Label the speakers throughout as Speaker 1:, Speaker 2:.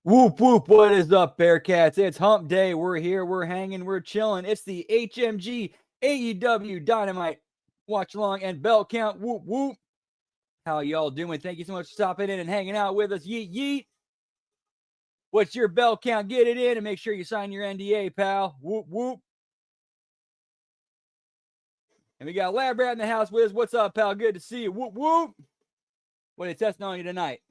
Speaker 1: Whoop, whoop. What is up, Bearcats? It's Hump Day. We're here. We're hanging. We're chilling. It's the HMG AEW Dynamite Watch Along and Bell Count. Whoop, whoop. How y'all doing? Thank you so much for stopping in and hanging out with us. Yeet, yeet. What's your bell count? Get it in and make sure you sign your NDA, pal. Whoop, whoop. And we got Lab Rat in the house with us. What's up, pal? Good to see you. Whoop, whoop. What are they testing on you tonight?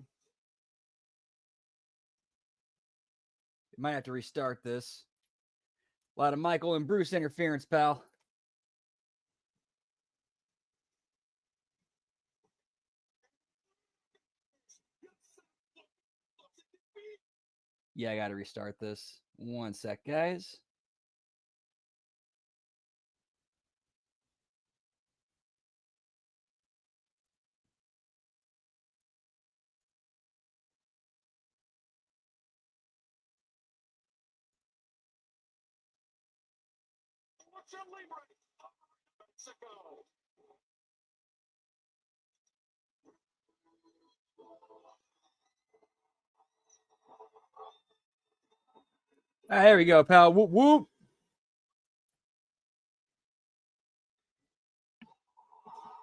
Speaker 1: Might have to restart this. A lot of Michael and Bruce interference, pal. Yeah, I got to restart this. One sec, guys. All right, there we go, pal. Whoop, whoop.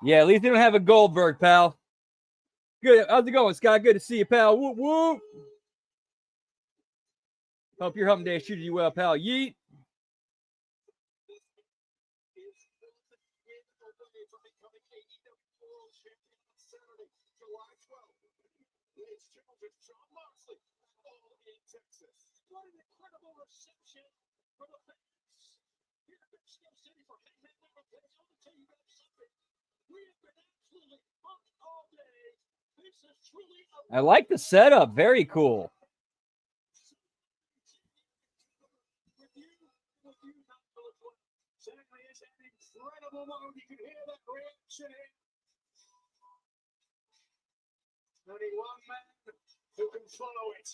Speaker 1: Yeah, at least they don't have a Goldberg, pal. Good. How's it going, Scott? Good to see you, pal. Whoop, whoop. Hope your hump day treated you well, pal. Yeet. I like the setup. Very cool.
Speaker 2: Only one man who can follow it.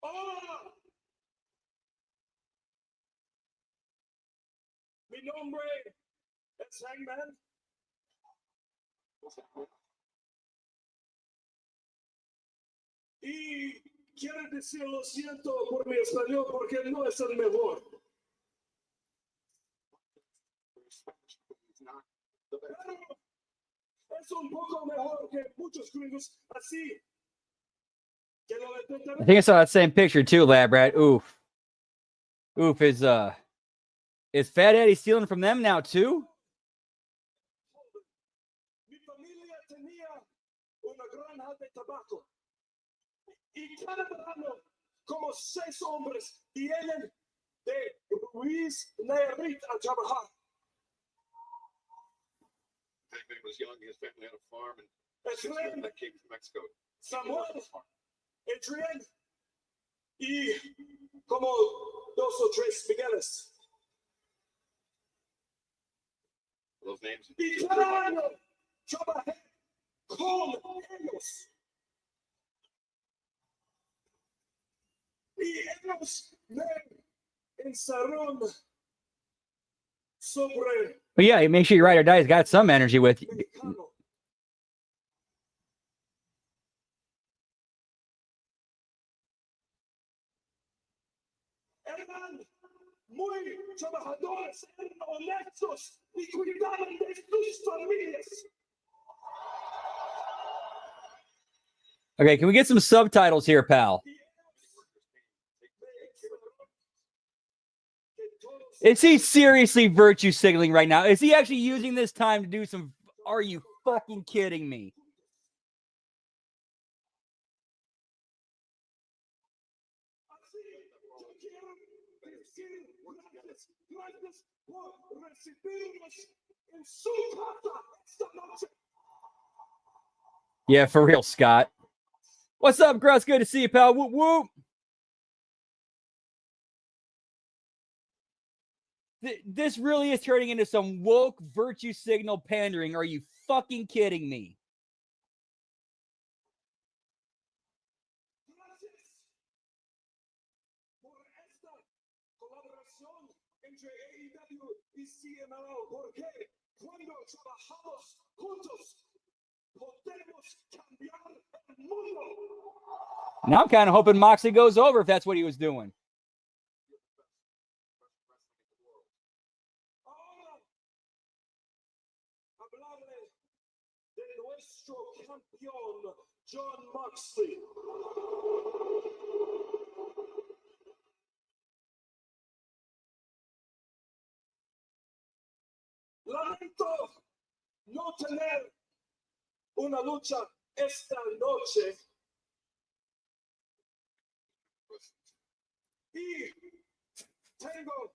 Speaker 2: ¡Hola! Mi nombre es Hangman. Y quiero decir lo siento por mi español porque no es el mejor. Pero es un poco mejor que muchos gringos así. Que lo
Speaker 1: I think I saw that same picture too, Lab Rat. Oof. Oof, is Fat Eddie stealing from them now too?
Speaker 2: Mi familia tenía una granja de tabaco. Y cada verano, como 6 hombres vienen de Ruiz Nayarit a trabajar.
Speaker 3: Back when he was young, his family had a farm, and
Speaker 2: Adrián,
Speaker 3: that came from Mexico.
Speaker 2: Samuel, Adrián, y como 2 o 3 Migueles.
Speaker 3: Those names.
Speaker 2: Y cada año trabajé con ellos. Y ellos me enseñaron sobre
Speaker 1: But yeah, make sure your ride or die's got some energy with you.
Speaker 2: mexicano. Eran muy trabajadores, eran honestos y cuidaban de sus familias.
Speaker 1: Okay, can we get some subtitles here, pal? Is he seriously virtue signaling right now? Is he actually using this time to do some? Are you fucking kidding me?
Speaker 2: Así, yo quiero decir gracias por recibirnos en su casa esta noche.
Speaker 1: Yeah, for real, Scott. What's up, Gruss? Good to see you, pal. Whoop, whoop. This really is turning into some woke virtue signal pandering. Are you fucking kidding me?
Speaker 2: Gracias por esta colaboración entre AEW y CM ganado, porque cuando trabajamos juntos, podemos cambiar el mundo.
Speaker 1: Now I'm kind of hoping Moxley goes over if that's what he was doing.
Speaker 2: Ahora, hablarle de nuestro campeón, John Moxley. Lamento no tener una lucha esta noche. Y tengo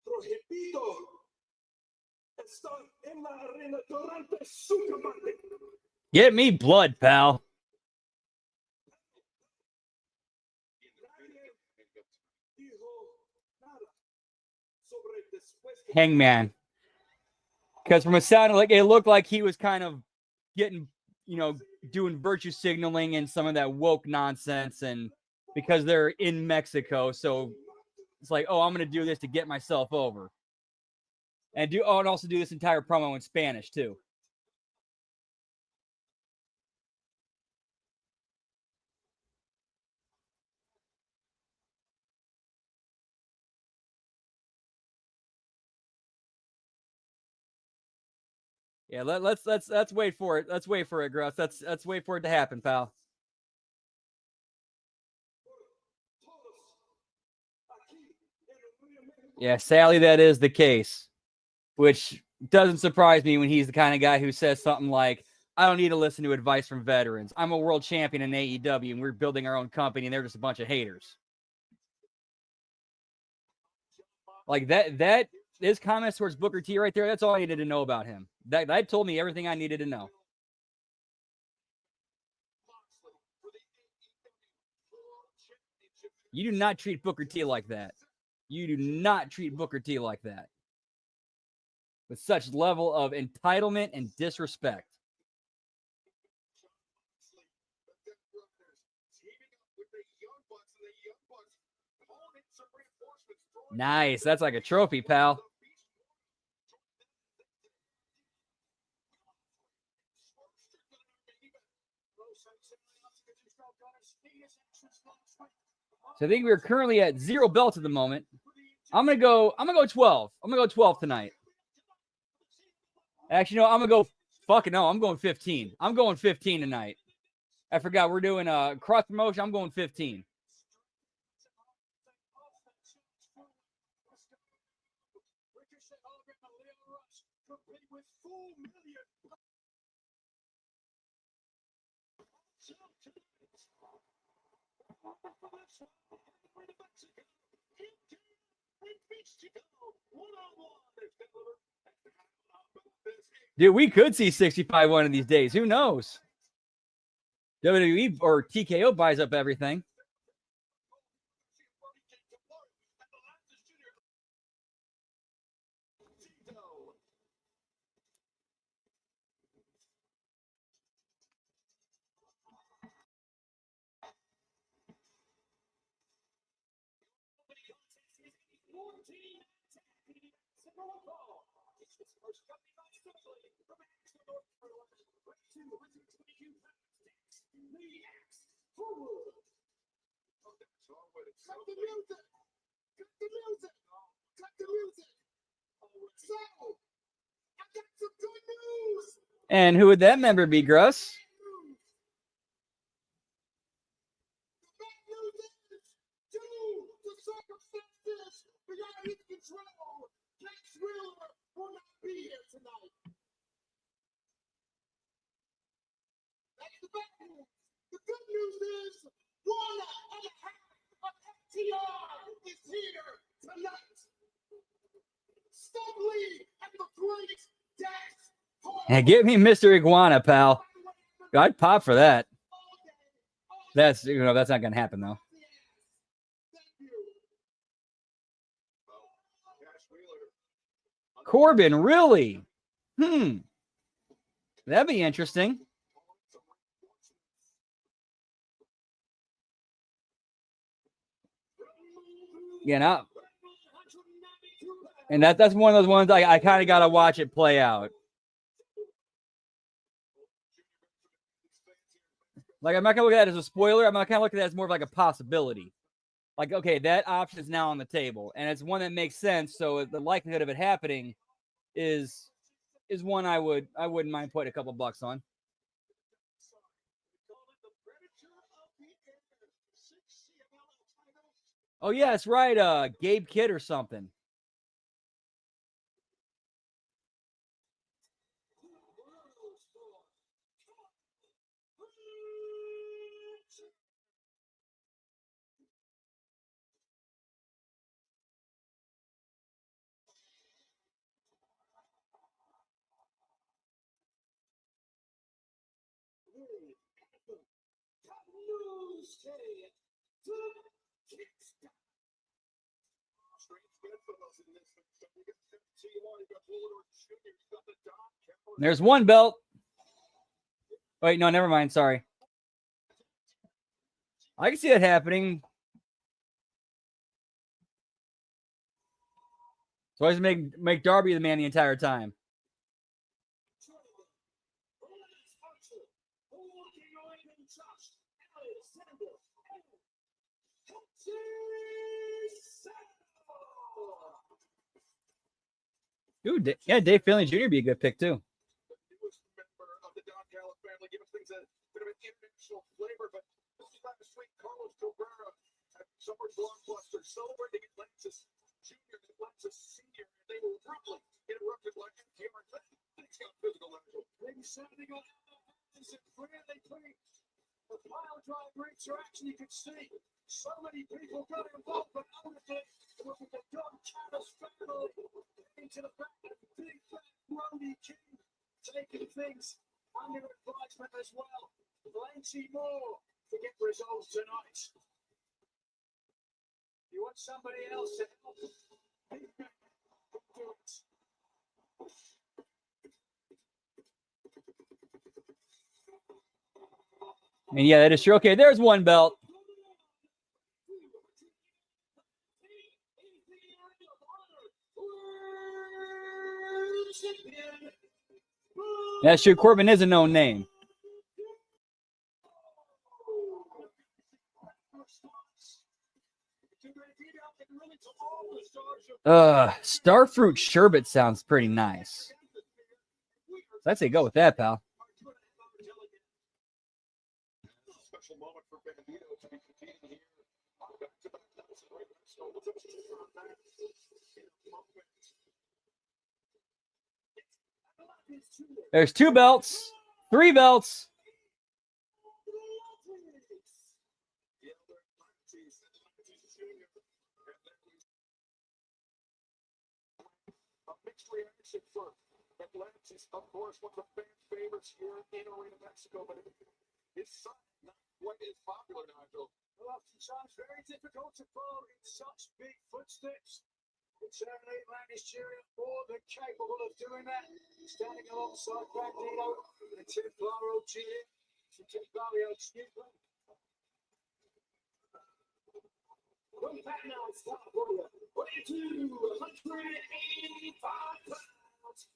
Speaker 2: prohibido estar en la arena durante su combate.
Speaker 1: Get me blood, pal.
Speaker 2: Nadie dijo nada sobre después de
Speaker 1: Hangman. Because from a sound, like it looked like he was kind of getting, doing virtue signaling and some of that woke nonsense. And because they're in Mexico, so it's like, oh, I'm going to do this to get myself over. And also do this entire promo in Spanish too. Yeah, let's wait for it. Let's wait for it, Gross. Let's wait for it to happen, pal. Yeah, sadly that is the case, which doesn't surprise me when he's the kind of guy who says something like, I don't need to listen to advice from veterans. I'm a world champion in AEW, and we're building our own company, and they're just a bunch of haters. Like that his comments towards Booker T right there, that's all I needed to know about him. That told me everything I needed to know. You do not treat Booker T like that. You do not treat Booker T like that. With such level of entitlement and disrespect. Nice. That's like a trophy, pal. So I think we're currently at 0 belts at the moment. I'm gonna go 12. I'm gonna go 12 tonight. Actually, no, I'm going 15. I'm going 15 tonight. I forgot we're doing a cross promotion. I'm going 15. Dude, we could see 65 one of these days. Who knows? WWE or TKO buys up everything. And who would that member be, Gruss?
Speaker 2: The good news is 1.5 of FTR is here tonight. Stumbling at the great death.
Speaker 1: And give me Mr. Iguana, pal. I'd pop for that. That's not gonna happen though. Corbin, really? That'd be interesting. Yeah, now And that's one of those ones I kind of got to watch it play out. Like, I'm not going to look at it as a spoiler. I'm not kind of looking at it as more of like a possibility. Like, okay, that option is now on the table, and it's one that makes sense. So the likelihood of it happening is one I wouldn't mind putting a couple bucks on. Oh yeah, that's right. Gabe Kidd or something. There's one belt. Wait, no, never mind. Sorry. I can see it happening. So I just make Darby the man the entire time. Dude, yeah, Dave Finley Jr. would be a good pick too.
Speaker 2: Summer blockbuster celebrating Atlantis Junior and Atlantis Senior, and they were abruptly interrupted by MKR. Things got physical. Maybe Saturday got is it really clean? The pile drive interaction you could see. So many people got involved, but honestly, it was the Don Callis family into the back of the big fat Brody King, taking things under advisement as well. Plenty more to get results tonight. You want somebody else to help?
Speaker 1: And yeah, that is true. Okay, there's one belt. That's true. Corbin is a known name. Starfruit sherbet sounds pretty nice. So I'd say go with that, pal. There's 2 belts, 3 belts.
Speaker 2: Reaction for Atlantis, of course, one of the fan favorites here in Arena, Mexico, but his son not quite as popular, Nigel. Well, oftentimes very difficult to follow in such big footsteps. But certainly Atlantis Junior more than capable of doing that. Standing alongside Bandito and Templaro Junior. Templario, excuse me. Welcome back now, it's time for you. 185 pounds.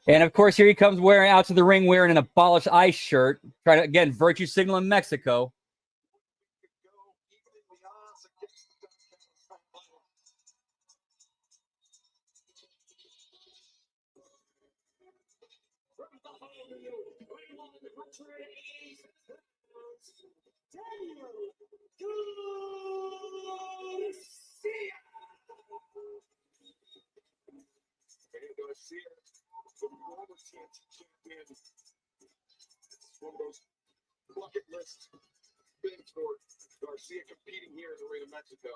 Speaker 1: And of course, here he comes wearing out to the ring wearing an abolished ice shirt. Trying to, again, virtue signal in Mexico.
Speaker 2: One of those bucket list things for Garcia competing here in the Arena, Mexico.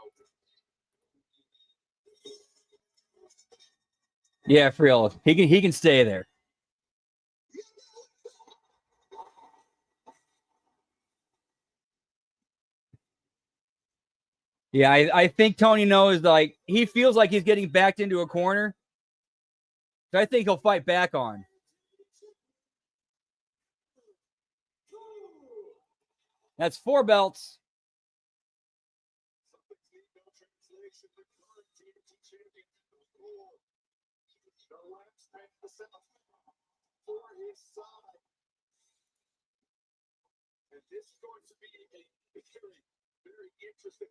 Speaker 1: Yeah, for real. He can stay there. Yeah, I think Tony knows, like, he feels like he's getting backed into a corner. So I think he'll fight back on. That's 4 belts.
Speaker 3: facing the current TNT champion, Cole. The last man to set up for his side. And this is going to be a very, very interesting,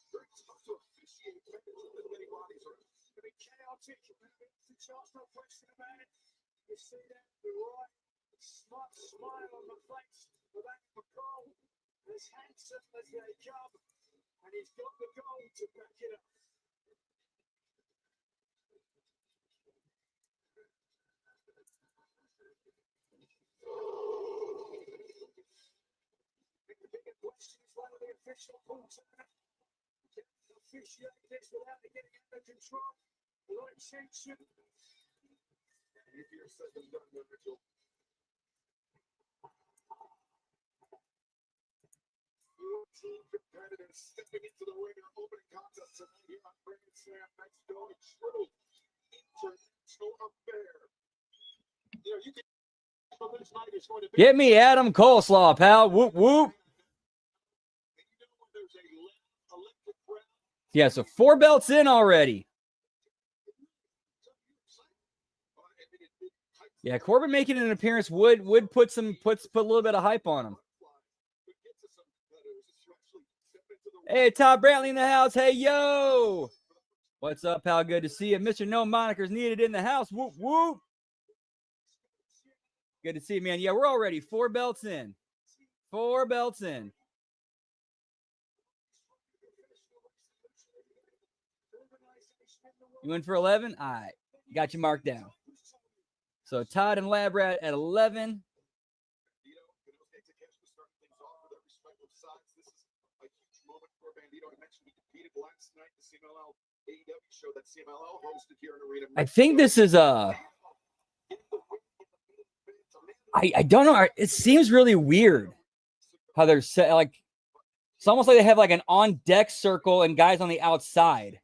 Speaker 3: very tough to officiate. Many bodies are going to be chaotic. The chance, no question about it. You see that, the right smart smile on the face of Andy McCall, as handsome as they come, and he's got the goal to back it up. The bigger question is whether the official pool can officiate this without it getting out of control. A lot of tension. Easier said than done, Mitchell. 14 competitors stepping into the ring in our opening contest tonight here on Grand Slam. Next go, a true international affair. You know, you can. This night is going to be.
Speaker 1: Get me Adam Coleslaw, pal. Whoop, whoop. Yeah, so 4 belts in already. Yeah, Corbin making an appearance would put a little bit of hype on him. Hey, Todd Brantley in the house. Hey, yo. What's up, pal? Good to see you. Mr. No Monikers needed in the house. Whoop, whoop. Good to see you, man. Yeah, we're already 4 belts in. 4 belts in. You in for 11? All right. Got you marked down. So Todd and Labrat at 11. I think this is I don't know. It seems really weird how they're set. Like, it's almost like they have like an on deck circle and guys on the outside.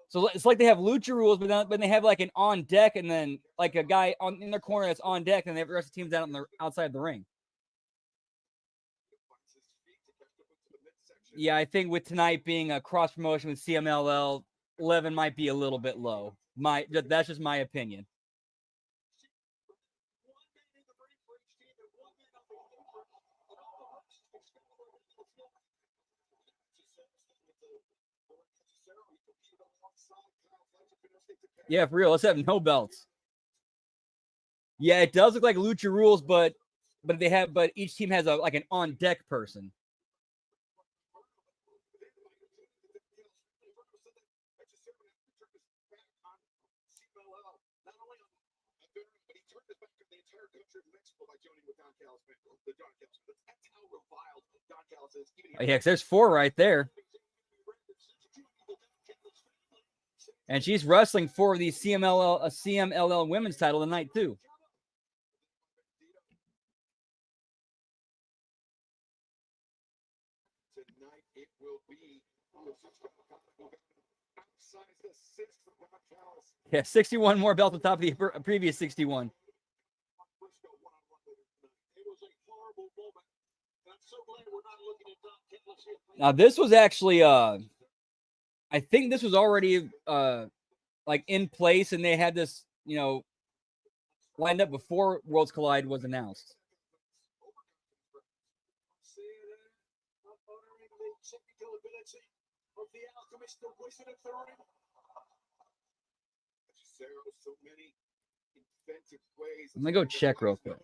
Speaker 1: So it's like they have lucha rules, but then they have like an on deck and then like a guy in their corner that's on deck, and they have the rest of the teams out on the outside of the ring. Yeah, I think with tonight being a cross promotion with CMLL, 11 might be a little bit low. That's just my opinion. Yeah, for real. Let's have no belts. Yeah, it does look like lucha rules, but each team has like an on deck person. Oh, yeah, because there's 4 right there. And she's wrestling for the CMLL women's title tonight, too.
Speaker 3: Tonight it will be
Speaker 1: yeah, 61 more belts on top of the previous 61. Now this was actually I think this was already like in place, and they had this, lined up before Worlds Collide was announced. I'm gonna go check real quick.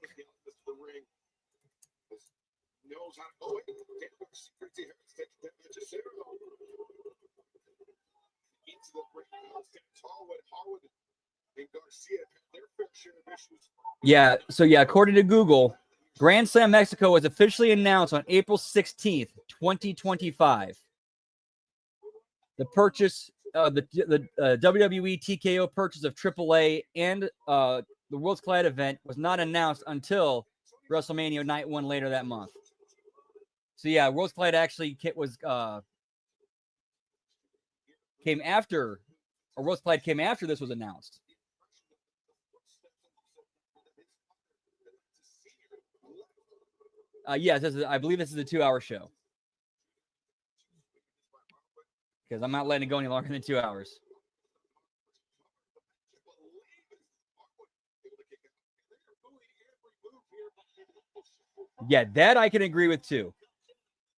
Speaker 1: Yeah, so yeah, according to Google, Grand Slam Mexico was officially announced on April 16th, 2025. The purchase, the WWE TKO purchase of AAA and the Worlds Collide event was not announced until WrestleMania Night 1 later that month. So yeah, Worlds Collide actually came after, or Worlds Collide came after this was announced. Yes, I believe this is a 2-hour show. because I'm not letting it go any longer than 2 hours. Yeah, that I can agree with too.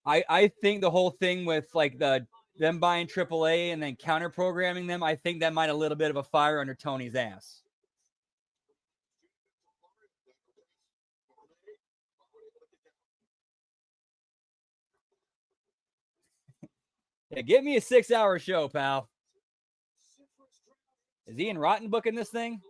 Speaker 1: I think the whole thing with like them buying AAA and then counter programming them, I think that might a little bit of a fire under Tony's ass. Yeah, give me a 6-hour show, pal. Is Ian Rotten booking this thing?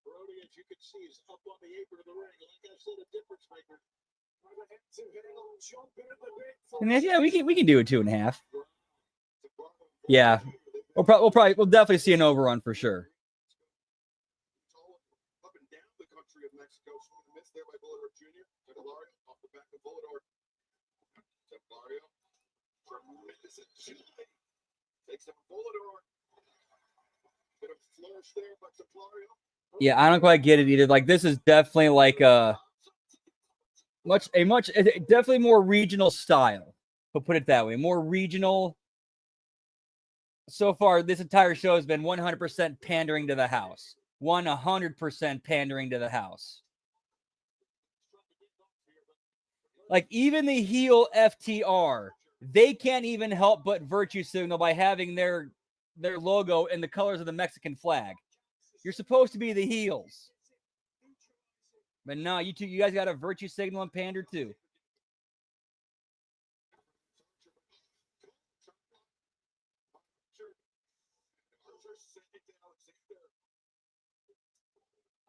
Speaker 3: Brody, as you can see, is up on the apron of the ring. Like I said, a difference maker.
Speaker 1: And then, yeah, we can do a 2.5. Yeah, we'll definitely see an overrun for sure.
Speaker 3: Up and down the country of Mexico, swing and miss there by Volador Jr. Templario off the back of Volador. Templario, tremendous agility. Takes down Volador. Bit of flourish there by Templario.
Speaker 1: Yeah, I don't quite get it either. Like, this is definitely like definitely more regional style. We'll put it that way. More regional. So far, this entire show has been 100% pandering to the house. 100% pandering to the house. Like, even the heel FTR, they can't even help but virtue signal by having their logo in the colors of the Mexican flag. You're supposed to be the heels. But no, you guys got a virtue signal and pander too.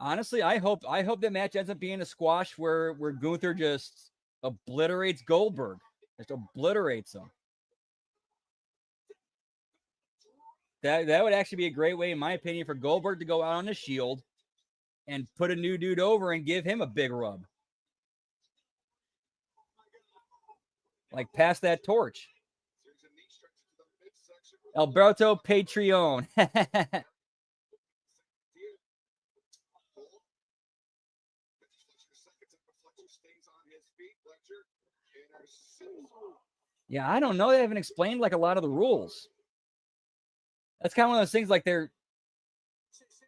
Speaker 1: Honestly, I hope that match ends up being a squash where Gunther just obliterates Goldberg. Just obliterates him. That would actually be a great way, in my opinion, for Goldberg to go out on the Shield and put a new dude over and give him a big rub. Like, pass that torch. Alberto Patreon. Yeah, I don't know. They haven't explained like a lot of the rules. That's kind of one of those things like they're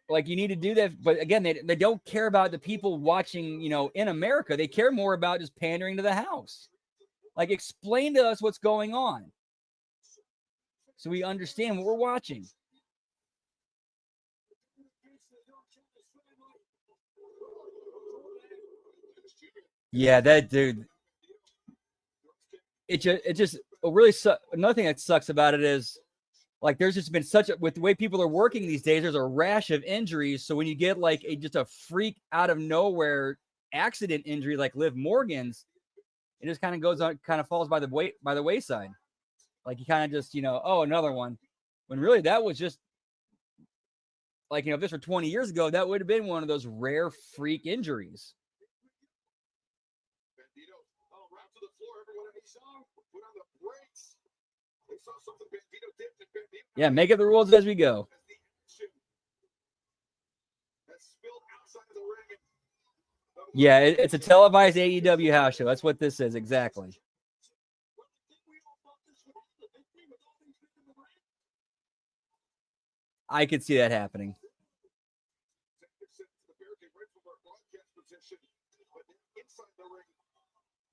Speaker 1: like, you need to do that. But again, they don't care about the people watching, in America. They care more about just pandering to the house. Like, explain to us what's going on so we understand what we're watching. Yeah, that dude. It just really another thing that sucks about it is, like, there's just been with the way people are working these days, there's a rash of injuries. So when you get like just a freak out of nowhere accident injury like Liv Morgan's, it just kind of goes on, kind of falls by the wayside. Like, you kind of just, oh, another one. When really that was just like, if this were 20 years ago, that would have been one of those rare freak injuries. Yeah, make it the rules as we go. Yeah, it's a televised AEW house show. That's what this is, exactly. I could see that happening.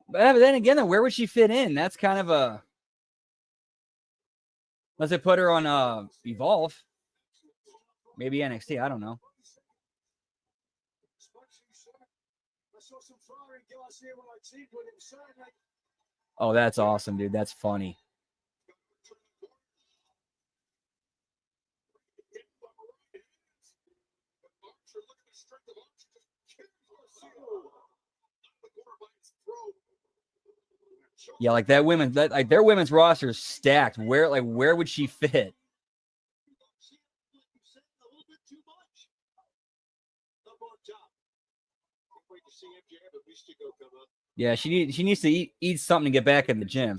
Speaker 1: But then again, where would she fit in? That's kind of a... Unless they put her on Evolve. Maybe NXT, I don't know. Oh, that's awesome, dude. That's funny. Yeah, like that women's like their women's roster is stacked. Where would she fit? Yeah, she needs to eat something to get back in the gym.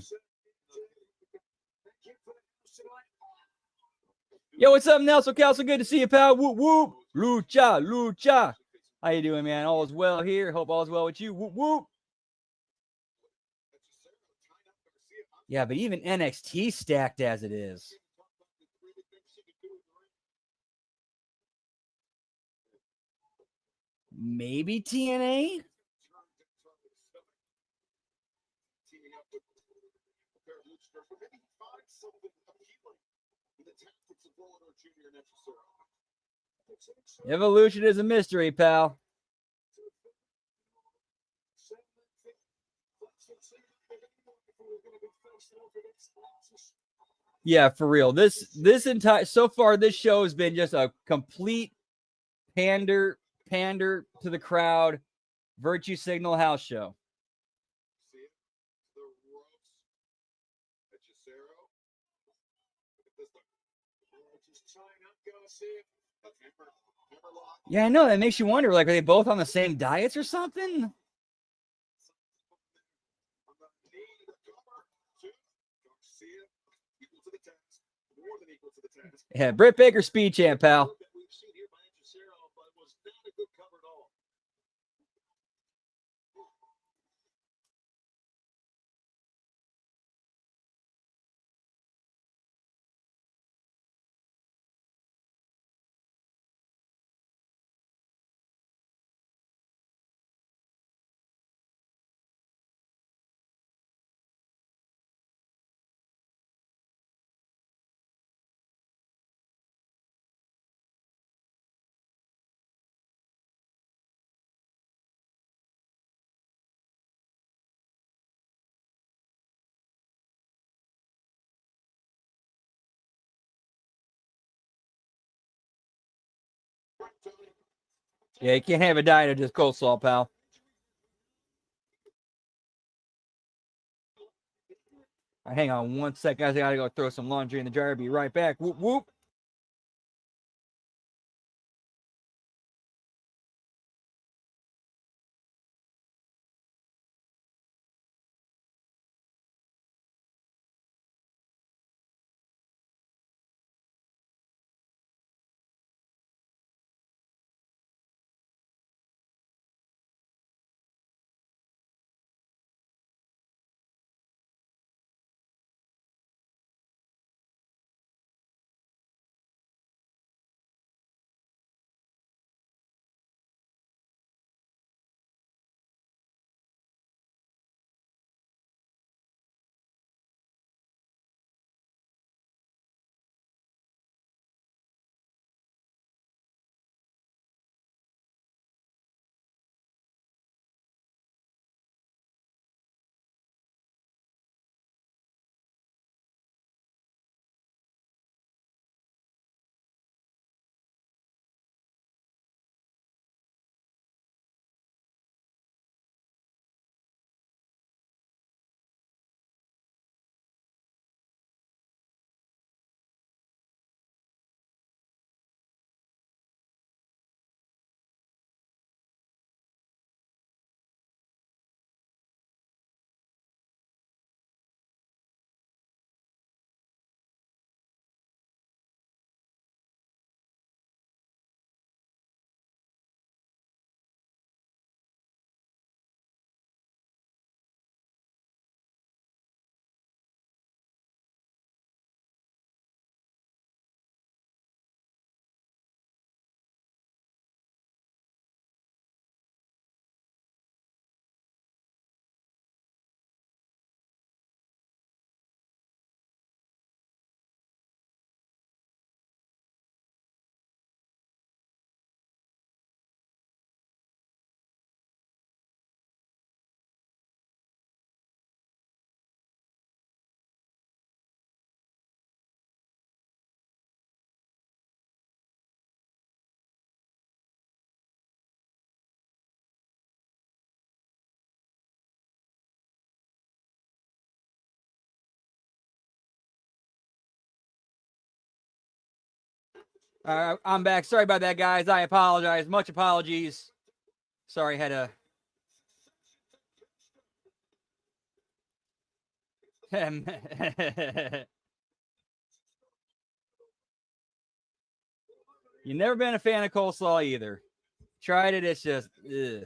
Speaker 1: Yo, what's up, Nelson Castle? Good to see you, pal. Whoop whoop. Lucha. How you doing, man? All is well here. Hope all is well with you. Whoop whoop. Yeah, but even NXT stacked as it is. Maybe TNA? Evolution is a mystery, pal. Yeah, for real. This entire so far this show has been just a complete pander to the crowd, virtue signal house show. Yeah, I know. That makes you wonder, like, are they both on the same diets or something? Yeah, Britt Baker speed champ, pal. Yeah, you can't have a diet of just coleslaw, pal. All right, hang on one sec, guys. I gotta go throw some laundry in the dryer. Be right back. Whoop whoop. I'm back. Sorry about that, guys. I apologize. Much apologies. Sorry, had a. You've never been a fan of coleslaw either. Tried it. It's just. Ugh.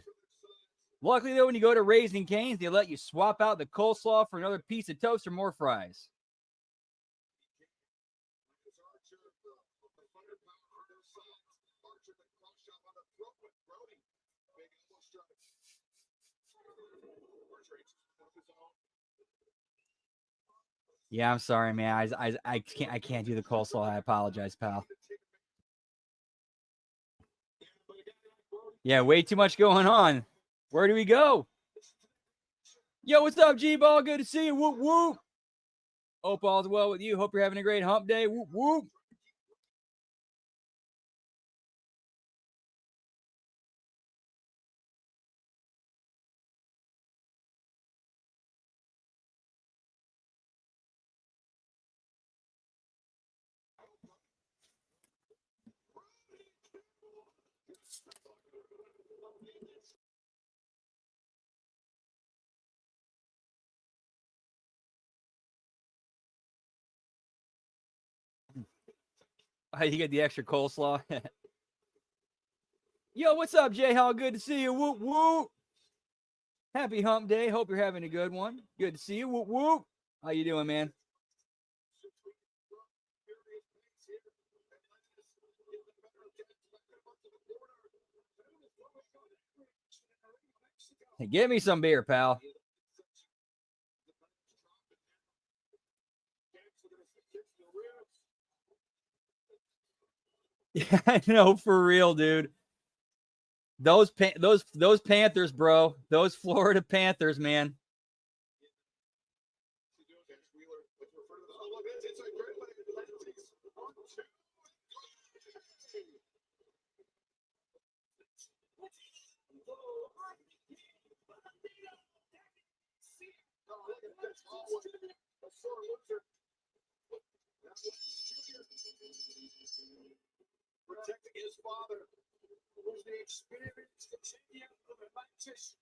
Speaker 1: Luckily, though, when you go to Raising Cane's, they let you swap out the coleslaw for another piece of toast or more fries. Yeah, I'm sorry, man. I can't do the coleslaw. I apologize, pal. Yeah, way too much going on. Where do we go? Yo, what's up, G-Ball? Good to see you. Whoop, whoop. Hope all's well with you. Hope you're having a great hump day. Whoop, whoop. You get the extra coleslaw. Yo, what's up, Jay? How good to see you. Whoop, whoop. Happy hump day. Hope you're having a good one. Good to see you. Whoop, whoop. How you doing, man? Hey, give me some beer, pal. Yeah, I know, for real, dude. Those Panthers, bro. Those Florida Panthers, man.
Speaker 3: Protecting his father, who was the experienced champion of Atlantis.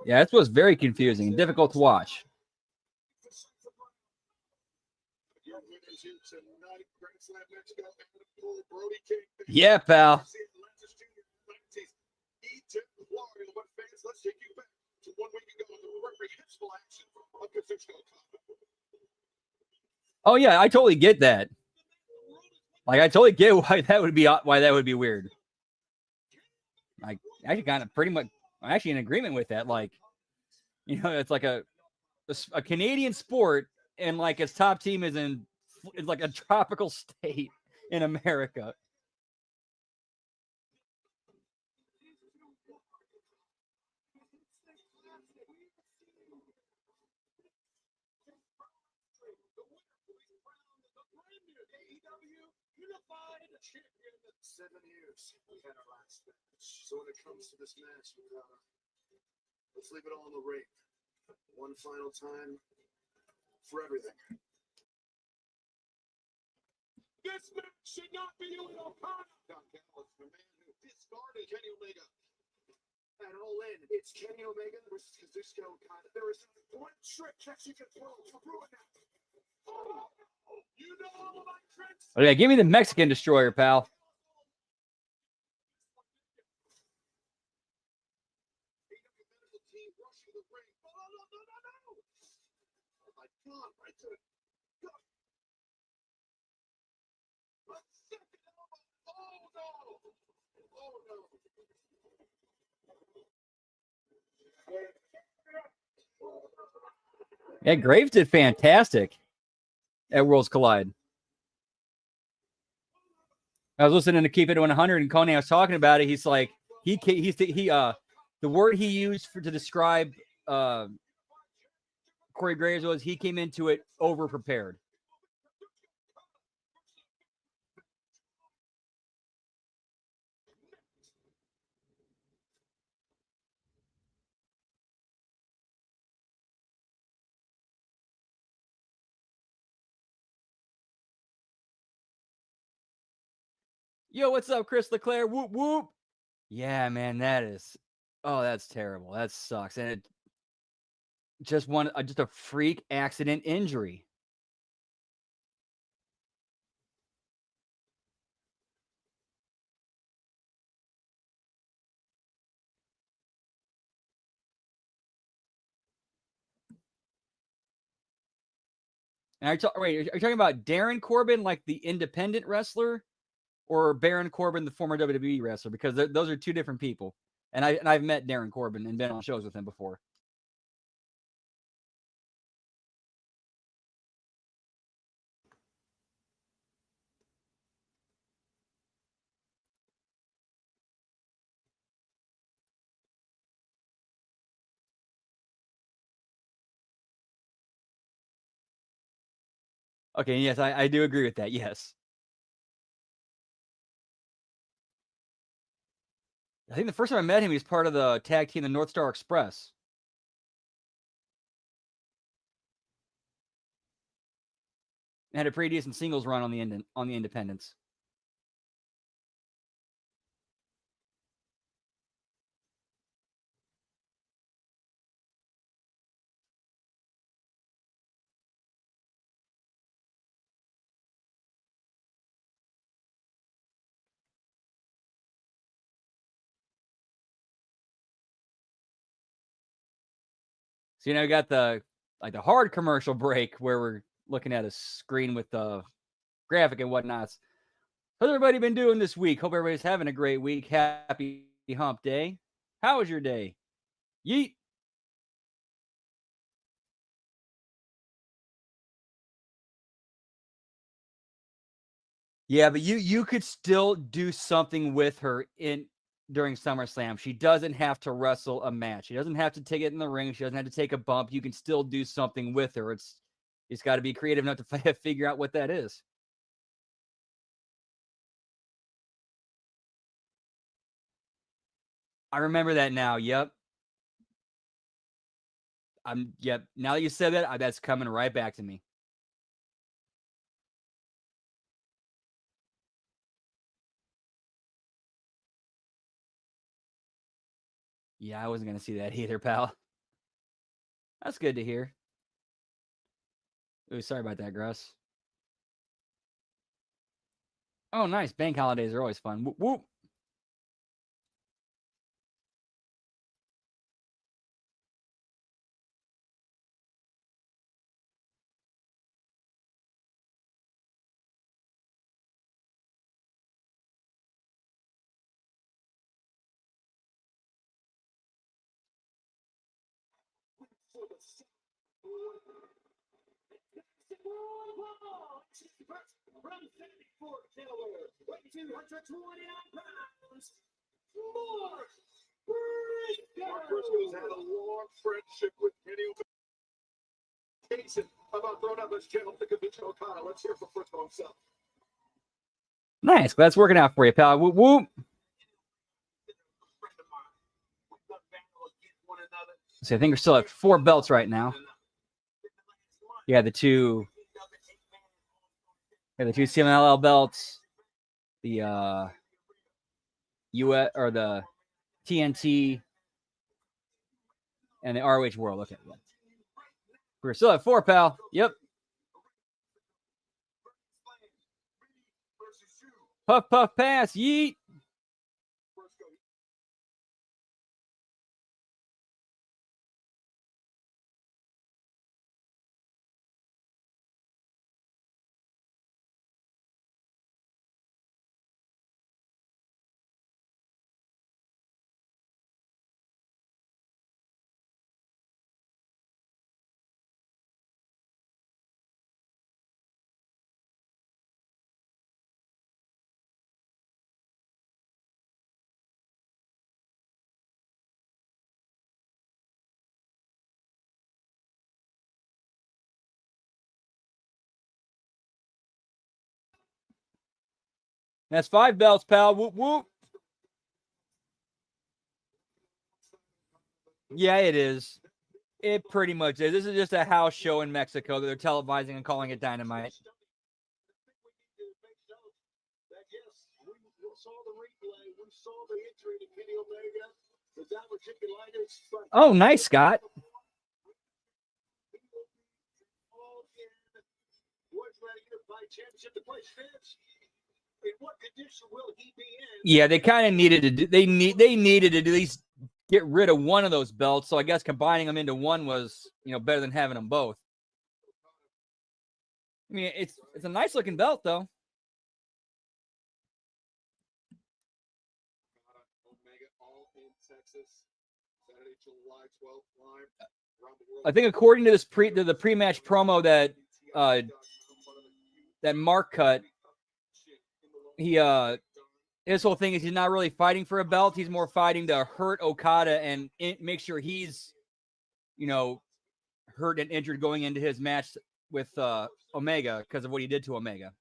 Speaker 1: Yeah, this was very confusing and difficult to watch. Yeah, pal. Oh yeah, I totally get that. Like, I totally get why that would be weird. I actually kind of pretty much, I'm actually in agreement with that. Like, you know, it's like a Canadian sport, and like its top team is in like a tropical state in America.
Speaker 3: Unified champion. 7 years we had our last match. So when it comes to this match, let's leave it all in the ring. One final time for everything. This match should not be you in Okada. Don Callis, the man who discarded Kenny Omega. And all in, it's Kenny Omega versus Kazuchika Okada. There is one trick that you can throw to ruin that. Oh, you know all of my tricks.
Speaker 1: Oh yeah, give me the Mexican Destroyer, pal. Yeah, Graves did fantastic at Worlds Collide. I was listening to Keep It 100, and Coney was talking about it. He's like, the word he used to describe Corey Graves was he came into it over prepared. Yo, what's up, Chris LeClaire? Whoop, whoop. Yeah, man, that's terrible. That sucks. And it just a freak accident injury. And are you talking about Darren Corbin, like the independent wrestler, or Baron Corbin, the former WWE wrestler? Because those are two different people. And I've met Darren Corbin and been on shows with him before. Okay, yes, I do agree with that. Yes. I think the first time I met him, he was part of the tag team, the North Star Express. And had a pretty decent singles run on the independents. So we got the hard commercial break where we're looking at a screen with the graphic and whatnot. How's everybody been doing this week? Hope everybody's having a great week. Happy Hump Day. How was your day? Yeet. Yeah, but you could still do something with her during SummerSlam. She doesn't have to wrestle a match. She doesn't have to take it in the ring. She doesn't have to take a bump. You can still do something with her. It's got to be creative enough to figure out what that is. I remember that now. Yep. Yep. Now that you said that, that's coming right back to me. Yeah, I wasn't gonna see that either, pal. That's good to hear. Ooh, sorry about that, Gruss. Oh, nice. Bank holidays are always fun. Whoop, whoop.
Speaker 3: From 74 Delaware, weighing 229 pounds, Mark Briscoe. Mark Briscoe's had a long friendship with Kenny Jason. How about throwing out this channel to Kavicha Okada? Let's hear from Briscoe himself.
Speaker 1: Nice. That's working out for you, pal. Whoop, whoop. So I think we're still at 4 belts right now. Yeah, the two CMLL belts, the US or the TNT, and the ROH World. Okay, yeah. We're still at 4, pal. Yep. Puff, puff, pass, yeet. That's 5 belts, pal. Whoop, whoop. Yeah, it is. It pretty much is. This is just a house show in Mexico that they're televising and calling it Dynamite.
Speaker 3: saw the injury to Kenny Omega. The diverticulitis.
Speaker 1: Oh, nice, Scott.
Speaker 3: In what condition will he be in?
Speaker 1: Yeah, they kind of needed to do. They needed to at least get rid of one of those belts. So I guess combining them into one was, better than having them both. I mean, it's a nice looking belt though.
Speaker 3: Omega, all in Texas. Saturday, July 12th, live around the world.
Speaker 1: I think according to the pre-match promo that Mark cut, his whole thing is he's not really fighting for a belt. He's more fighting to hurt Okada and make sure he's, hurt and injured going into his match with Omega because of what he did to Omega.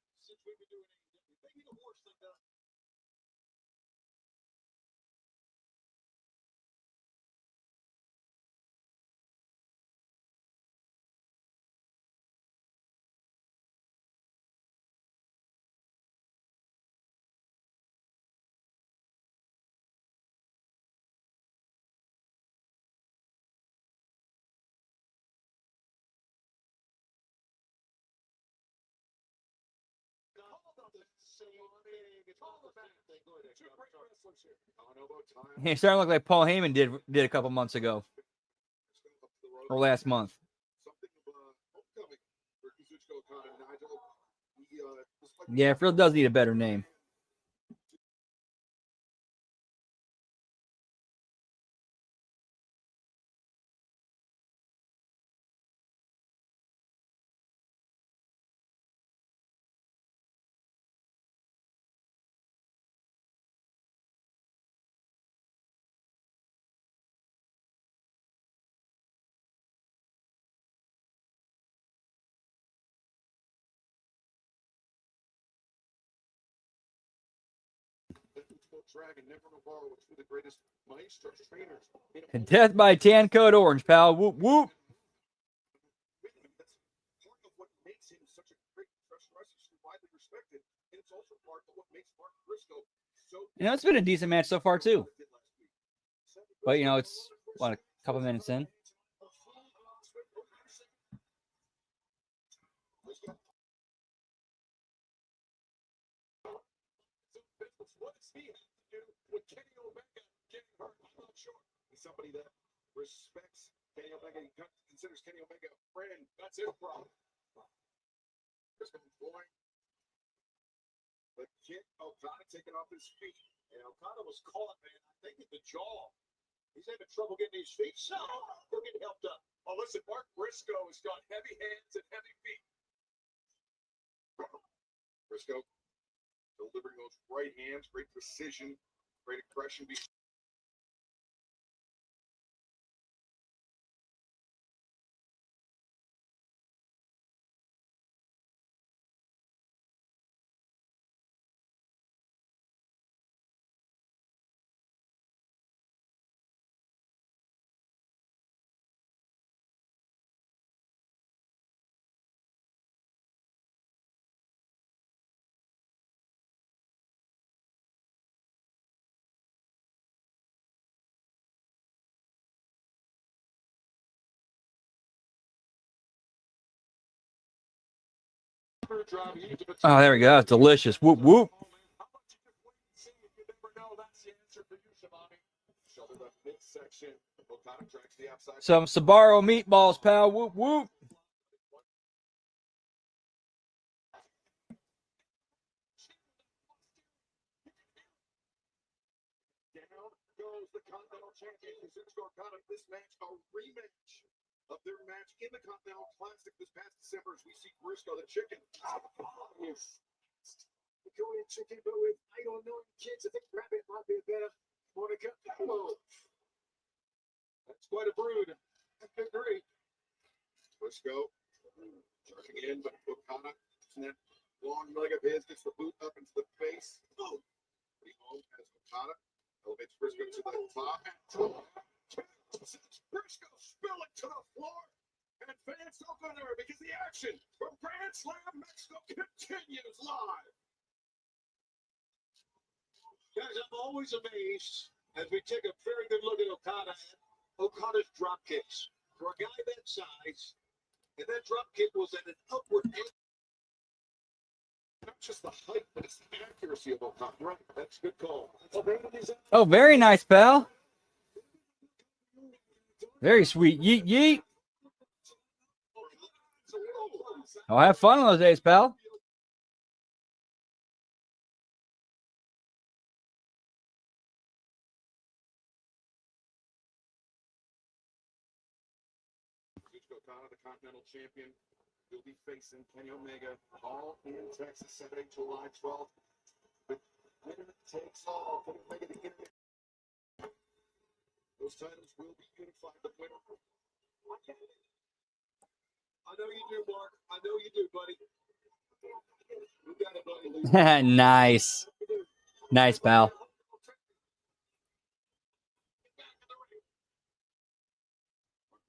Speaker 1: He started to look like Paul Heyman did a couple months ago or last month. Yeah, Phil does need a better name. Death by Tan Code Orange, pal. Whoop, whoop.
Speaker 3: Part of what makes him such a great wrestler, widely respected, and it's also part of what makes Mark Briscoe so.
Speaker 1: It's been a decent match so far too. But it's a couple minutes in.
Speaker 3: What does he have to do with Kenny Omega getting hurt? I'm not sure. He's somebody that respects Kenny Omega. He considers Kenny Omega a friend. That's his problem. But Kid Okada taking off his feet. And Okada was caught, man, I think at the jaw. He's having trouble getting his feet. So he'll get helped up. Oh, listen, Mark Briscoe has got heavy hands and heavy feet. Briscoe delivering those right hands, great precision, great aggression.
Speaker 1: Oh, there we go. That's delicious. Whoop, whoop. Some Sbarro meatballs, pal. Whoop, whoop.
Speaker 3: Down goes the Continental Champion, Kazuchika Okada. This match, a rematch of their match in the Continental Classic this past December as we see Briscoe the Chicken. Yes. Korean chicken, but with, I don't know, kids, I think rabbit might be a better Monica. Oh. That's quite a brood. I agree. Briscoe charging in, but Okada, that long leg of his gets the boot up into the face. Oh. Pretty home as Okada elevates Briscoe to the top. Briscoe spilling to the floor. And fans don't go there because the action from Grand Slam Mexico continues live. Guys, I'm always amazed as we take a very good look at Okada. Okada's drop kicks. For a guy that size, and that drop kick was at an upward angle. Not just the height, but it's the accuracy of Okada. Right, that's a good call.
Speaker 1: Oh, very nice, pal. Very sweet. Yeet, yeet. Oh, have fun on those days, pal.
Speaker 3: Okada, the Continental Champion, will be facing Kenny Omega, all in Texas, Saturday, July 12th. The winner takes all. Kenny Omega to get it. Those titles will be unified. The winner. I know you do, Mark. I know you do, buddy. You got it, buddy.
Speaker 1: Nice. Nice, pal.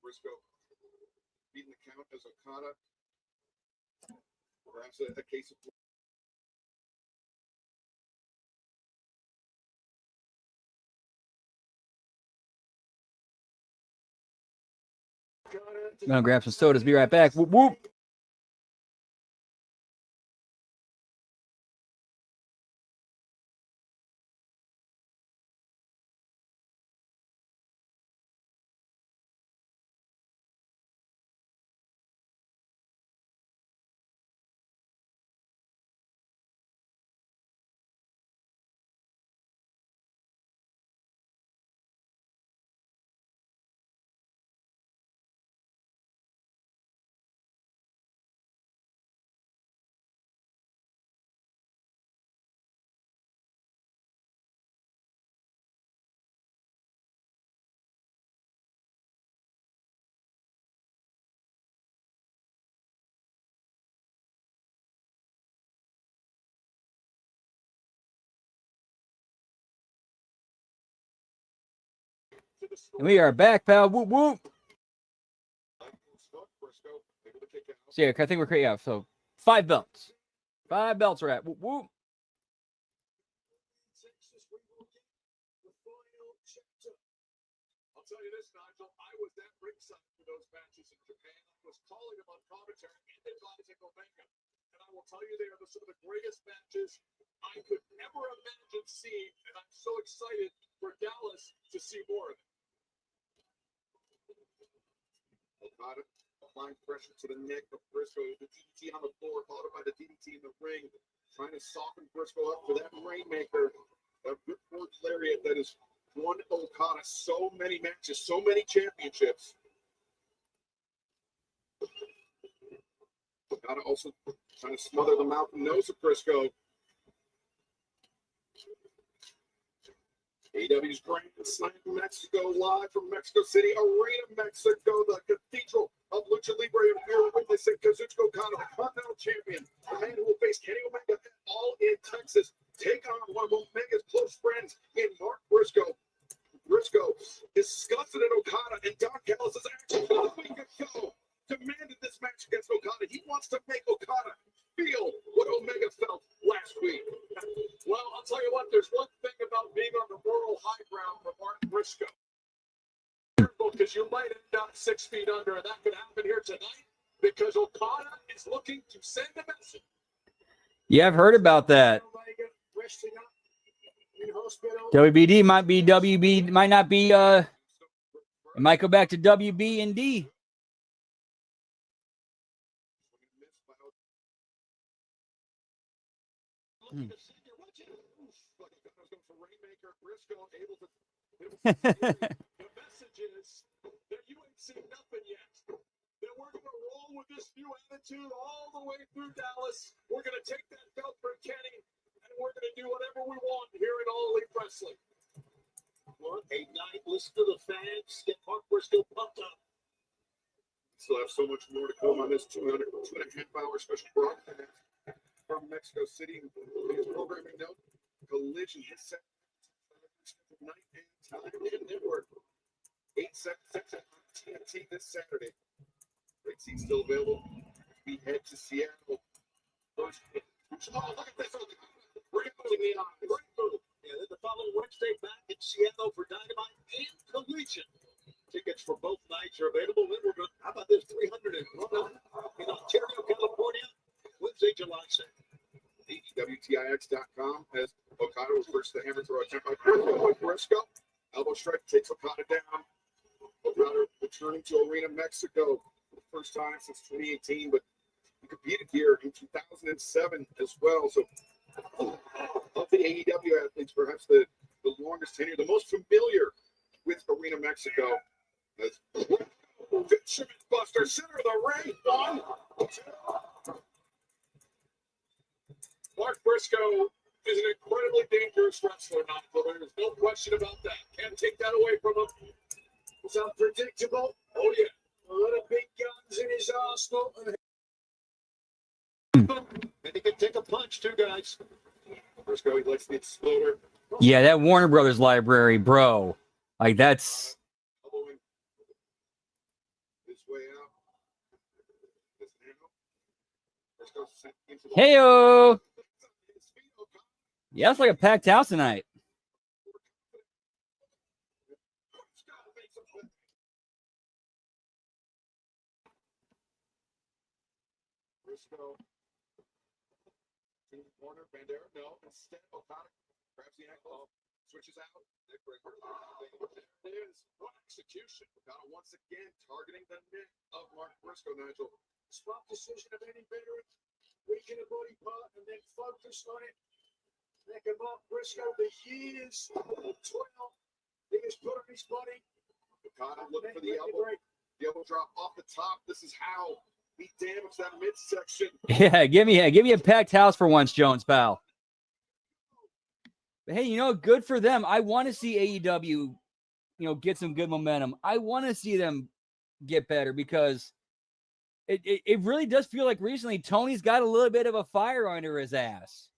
Speaker 3: Briscoe beating the count as Okada. Perhaps a case of.
Speaker 1: I'm gonna grab some sodas. Be right back. Whoop, whoop. And we are back, pal. Whoop, whoop. So yeah, I think we're creating. Yeah, so 5 belts. 5 belts are at. Whoop, whoop.
Speaker 3: I'll tell you this, Nigel. I was at ringside for those matches in Japan. I was calling them on commentary and advising Omega. And I will tell you, they are some of the greatest matches I could ever imagine seeing. And I'm so excited for Dallas to see more of it. Okada applying pressure to the neck of Briscoe. The DDT on the floor, followed by the DDT in the ring. Trying to soften Briscoe up for that rainmaker. A good forward lariat that has won Okada so many matches, so many championships. Okada also trying to smother the mouth and nose of Briscoe. AEW's Grand Slam Mexico, live from Mexico City, Arena, Mexico, the cathedral of Lucha Libre. And we're witnessing Kazuchika Okada, the Continental Champion, the man who will face Kenny Omega, all in Texas, take on one of Omega's close friends in Mark Briscoe. Briscoe disgusted at Okada, and Don Callis' actions a week ago demanded this match against Okada. He wants to make Okada feel what Omega felt last week. Well, I'll tell you what, there's one thing about being on the moral high ground for Martin Briscoe. Because you might end up 6 feet under, and that could happen here tonight because Okada is looking to send a message.
Speaker 1: Yeah, I've heard about that. WBD might be WB, might not be, it might go back to WB and D.
Speaker 3: The message is that you ain't seen nothing yet. That we're going to roll with this new attitude all the way through Dallas. We're going to take that belt from Kenny, and we're going to do whatever we want here in All Elite Wrestling. What a night. Listen to the fans. Get Mark Briscoe pumped up. Still have so much more to come on this 2.5-hour special broadcast from Mexico City. His programming note, Collision is set night and time and network. 8 seconds on TNT this Saturday. Great seats still available. We head to Seattle. First, oh, look at this. Great move in the eyes. Great move. Yeah, the July 2nd. WTIX.com has Okada reverses the hammer throw attempt by Briscoe. Elbow strike takes Okada down. Okada returning to Arena Mexico. First time since 2018, but he competed here in 2007 as well. So, of the AEW athletes, perhaps the longest tenure, the most familiar with Arena Mexico. That's Fisherman Buster, center of the ring. 1, 2. Mark Briscoe is an incredibly dangerous wrestler, there's no question about that. Can't take that away from him. It's unpredictable. Oh, yeah. A lot of big guns in his arsenal. And he can take a punch, too, guys. Briscoe, he likes the exploder.
Speaker 1: Yeah, that Warner Brothers library, bro. Like, that's...
Speaker 3: This way out.
Speaker 1: Hey-o! Yeah, it's like a packed house tonight.
Speaker 3: Briscoe. Corner, Bandera, no. Instead, Okada grabs the ankle, switches out. There it is. What execution. Okada once again targeting the neck of Mark Briscoe, Nigel. Smart decision of any veteran. Weaken a body part and then focus on it. Neck of Mark Briscoe, the years of 12 he has put on his body. Okada looking for the elbow. The elbow drop off the top. This is how he damaged that midsection.
Speaker 1: Yeah, give me a packed house for once, Jones, pal. But hey, you know, good for them. I want to see AEW, get some good momentum. I want to see them get better because it really does feel like recently Tony's got a little bit of a fire under his ass.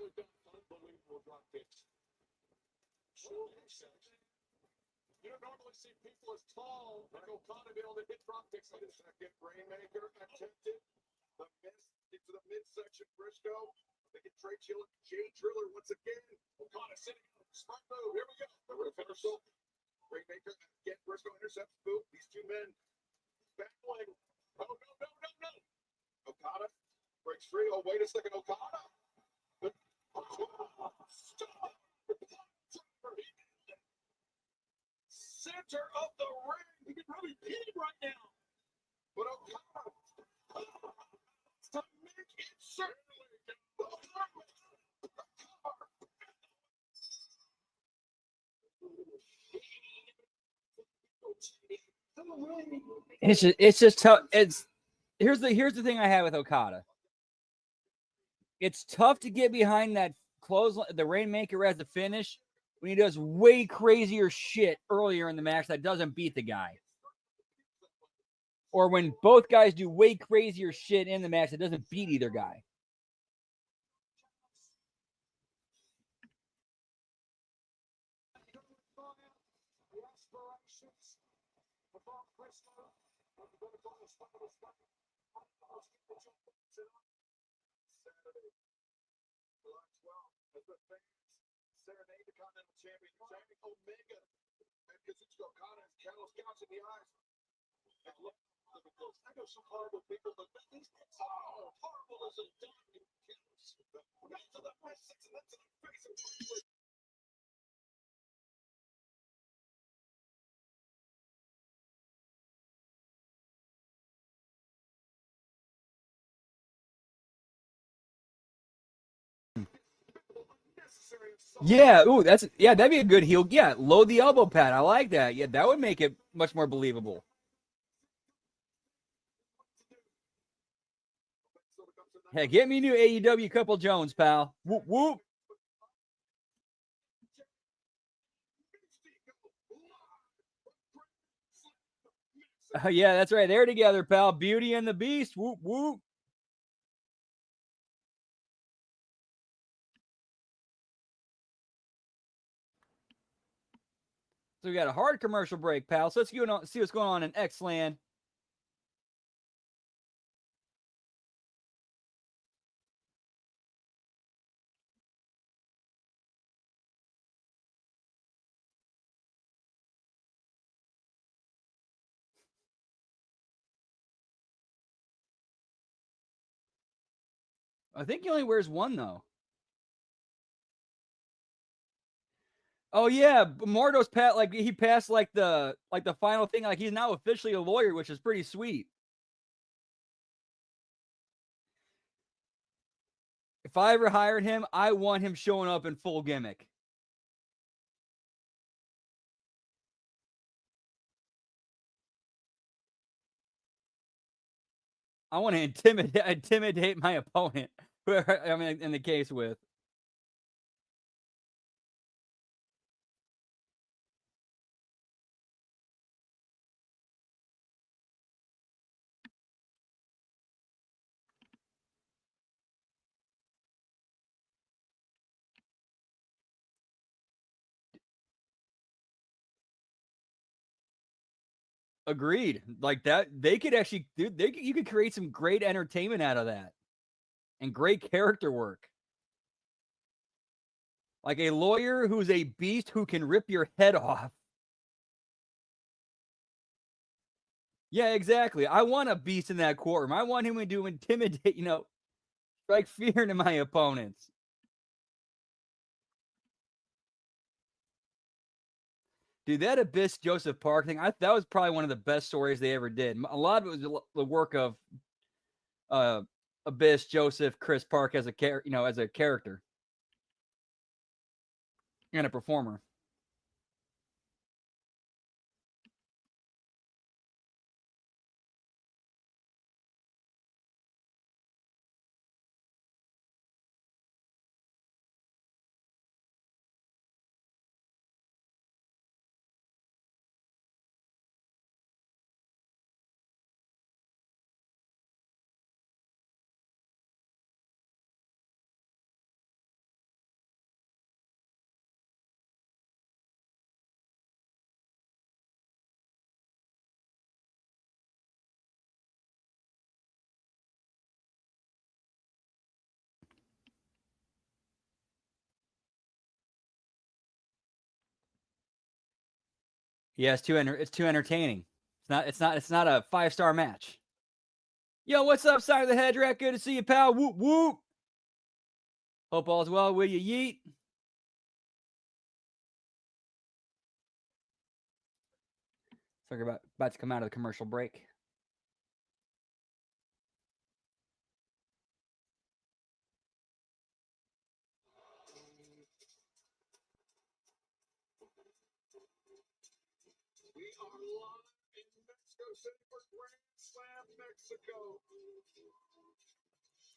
Speaker 3: Unbelievable drop kicks. You don't normally see people as tall like Okada be able to hit drop kicks like this. Second Rainmaker attempted the miss into the midsection. Briscoe. They get Trey Jay Driller once again. Okada sitting on a smart move. Here we go. The reversal. Rainmaker again. Briscoe intercepts boot. These two men battling. Oh, no. Okada breaks free. Oh, wait a second. Okada. Stop. Center of the ring. He could probably beat him right now. But Okada to make it certainly.
Speaker 1: It's just tough. Here's the thing I have with Okada. It's tough to get behind that the Rainmaker as a finish when he does way crazier shit earlier in the match that doesn't beat the guy. Or when both guys do way crazier shit in the match that doesn't beat either guy.
Speaker 3: Serenade the Continental Champion, Sammy Omega, and Kazuchika Okada and Carlos Ghosn in the eyes. And look at this. I know some horrible people, but these things are horrible as a diamond kills. Back to the face, and that's the face of
Speaker 1: Yeah, ooh, that'd be a good heel. Yeah, load the elbow pad. I like that. Yeah, that would make it much more believable. Hey, get me new AEW Couple Jones, pal. Whoop whoop. Yeah, that's right. They're together, pal. Beauty and the Beast. Whoop whoop. So we got a hard commercial break, pal. So let's see what's going on in X-Land. I think he only wears one though. Oh yeah, Mordo's he passed the final thing. Like he's now officially a lawyer, which is pretty sweet. If I ever hired him, I want him showing up in full gimmick. I want to intimidate my opponent, whoever I'm in the case with. Agreed. Like that, they could actually, dude. You could create some great entertainment out of that, and great character work. Like a lawyer who's a beast who can rip your head off. Yeah, exactly. I want a beast in that courtroom. I want him to intimidate, strike fear into my opponents. Dude, that Abyss Joseph Park thing, that was probably one of the best stories they ever did. A lot of it was the work of Abyss Joseph Chris Park as a character and a performer. Yeah, it's too entertaining. It's not a 5-star match. Yo, what's up, side of the head rack? Good to see you, pal. Whoop whoop. Hope all's well with you, yeet. So we're about to come out of the commercial break.
Speaker 3: We are live in Mexico City for Grand Slam Mexico.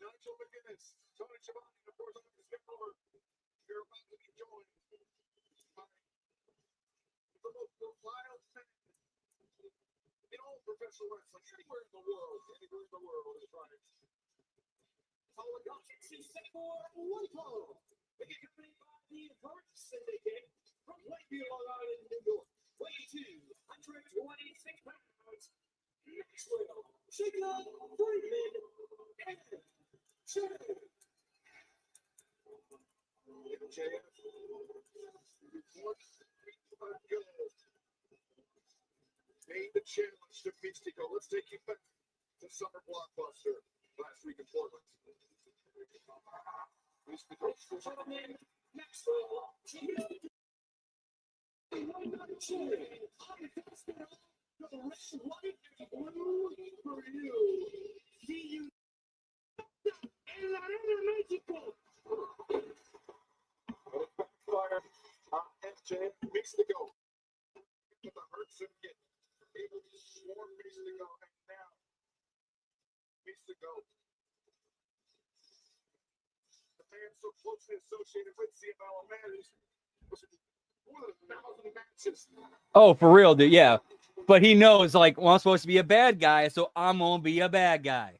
Speaker 3: Nigel McGuinness, Tony Schiavone, and of course, I'm Skip Miller. You're about to be joined by the most reviled fan in all professional wrestling, anywhere in the world. Anywhere in the world is right. Follow the for one call. They get accompanied by the Hurt Syndicate from Lakeview, Long Island, New York. 226 pounds. Maxwell, Chico, Freeman, and Cherry. MJF. Made the challenge to Mystico. Let's take you back to Summer Blockbuster last week in Portland. Mystico. Gentlemen, Maxwell, Cherry. For you. See you en la arena México. Champ makes the go. But the Hurt syndicate able to swarm makes the go. And now makes the go. The fans so closely associated with CML, man, is more than 1,000 matches.
Speaker 1: Oh, for real, dude. Yeah. But he knows, like, well, I'm supposed to be a bad guy, so I'm going to be a bad guy.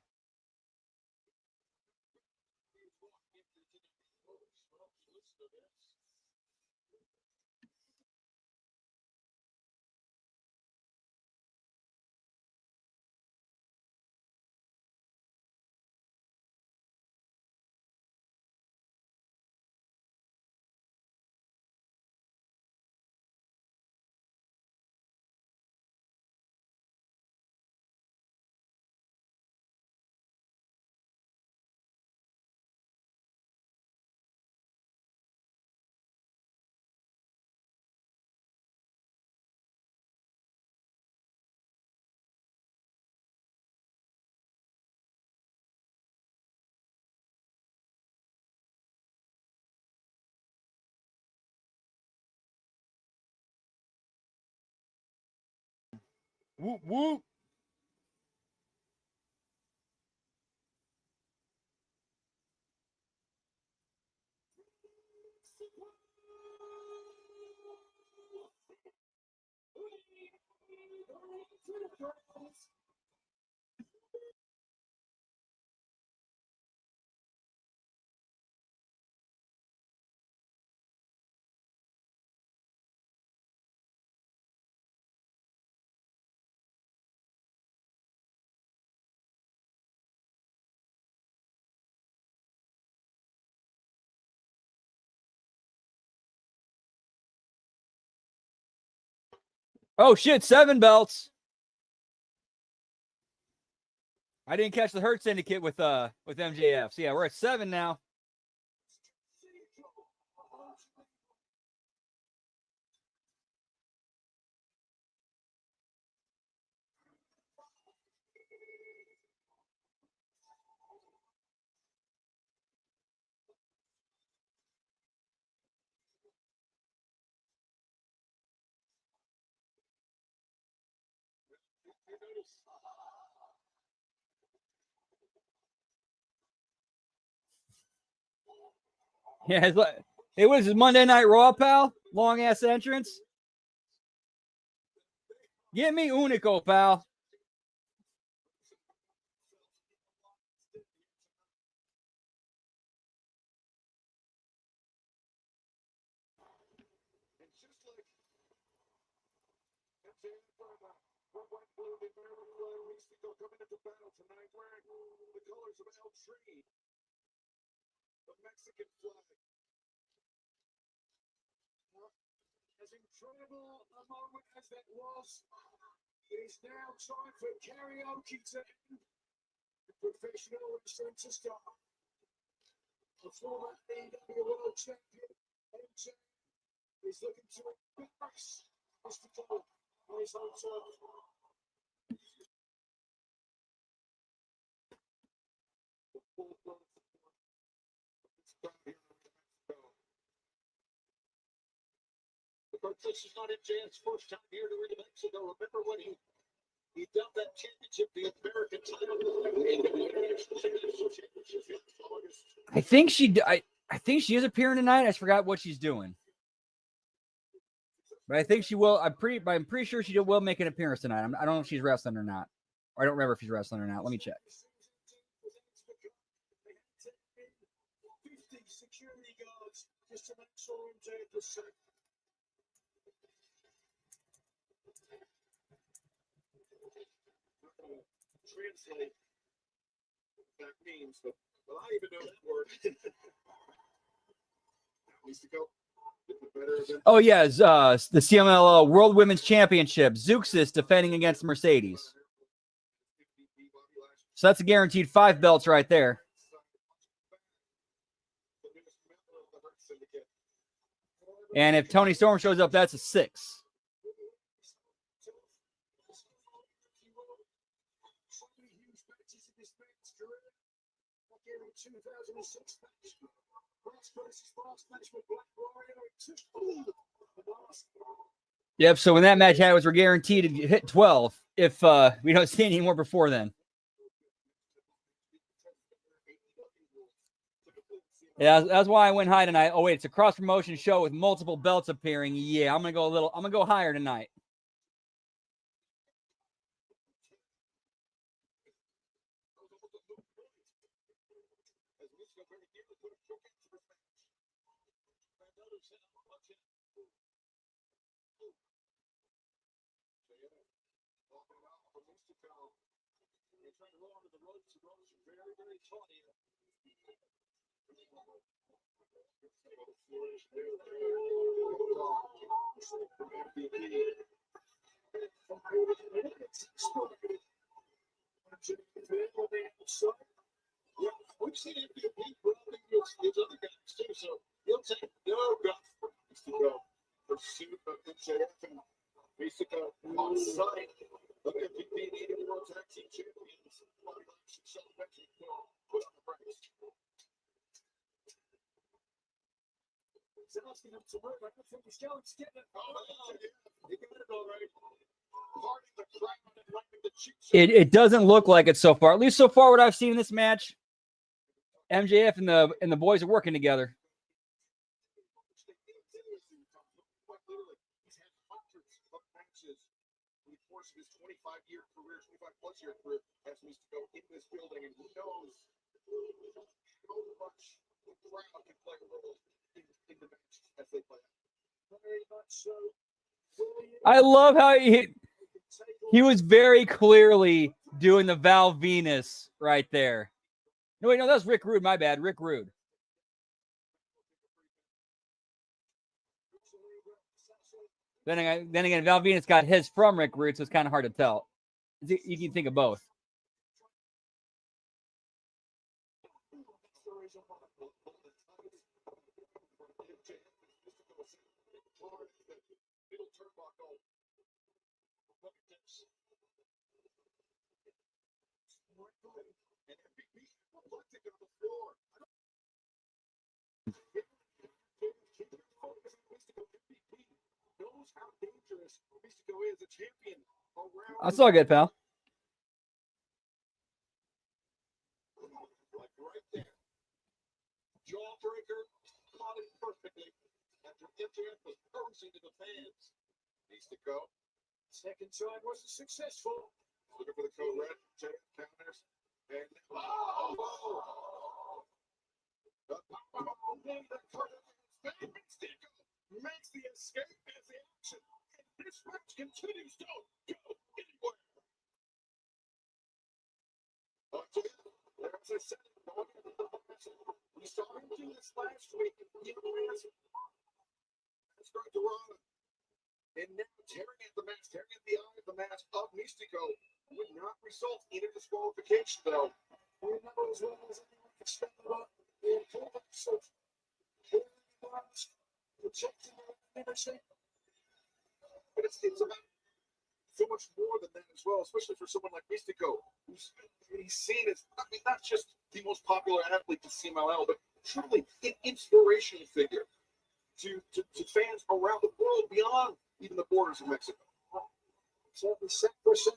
Speaker 1: Whoop, whoop. Oh, shit, 7 belts. I didn't catch the Hurt Syndicate with MJF. So, yeah, we're at 7 now. Yeah, it was Monday Night Raw, pal. Long ass entrance. Get me Unico, pal.
Speaker 3: Coming into battle tonight wearing the colors of El Tree, the Mexican flag. As incredible a moment as that was, it is now time for karaoke to end. The professional wrestling to start. The former AEW World Champion, HMG, is looking to embarrass Mr. Cole on his own turf. But this is not MJF's first time here to New Mexico. Remember when he dubbed that championship the American title?
Speaker 1: I think she is appearing tonight. I just forgot what she's doing. But I think she will. I'm pretty sure she will make an appearance tonight. I don't know if she's wrestling or not. Or I don't remember if she's wrestling or not. Let me check.
Speaker 3: 50 security guards just to make sure MJF is safe. Translate what that means, but well, I even know that word. Needs to go.
Speaker 1: Oh yeah, the CML World Women's Championship. Zeuxis defending against Mercedes. So that's a guaranteed 5 belts right there. And if Tony Storm shows up, that's a 6. Yep. So when that match happens, we're guaranteed to hit 12 if we don't see any more before then. Yeah, that's why I went high tonight. Oh wait, it's a cross promotion show with multiple belts appearing. Yeah, I'm gonna go higher tonight.
Speaker 3: Yeah, we've seen MVP put up his other guys too, so he'll take no guts to go pursue MJF and Mexico on site. Look at MVP needed World Tag Team Champions. Put on the brakes. He's asking him to work. I don't think he's getting it. Oh, yeah. He got it already. Parting the crowd and letting the cheeks.
Speaker 1: It doesn't look like it so far. At least so far, what I've seen in this match, MJF and the boys are working together.
Speaker 3: He's had hundreds of matches in the course of his 25-year career, 25-plus-year career, as Mystico in this building, and he knows how much the crowd can play a role in the matches as they play out. Very much so.
Speaker 1: I love how he was very clearly doing the Val Venus right there. No, wait, no, that's Rick Rude. My bad, Rick Rude. Then again, Val Venus got his from Rick Rude, so it's kind of hard to tell. You can think of both. That's all good, pal.
Speaker 3: Like right there. Jawbreaker caught it perfectly after MJF was posing to the fans. Mystico. Second time wasn't successful. Looking for the code red. Counters. And Mystico makes the escape as the action. And this match continues. Don't go anywhere. As I said, we saw him do this last week. And now tearing at the mask, tearing at the eye of the mask of Mystico would not result in a disqualification, though. We know as well as anyone can stand up the importance of holding the mask, protecting the innocent. But it's about so much more than that as well, especially for someone like Mystico, who's he's seen as, I mean, not just the most popular athlete to CMLL, but truly an inspirational figure to fans around the world beyond even the borders of Mexico. 77%.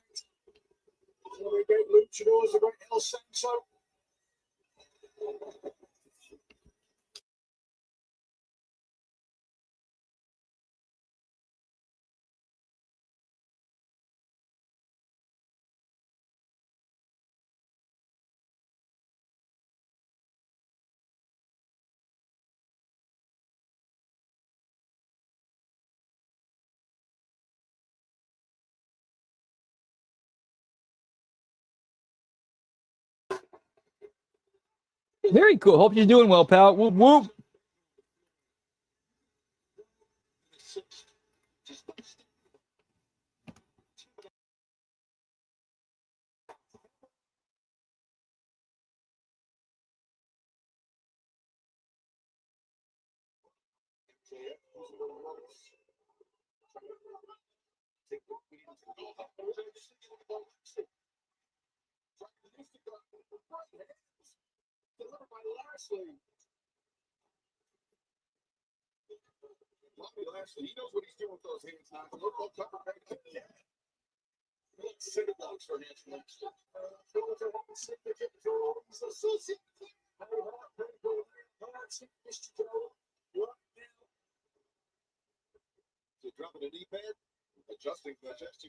Speaker 3: We get luchadors, the great El Sanso.
Speaker 1: Very cool. Hope you're doing well, pal. Whoop, whoop.
Speaker 3: Delivered by Lashley. Bobby Lashley, he knows what he's doing with those hands now. Look, cover back. Yeah. Let's send it down for hands next. So dropping a knee pad, adjusting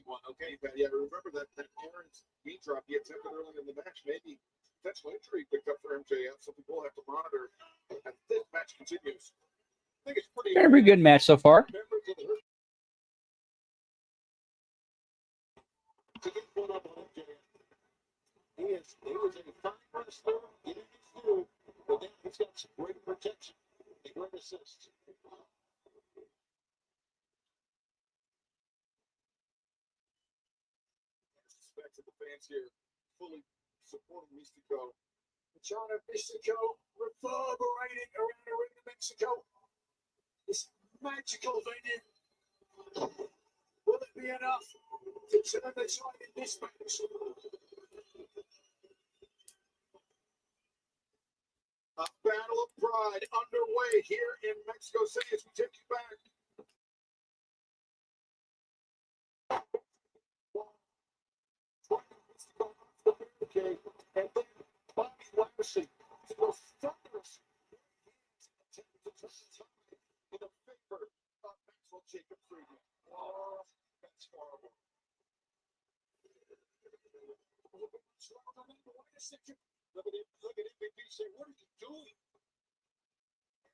Speaker 3: one. Okay, but yeah, remember that Aaron's knee drop he attempted early in the match. Maybe potential injury picked up for MJF. So people will have to monitor as this match continues. I think it's pretty.
Speaker 1: Very good match so far.
Speaker 3: He was a fine wrestler. He didn't do, but then he's got some great protection and great assists. Respect to the fans here, fully supporting Mystico. The chant of Mystico reverberating around the ring of Mexico. This magical venue. Will it be enough to turn the tide in this match? A battle of pride underway here in Mexico City as we take you back. Okay, and then Bobby Lashley to go thunderous in the favor of Maxwell Jacob Friedman. Oh, that's horrible. Wait a second. Look at MVP say, what are you doing?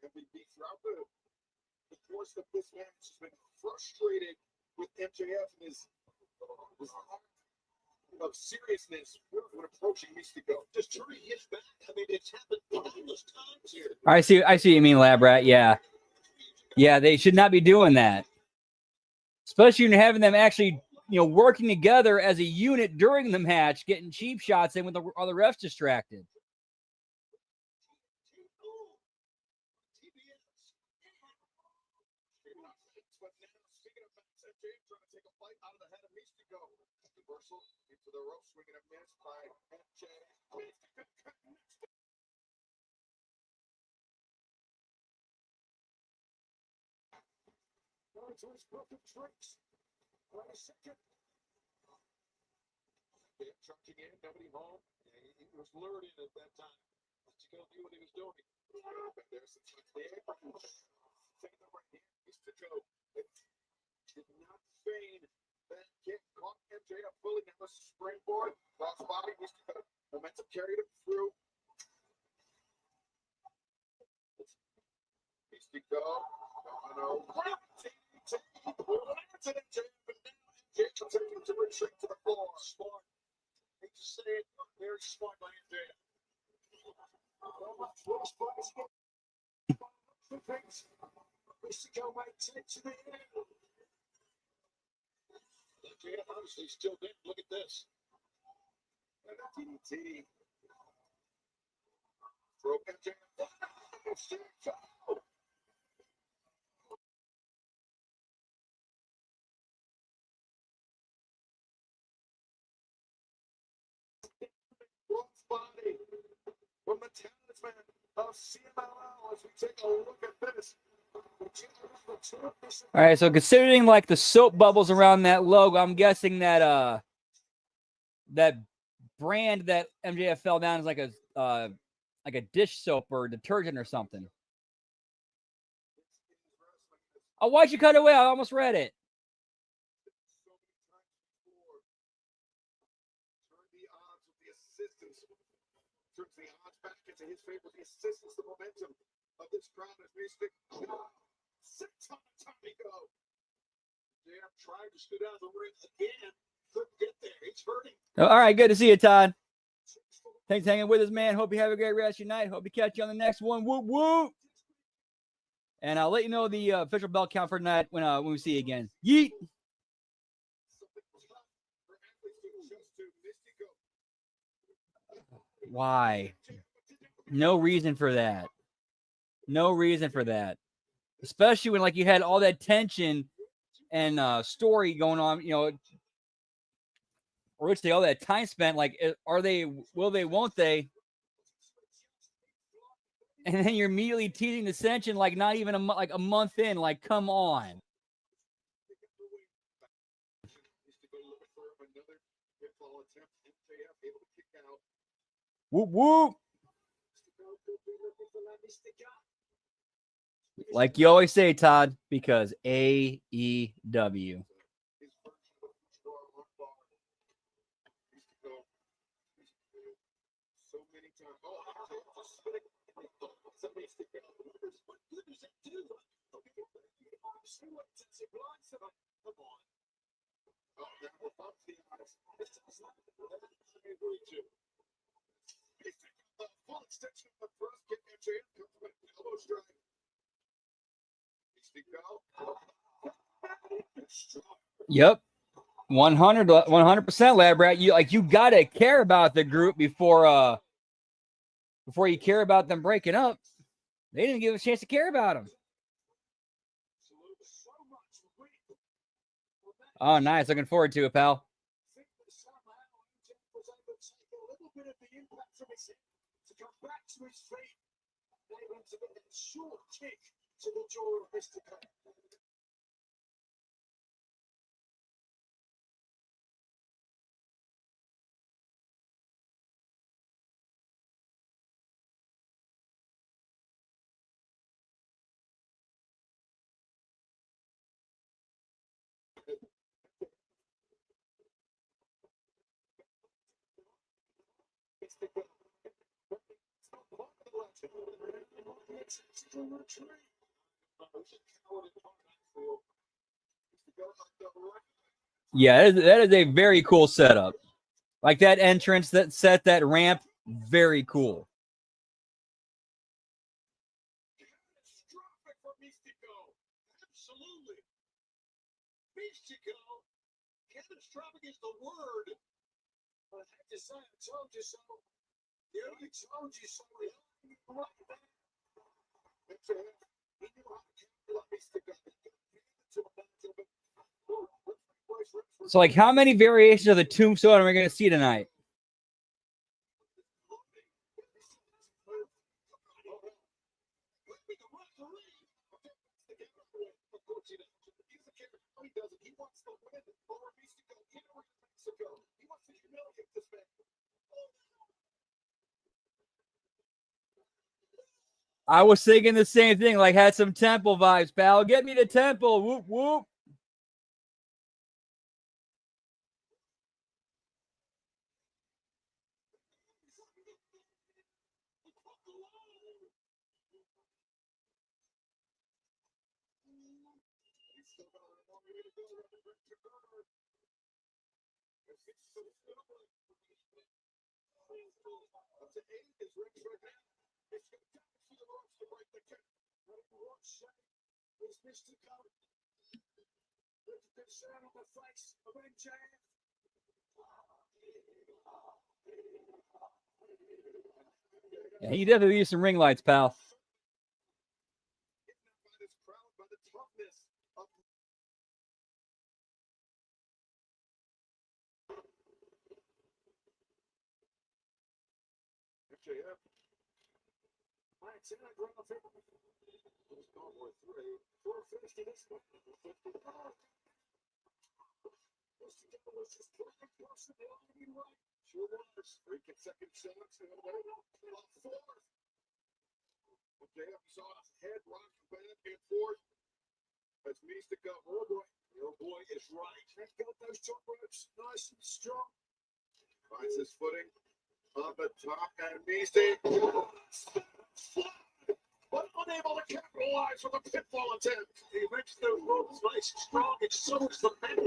Speaker 3: MVP throughout the course of this match has been frustrated with MJF and his of seriousness when approaching Mystico. Just turning his back. I mean, it's happened countless times here.
Speaker 1: I see what you mean, Lab Rat. Yeah. Yeah, they should not be doing that. Especially when having them actually, working together as a unit during the match, getting cheap shots in with all the refs distracted.
Speaker 3: Into the rope, swinging a miss by MJ. Going to his broken tricks. Wait a second. Charging in, nobody home. He was lured in at that time. Mystico knew what he was doing. But there's some touch there. Taking the right hand. Mystico did not feign that kick. Caught MJF fully. Now a springboard. Cross body. Mystico. Momentum carried him through. Mystico. No. Taking to retreat to the floor. Smart. I hate to say it, very smart by MJF. Mystico might take to the end. MJF honestly still there. Look at this. And a DDT. Broke MJF. Body from the talisman of CMLL as we take a look at this.
Speaker 1: All right, so considering like the soap bubbles around that logo, I'm guessing that that brand that MJF fell down is like a dish soap or detergent or something. Oh, why'd you cut away? I almost read it.
Speaker 3: Turns the odds back into his favor. The assistance, the momentum of this crowd as Mystic. Sits on the top he go. Yeah, trying to scoot out of the ring again. Couldn't get there. He's hurting.
Speaker 1: All right, good to see you, Todd. Thanks for hanging with us, man. Hope you have a great rest of your night. Hope to catch you on the next one. Whoop, whoop. And I'll let you know the official bell count for tonight when we see you again. Yeet. Why? No reason for that. No reason for that. Especially when like you had all that tension and story going on, originally all that time spent. Like, are they? Will they? Won't they? And then you're immediately teasing dissension like not even a month in. Like, come on. Whoop, whoop. Like you always say, Todd, because AEW. Yep. 100%, Lab Rat. You gotta care about the group before you care about them breaking up. They didn't give us a chance to care about them. Oh, nice. Looking forward to it, pal. Yeah, that is a very cool setup. Like that entrance, that set, that ramp, very cool.
Speaker 3: Catastrophic is the word. I have to say, I told you so. You only told you so.
Speaker 1: So, like, how many variations of the tombstone are we going to see tonight? I was thinking the same thing, like had some temple vibes, pal. Get me to temple. Whoop, whoop. Yeah, you definitely use some ring lights, pal.
Speaker 3: Head rock back and forth. That's Mystica. Oh boy. Oh boy is right. Got those top ropes nice and strong. Finds his footing on the top, and Mystica, but unable to capitalize with a pitfall attempt. He makes those ropes nice and strong, and so is the man.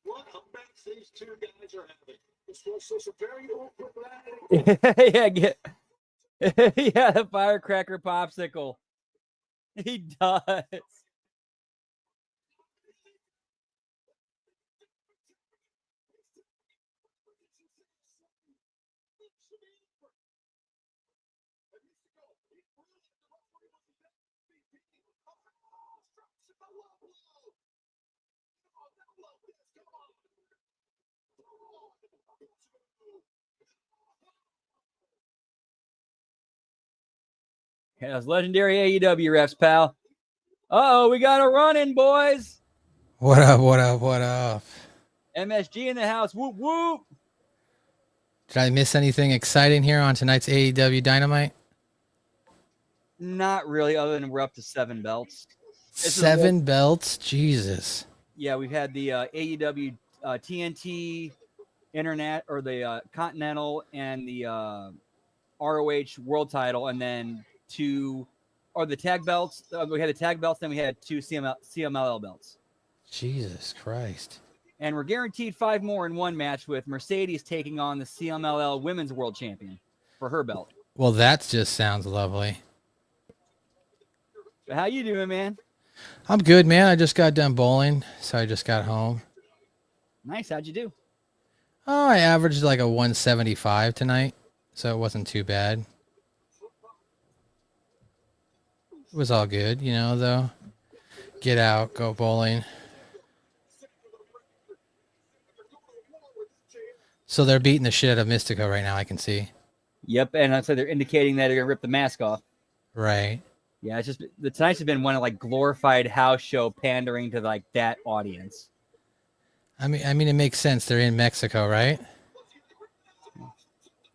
Speaker 3: What a match these two guys are having. This was just a very awkward match.
Speaker 1: Yeah, the firecracker popsicle. He does. Yeah, those legendary AEW refs, pal. Uh-oh, we got a run-in, boys.
Speaker 4: What up, what up, what up?
Speaker 1: MSG in the house. Whoop, whoop.
Speaker 4: Did I miss anything exciting here on tonight's AEW Dynamite?
Speaker 1: Not really, other than we're up to 7 belts.
Speaker 4: Seven belts? Jesus.
Speaker 1: Yeah, we've had the AEW TNT Internet, or the Continental, and the ROH World Title, and then 2, or the tag belts. We had the tag belts, then we had 2 CMLL belts.
Speaker 4: Jesus Christ.
Speaker 1: And we're guaranteed 5 more in one match, with Mercedes taking on the CMLL Women's World Champion for her belt.
Speaker 4: Well, that just sounds lovely.
Speaker 1: So how you doing, man?
Speaker 4: I'm good, man. I just got done bowling, so I just got home.
Speaker 1: Nice. How'd you do?
Speaker 4: Oh, I averaged like a 175 tonight, so it wasn't too bad. It was all good, you know, though. Get out, go bowling. So they're beating the shit out of Mystico right now, I can see.
Speaker 1: Yep, and I said they're indicating that they're gonna rip the mask off.
Speaker 4: Right.
Speaker 1: Yeah, it's just the tonight's has been one of like glorified house show pandering to like that audience.
Speaker 4: I mean, it makes sense. They're in Mexico, right?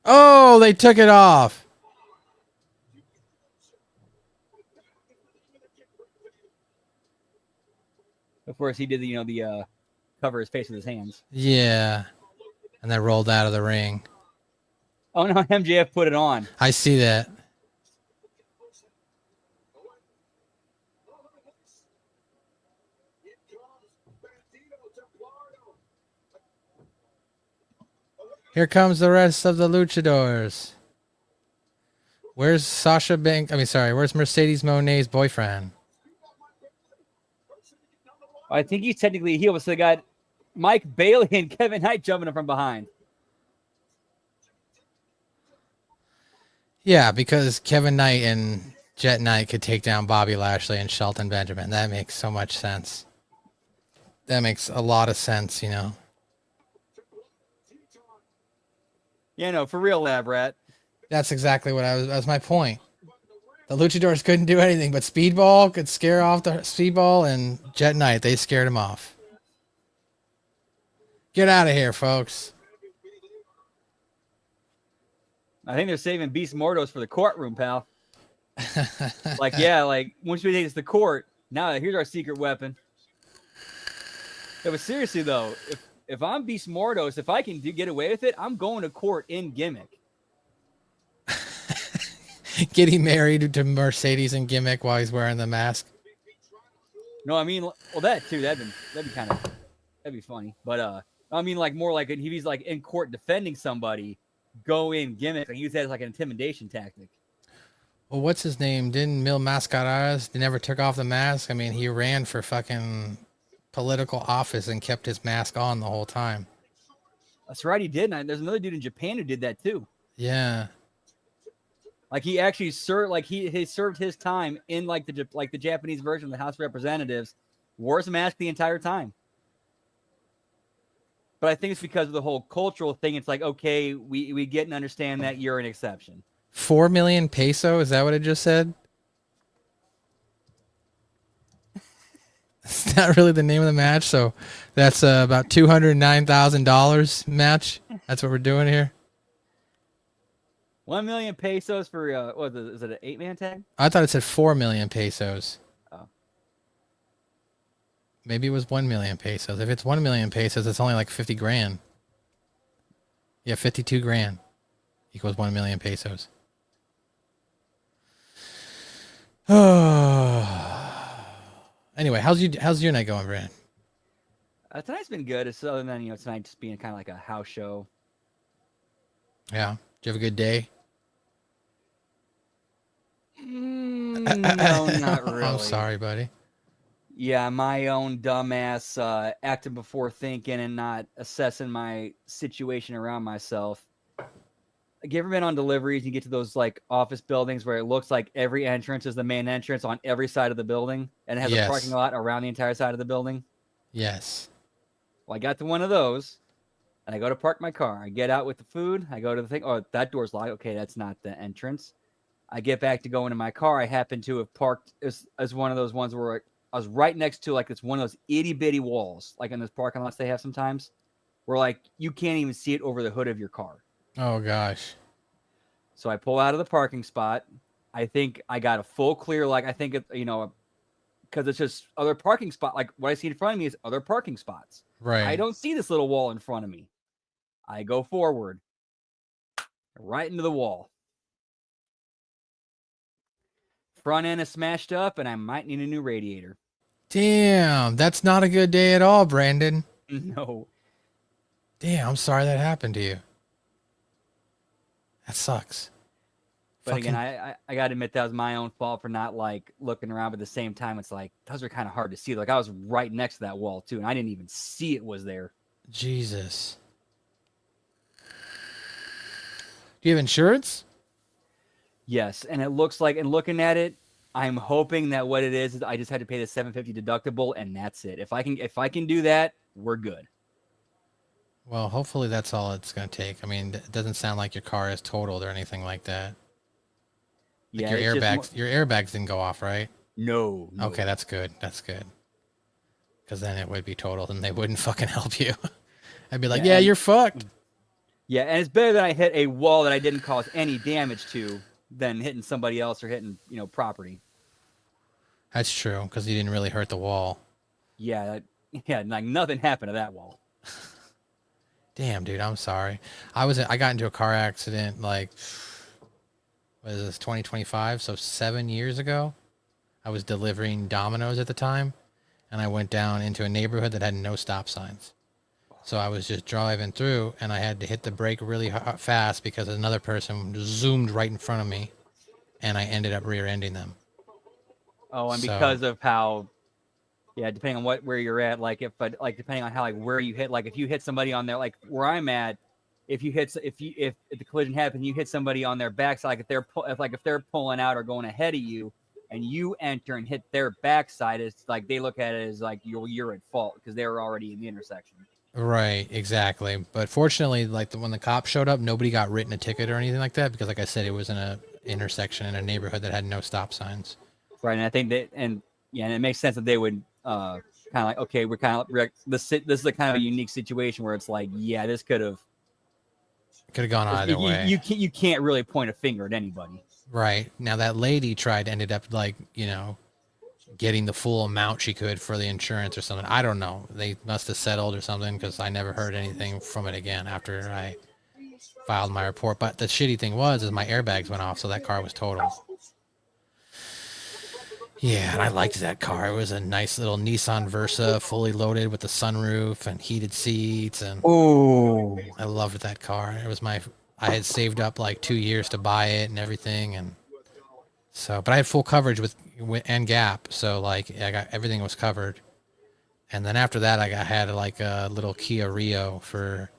Speaker 4: Oh, they took it off.
Speaker 1: Of course, he did the cover his face with his hands.
Speaker 4: Yeah. And they rolled out of the ring.
Speaker 1: Oh no, MJF put it on.
Speaker 4: I see that. Here comes the rest of the luchadors. Where's Sasha Banks? Where's Mercedes Monet's boyfriend?
Speaker 1: I think he's technically a heel, so they got Mike Bailey and Kevin Knight jumping him from behind.
Speaker 4: Yeah, because Kevin Knight and Jet Knight could take down Bobby Lashley and Shelton Benjamin. That makes so much sense. That makes a lot of sense, you know.
Speaker 1: Yeah, no, for real, Lab Rat.
Speaker 4: That's exactly what that's my point. The luchadors couldn't do anything, but Speedball could scare off the Speedball, and Jet Knight, they scared him off. Get out of here, folks.
Speaker 1: I think they're saving Beast Mordos for the courtroom, pal. Like once we take this to court, now here's our secret weapon. Yeah, but seriously though, if I'm Beast Mordos, if I can get away with it, I'm going to court in gimmick.
Speaker 4: Getting married to Mercedes in gimmick while he's wearing the mask.
Speaker 1: No, I mean, well, that too. That'd be funny. But I mean, like more like if he's like in court defending somebody, go in gimmick and use that as like an intimidation tactic.
Speaker 4: Well, what's his name? Didn't Mil Mascaras? They never took off the mask. I mean, he ran for fucking political office and kept his mask on the whole time.
Speaker 1: That's right, he did. And there's another dude in Japan who did that too.
Speaker 4: Yeah.
Speaker 1: Like he actually served, like he served his time in like the Japanese version of the House of Representatives, wore his mask the entire time. But I think it's because of the whole cultural thing. It's like, okay, we get and understand that you're an exception.
Speaker 4: 4 million peso? Is that what it just said? It's not really the name of the match, so that's about $209,000 match. That's what we're doing here.
Speaker 1: 1 million pesos for what is it, an 8-man tag?
Speaker 4: I thought it said 4 million pesos.
Speaker 1: Oh.
Speaker 4: Maybe it was 1 million pesos. If it's 1 million pesos, it's only like 50 grand. Yeah, 52 grand equals 1 million pesos. Anyway, how's your night going, Brad?
Speaker 1: Tonight's been good. It's other than tonight just being kind of like a house show.
Speaker 4: Yeah. Did you have a good day?
Speaker 1: No, not really.
Speaker 4: I'm sorry, buddy.
Speaker 1: Yeah, my own dumbass acting before thinking and not assessing my situation around myself. Like, you ever been on deliveries? You get to those like office buildings where it looks like every entrance is the main entrance on every side of the building, and it has a parking lot around the entire side of the building.
Speaker 4: Yes.
Speaker 1: Well, I got to one of those, And I go to park my car. I get out with the food. I go to the thing. Oh, that door's locked. Okay, that's not the entrance. I get back to go into my car. I happen to have parked as one of those ones where I was right next to like it's one of those itty bitty walls, like in this parking lots they have sometimes, where like you can't even see it over the hood of your car.
Speaker 4: Oh gosh.
Speaker 1: So I pull out of the parking spot. I think I got a full clear. Like I think it, because it's just other parking spot. Like what I see in front of me is other parking spots.
Speaker 4: Right.
Speaker 1: I don't see this little wall in front of me. I go forward, right into the wall. Front end is smashed up, and I might need a new radiator.
Speaker 4: Damn, that's not a good day at all, Brandon.
Speaker 1: No.
Speaker 4: Damn, I'm sorry that happened to you. That sucks.
Speaker 1: But
Speaker 4: Fucking...
Speaker 1: again, I got to admit that was my own fault for not like looking around. But at the same time, it's like those are kind of hard to see. Like I was right next to that wall too, and I didn't even see it was there.
Speaker 4: Jesus. Do you have insurance?
Speaker 1: Yes, and it looks like, and looking at it, I'm hoping that what it is I just had to pay the $750 deductible, and that's it. If I can do that, we're good.
Speaker 4: Well, hopefully that's all it's going to take. I mean, it doesn't sound like your car is totaled or anything like that. Like
Speaker 1: Yeah,
Speaker 4: your airbags didn't go off, right?
Speaker 1: No.
Speaker 4: Okay, that's good. That's good. Because then it would be totaled and they wouldn't fucking help you. I'd be like, yeah, you're fucked.
Speaker 1: Yeah, and it's better that I hit a wall that I didn't cause any damage to than hitting somebody else or hitting, property.
Speaker 4: That's true, because you didn't really hurt the wall.
Speaker 1: Yeah, like nothing happened to that wall.
Speaker 4: Damn, dude, I'm sorry. I got into a car accident like, what is this, 2025? So 7 years ago. I was delivering Domino's at the time, and I went down into a neighborhood that had no stop signs. So I was just driving through, and I had to hit the brake really fast because another person zoomed right in front of me, and I ended up rear-ending them.
Speaker 1: Oh, and because of how, depending on where you're at, depending on how where you hit, like if you hit somebody on there, like where I'm at, if the collision happened, you hit somebody on their backside, if they're pulling out or going ahead of you, and you enter and hit their backside, it's like they look at it as like you're at fault because they were already in the intersection.
Speaker 4: Right, exactly. But fortunately, like when the cops showed up, nobody got written a ticket or anything like that because, like I said, it was in a intersection in a neighborhood that had no stop signs.
Speaker 1: Right, and I think that, and it makes sense that they would kind of like, okay, we're kind of this is a kind of a unique situation where it's like, yeah, this could have
Speaker 4: gone either way.
Speaker 1: You can't really point a finger at anybody.
Speaker 4: Right. Now that lady ended up like, getting the full amount she could for the insurance or something. I don't know. They must have settled or something because I never heard anything from it again after I filed my report. But the shitty thing is my airbags went off, so that car was totaled. Yeah, and I liked that car. It was a nice little Nissan Versa, fully loaded with the sunroof and heated seats, and I loved that car. I had saved up like 2 years to buy it and everything, and so, but I had full coverage with and Gap, so like I got everything was covered. And then after that, I had like a little Kia Rio for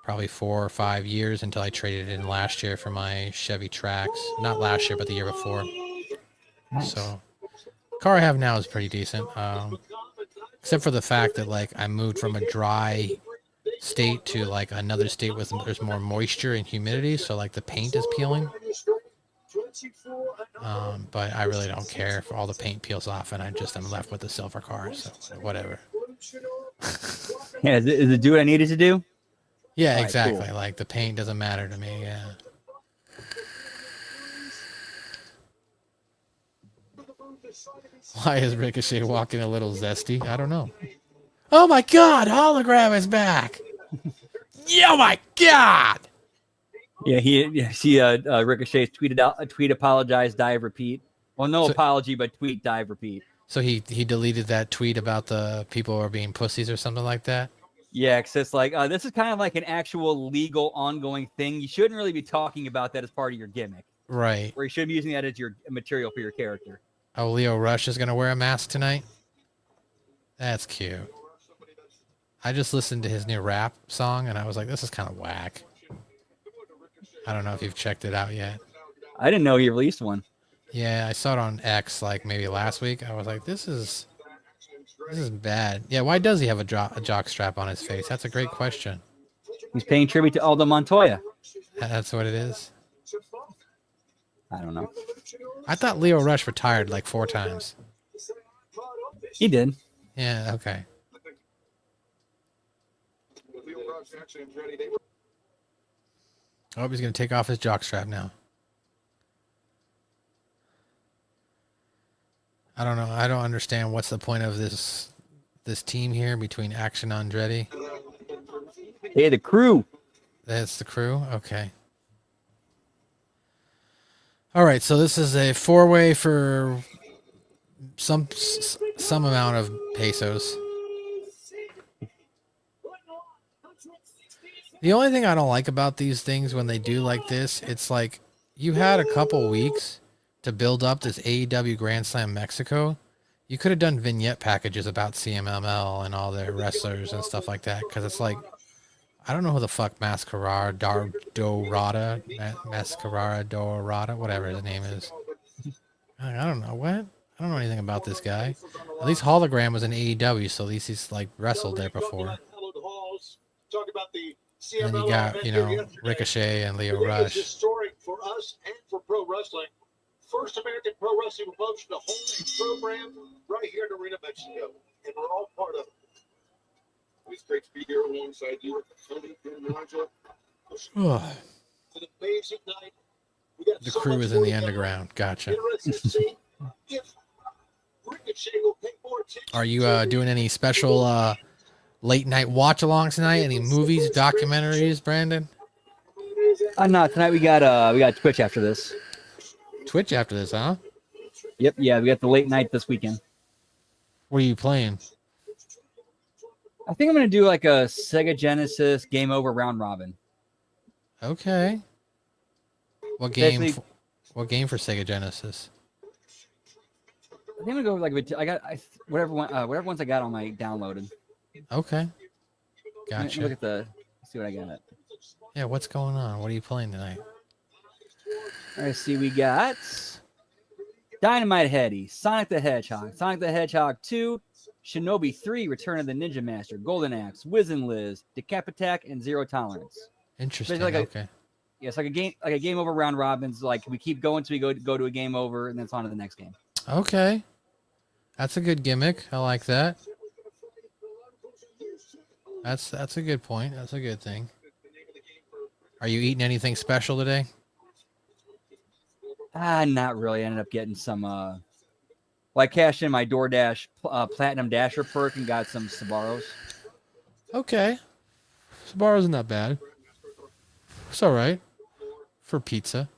Speaker 4: probably 4 or 5 years until I traded it in last year for my Chevy Trax. Not last year, but the year before. So, the car I have now is pretty decent, except for the fact that like I moved from a dry state to like another state with there's more moisture and humidity, so like the paint is peeling. But I really don't care if all the paint peels off and I'm left with the silver car, so whatever.
Speaker 1: Yeah, is it do what I needed to do?
Speaker 4: Yeah, all exactly. Right, cool. Like the paint doesn't matter to me. Yeah. Why is Ricochet walking a little zesty? I don't know. Oh my God, Hologram is back! Oh my God!
Speaker 1: Yeah, Ricochet tweeted out a tweet, apologize, dive, repeat. Well, no apology, but tweet, dive, repeat.
Speaker 4: So he deleted that tweet about the people who are being pussies or something like that?
Speaker 1: Yeah, because it's like, this is kind of like an actual legal ongoing thing. You shouldn't really be talking about that as part of your gimmick.
Speaker 4: Right.
Speaker 1: Or you should be using that as your material for your character.
Speaker 4: Oh, Leo Rush is going to wear a mask tonight? That's cute. I just listened to his new rap song, and I was like, this is kind of whack. I don't know if you've checked it out yet.
Speaker 1: I didn't know he released one.
Speaker 4: Yeah, I saw it on X like maybe last week. I was like, this is bad. Yeah, why does he have a jock strap on his face? That's a great question.
Speaker 1: He's paying tribute to Aldo Montoya.
Speaker 4: That's what it is.
Speaker 1: I don't know.
Speaker 4: I thought Leo Rush retired like 4 times.
Speaker 1: He did.
Speaker 4: Yeah, okay. Oh, he's going to take off his jockstrap now. I don't know. I don't understand what's the point of this team here between Action Andretti.
Speaker 1: Hey, the crew.
Speaker 4: That's the crew? Okay. All right, so this is a 4-way for some amount of pesos. The only thing I don't like about these things when they do like this, it's like you had a couple weeks to build up this AEW Grand Slam Mexico. You could have done vignette packages about CMML and all their wrestlers and stuff like that, because it's like, I don't know who the fuck Mascarada Dorada, whatever his name is. I don't know what. I don't know anything about this guy. At least Hologram was in AEW, so at least he's like wrestled there before. And then you got, you know, Ricochet and Leo Rush.
Speaker 3: Historic for us and for pro wrestling. First American pro wrestling promotion to hold a program right here in Arena, Mexico, and we're all part of it. It's great to be here alongside you, Tony and Nigel.
Speaker 4: Oh,
Speaker 3: An amazing night. We got
Speaker 4: the
Speaker 3: so
Speaker 4: crew
Speaker 3: much
Speaker 4: is in the
Speaker 3: more
Speaker 4: underground. Gotcha.
Speaker 3: interested to see if Ricochet will pay more attention.
Speaker 4: Are you doing any special late night watch alongs tonight? Any movies, documentaries, Brandon?
Speaker 1: Not tonight. We got Twitch after this.
Speaker 4: Twitch after this, huh?
Speaker 1: Yep. Yeah, we got the late night this weekend.
Speaker 4: What are you playing?
Speaker 1: I think I'm gonna do like a Sega Genesis Game Over round robin.
Speaker 4: Okay. What game?
Speaker 1: Basically-
Speaker 4: What game for Sega Genesis?
Speaker 1: I think I'm gonna go with like whatever ones I got on my downloaded.
Speaker 4: Okay.
Speaker 1: Let me
Speaker 4: Gotcha.
Speaker 1: look at see what I got.
Speaker 4: Yeah, what's going on? What are you playing tonight?
Speaker 1: All right, see, we got Dynamite Heady, Sonic the Hedgehog 2, Shinobi 3, Return of the Ninja Master, Golden Axe, Wiz and Liz, Decapitac, and Zero Tolerance.
Speaker 4: Interesting.
Speaker 1: Like
Speaker 4: Okay.
Speaker 1: Yeah, it's like a game over round robins. Like we keep going till we go to a game over, and then it's on to the next game.
Speaker 4: Okay. That's a good gimmick. I like that. That's a good point. That's a good thing. Are you eating anything special today?
Speaker 1: Not really. I ended up getting some. Well, I cashed in my DoorDash Platinum Dasher perk and got some Sbarros.
Speaker 4: Okay. Sbarro's not bad. It's all right for pizza.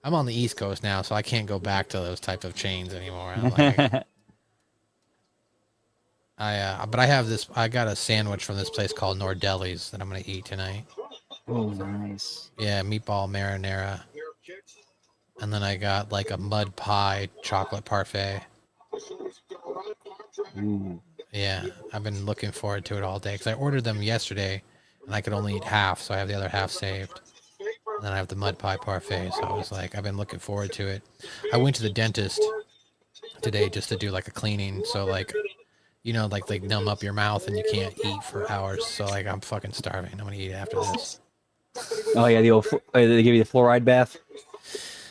Speaker 4: I'm on the East Coast now, so I can't go back to those type of chains anymore. But I have this. I got a sandwich from this place called Nordelli's that I'm gonna eat tonight.
Speaker 1: Oh, nice.
Speaker 4: Yeah, meatball marinara, and then I got like a mud pie chocolate parfait.
Speaker 1: Ooh.
Speaker 4: Yeah, I've been looking forward to it all day because I ordered them yesterday, and I could only eat half, so I have the other half saved. And then I have the mud pie parfait, so I was like, I've been looking forward to it. I went to the dentist today just to do like a cleaning, so like, you know, like they numb up your mouth and you can't eat for hours. So like, I'm fucking starving. I'm gonna eat after this.
Speaker 1: Oh yeah, they give you the fluoride bath.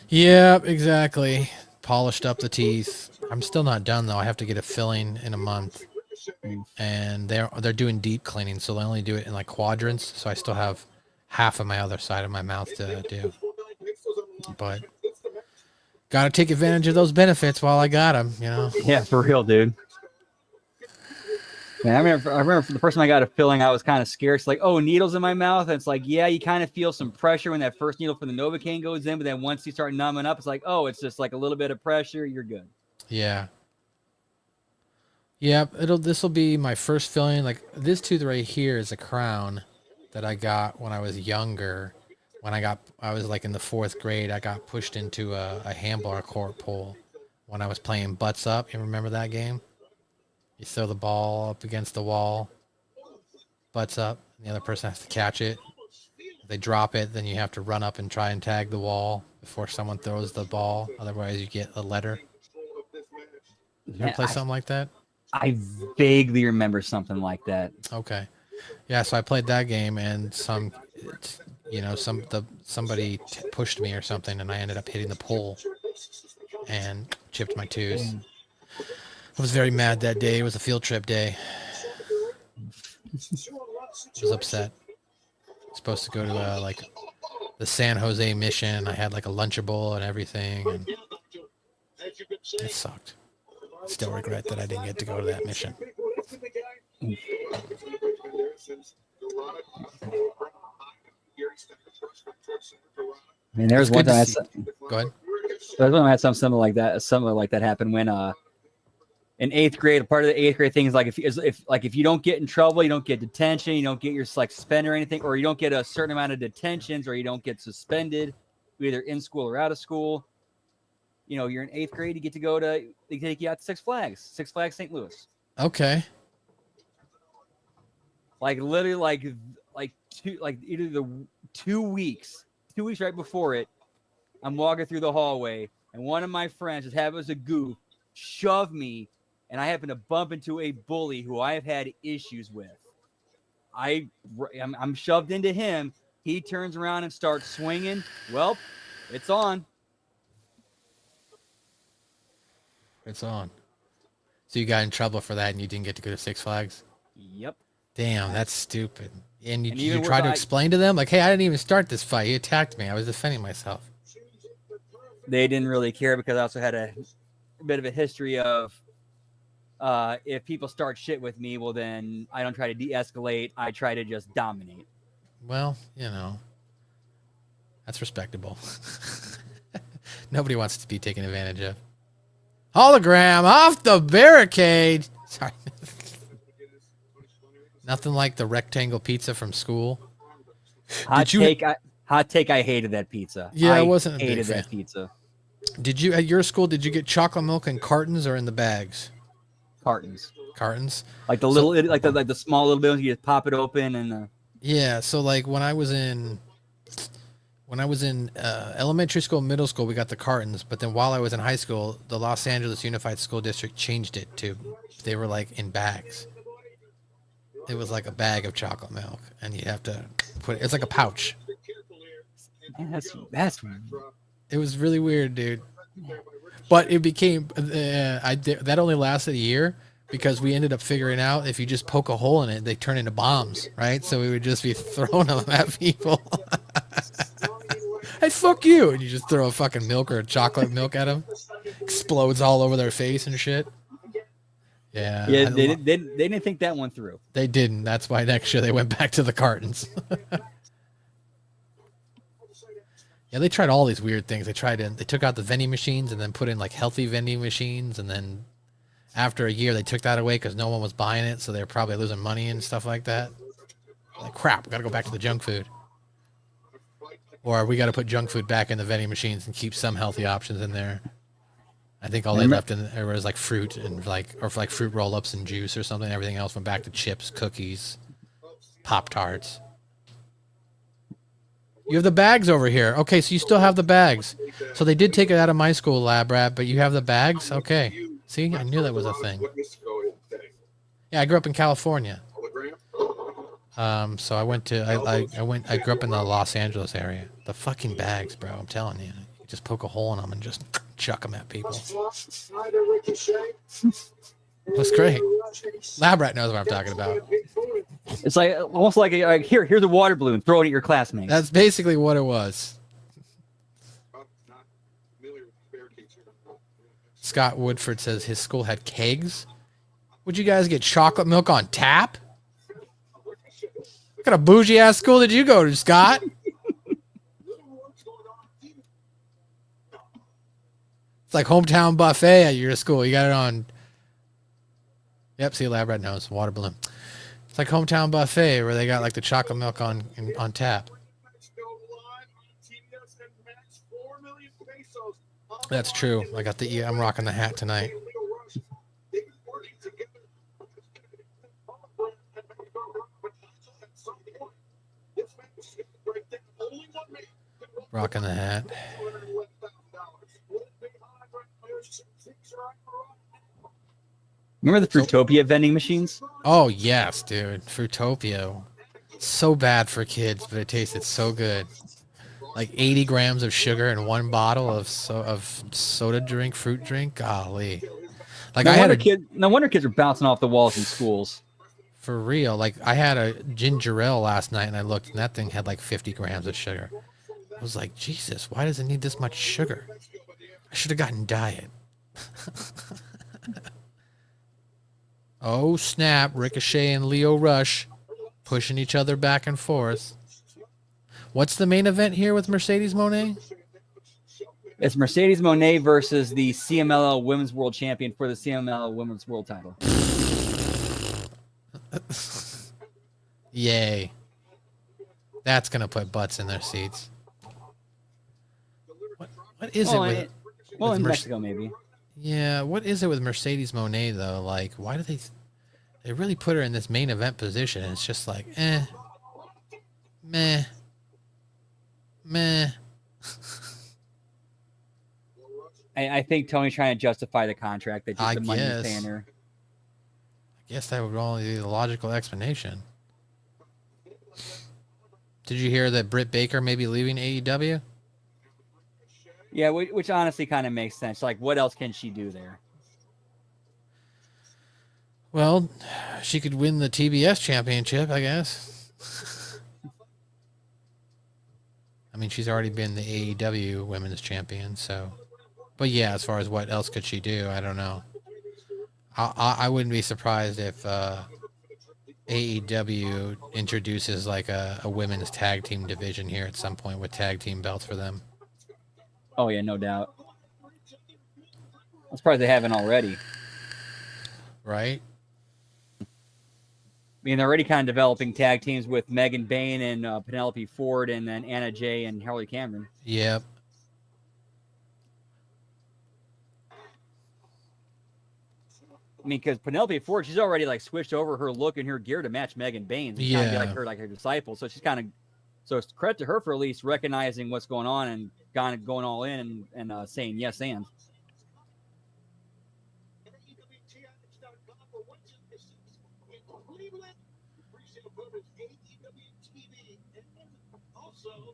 Speaker 4: Yeah, exactly. Polished up the teeth. I'm still not done though. I have to get a filling in a month, and they're doing deep cleaning, so they only do it in like quadrants. So I still have half of my other side of my mouth to do. But gotta take advantage of those benefits while I got them, you know.
Speaker 1: Yeah, for real, dude. Man, I remember the first time I got a filling, I was kind of scared. It's like, oh, needles in my mouth. And it's like, yeah, you kind of feel some pressure when that first needle for the Novocaine goes in, but then once you start numbing up, it's like, oh, it's just like a little bit of pressure. You're good.
Speaker 4: Yeah. Yeah, this will be my first filling. Like this tooth right here is a crown that I got when I was younger. When I was like in the 4th grade, I got pushed into a handball court pool when I was playing Butts Up. You remember that game? You throw the ball up against the wall, butts up, and the other person has to catch it. If they drop it, then you have to run up and try and tag the wall before someone throws the ball. Otherwise, you get a letter. You ever play something like that?
Speaker 1: I vaguely remember something like that.
Speaker 4: Okay. Yeah, so I played that game, and somebody pushed me or something, and I ended up hitting the pole and chipped my tooth. I was very mad that day. It was a field trip day. I was upset. Supposed to go to like the San Jose mission. I had like a Lunchable and everything, and it sucked. Still regret that I didn't get to go to that mission.
Speaker 1: I mean, there was one time I had,
Speaker 4: go ahead.
Speaker 1: there was one time I had something like that happen when in 8th grade. A part of the 8th grade thing is like if you don't get in trouble, you don't get detention, you don't get your like suspended or anything, or you don't get a certain amount of detentions, or you don't get suspended, either in school or out of school. You know, you're in 8th grade, you get to go to, they take you out to Six Flags St. Louis.
Speaker 4: Okay.
Speaker 1: Like literally either the 2 weeks right before it, I'm walking through the hallway and one of my friends, just have it as a goof, shove me, and I happen to bump into a bully who I have had issues with. I'm shoved into him. He turns around and starts swinging. Well, it's on.
Speaker 4: It's on. So you got in trouble for that, and you didn't get to go to Six Flags?
Speaker 1: Yep.
Speaker 4: Damn, that's stupid. And you
Speaker 1: even
Speaker 4: tried to
Speaker 1: worse,
Speaker 4: explain to them, like, hey, I didn't even start this fight. He attacked me. I was defending myself.
Speaker 1: They didn't really care because I also had a bit of a history of if people start shit with me, well, then I don't try to de-escalate. I try to just dominate.
Speaker 4: Well, you know, that's respectable. Nobody wants to be taken advantage of. Hologram off the barricade. Sorry. Nothing like the rectangle pizza from school.
Speaker 1: Hot take. I hated that pizza.
Speaker 4: Yeah, I wasn't a
Speaker 1: hated
Speaker 4: big
Speaker 1: that
Speaker 4: fan.
Speaker 1: pizza.
Speaker 4: Did you at your school? Did you get chocolate milk in cartons or in the bags?
Speaker 1: Cartons.
Speaker 4: Cartons.
Speaker 1: Like the little, like the small little bills. You just pop it open and.
Speaker 4: Yeah. So like when I was in elementary school, middle school, we got the cartons. But then while I was in high school, the Los Angeles Unified School District changed it to, they were like in bags. It was like a bag of chocolate milk, and you have to put it's like a pouch.
Speaker 1: That's.
Speaker 4: It was really weird, dude. But it became that only lasted a year because we ended up figuring out if you just poke a hole in it, they turn into bombs, right? So we would just be throwing them at people. Hey, fuck you! And you just throw a fucking milk or a chocolate milk at them, explodes all over their face and shit. Yeah.
Speaker 1: Yeah, they didn't think that one through.
Speaker 4: They didn't. That's why next year they went back to the cartons. Yeah, they tried all these weird things. They took out the vending machines and then put in like healthy vending machines, and then after a year they took that away because no one was buying it, so they were probably losing money and stuff like that. Like crap, we got to go back to the junk food, or we got to put junk food back in the vending machines and keep some healthy options in there. I think all they left in there was like fruit and like fruit roll-ups and juice or something. Everything else went back to chips, cookies, Pop-Tarts. You have the bags over here. Okay, so you still have the bags. So they did take it out of my school, Lab Rat, but you have the bags? Okay. See, I knew that was a thing. Yeah, I grew up in California. So I grew up in the Los Angeles area. The fucking bags, bro. I'm telling you. You just poke a hole in them and just chuck them at people. That's great. Lab Rat knows what I'm talking about.
Speaker 1: It's like almost like here's a water balloon, throw it at your classmates.
Speaker 4: That's basically what it was. Scott Woodford says his school had kegs. Would you guys get chocolate milk on tap? What kind of bougie ass school did you go to, Scott? It's like hometown buffet at your school. You got it on. Yep, see, Lab Rat knows. Water balloon. It's like hometown buffet where they got like the chocolate milk on tap. That's true. I got I'm rocking the hat tonight. Rocking the hat.
Speaker 1: Remember the Fruitopia vending machines?
Speaker 4: Oh yes, dude. Fruitopia. So bad for kids, but it tasted so good. Like 80 grams of sugar in one bottle of soda drink, fruit drink. Golly. Like I had a
Speaker 1: No wonder kids are bouncing off the walls in schools.
Speaker 4: For real. Like I had a ginger ale last night and I looked and that thing had like 50 grams of sugar. I was like, Jesus, why does it need this much sugar? I should have gotten diet. Oh, snap. Ricochet and Leo Rush pushing each other back and forth. What's the main event here with Mercedes Moné?
Speaker 1: It's Mercedes Moné versus the CMLL Women's World Champion for the CMLL Women's World title.
Speaker 4: Yay. That's going to put butts in their seats. What is it with...
Speaker 1: in Mexico, maybe.
Speaker 4: Yeah, what is it with Mercedes Moné, though? Like, why do they really put her in this main event position? And it's just like, meh.
Speaker 1: I think Tony's trying to justify the contract that just the money he's paying her.
Speaker 4: I guess that would only be the logical explanation. Did you hear that Britt Baker may be leaving AEW?
Speaker 1: Yeah, which honestly kind of makes sense. Like, what else can she do there?
Speaker 4: Well, she could win the TBS championship, I guess. I mean, she's already been the AEW women's champion, so... But yeah, as far as what else could she do, I don't know. I wouldn't be surprised if AEW introduces like a women's tag team division here at some point with tag team belts for them.
Speaker 1: Oh yeah, no doubt. I'm surprised they haven't already.
Speaker 4: Right?
Speaker 1: I mean, they're already kind of developing tag teams with Megan Bayne and Penelope Ford, and then Anna Jay and Harley Cameron.
Speaker 4: Yep.
Speaker 1: I mean, because Penelope Ford, she's already like switched over her look and her gear to match Megan Bayne's.
Speaker 4: Yeah.
Speaker 1: Kind of be like her disciple. So she's kind of, so it's credit to her for at least recognizing what's going on and kind of going all in and saying yes and.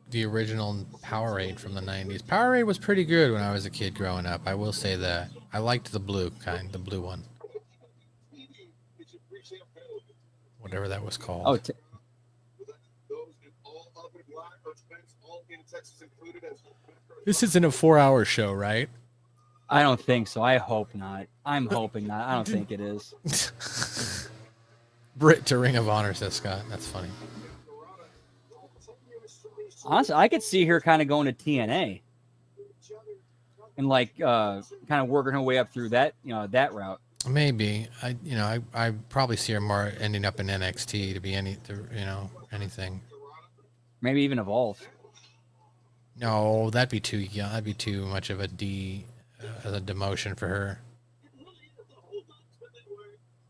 Speaker 4: The original Powerade from the 90s. Powerade was pretty good when I was a kid growing up. I will say that. I liked the blue kind, the blue one. Whatever that was called.
Speaker 1: Oh,
Speaker 4: this isn't a 4-hour show, right?
Speaker 1: I don't think so. I hope not. I'm hoping not. I don't think it is.
Speaker 4: Britt to Ring of Honor, says Scott. That's funny.
Speaker 1: Honestly, I could see her kind of going to TNA and like kind of working her way up through that, that route.
Speaker 4: Maybe. I probably see her more ending up in NXT to be anything.
Speaker 1: Maybe even Evolve.
Speaker 4: No, that'd be too young. That'd be too much of a demotion for her.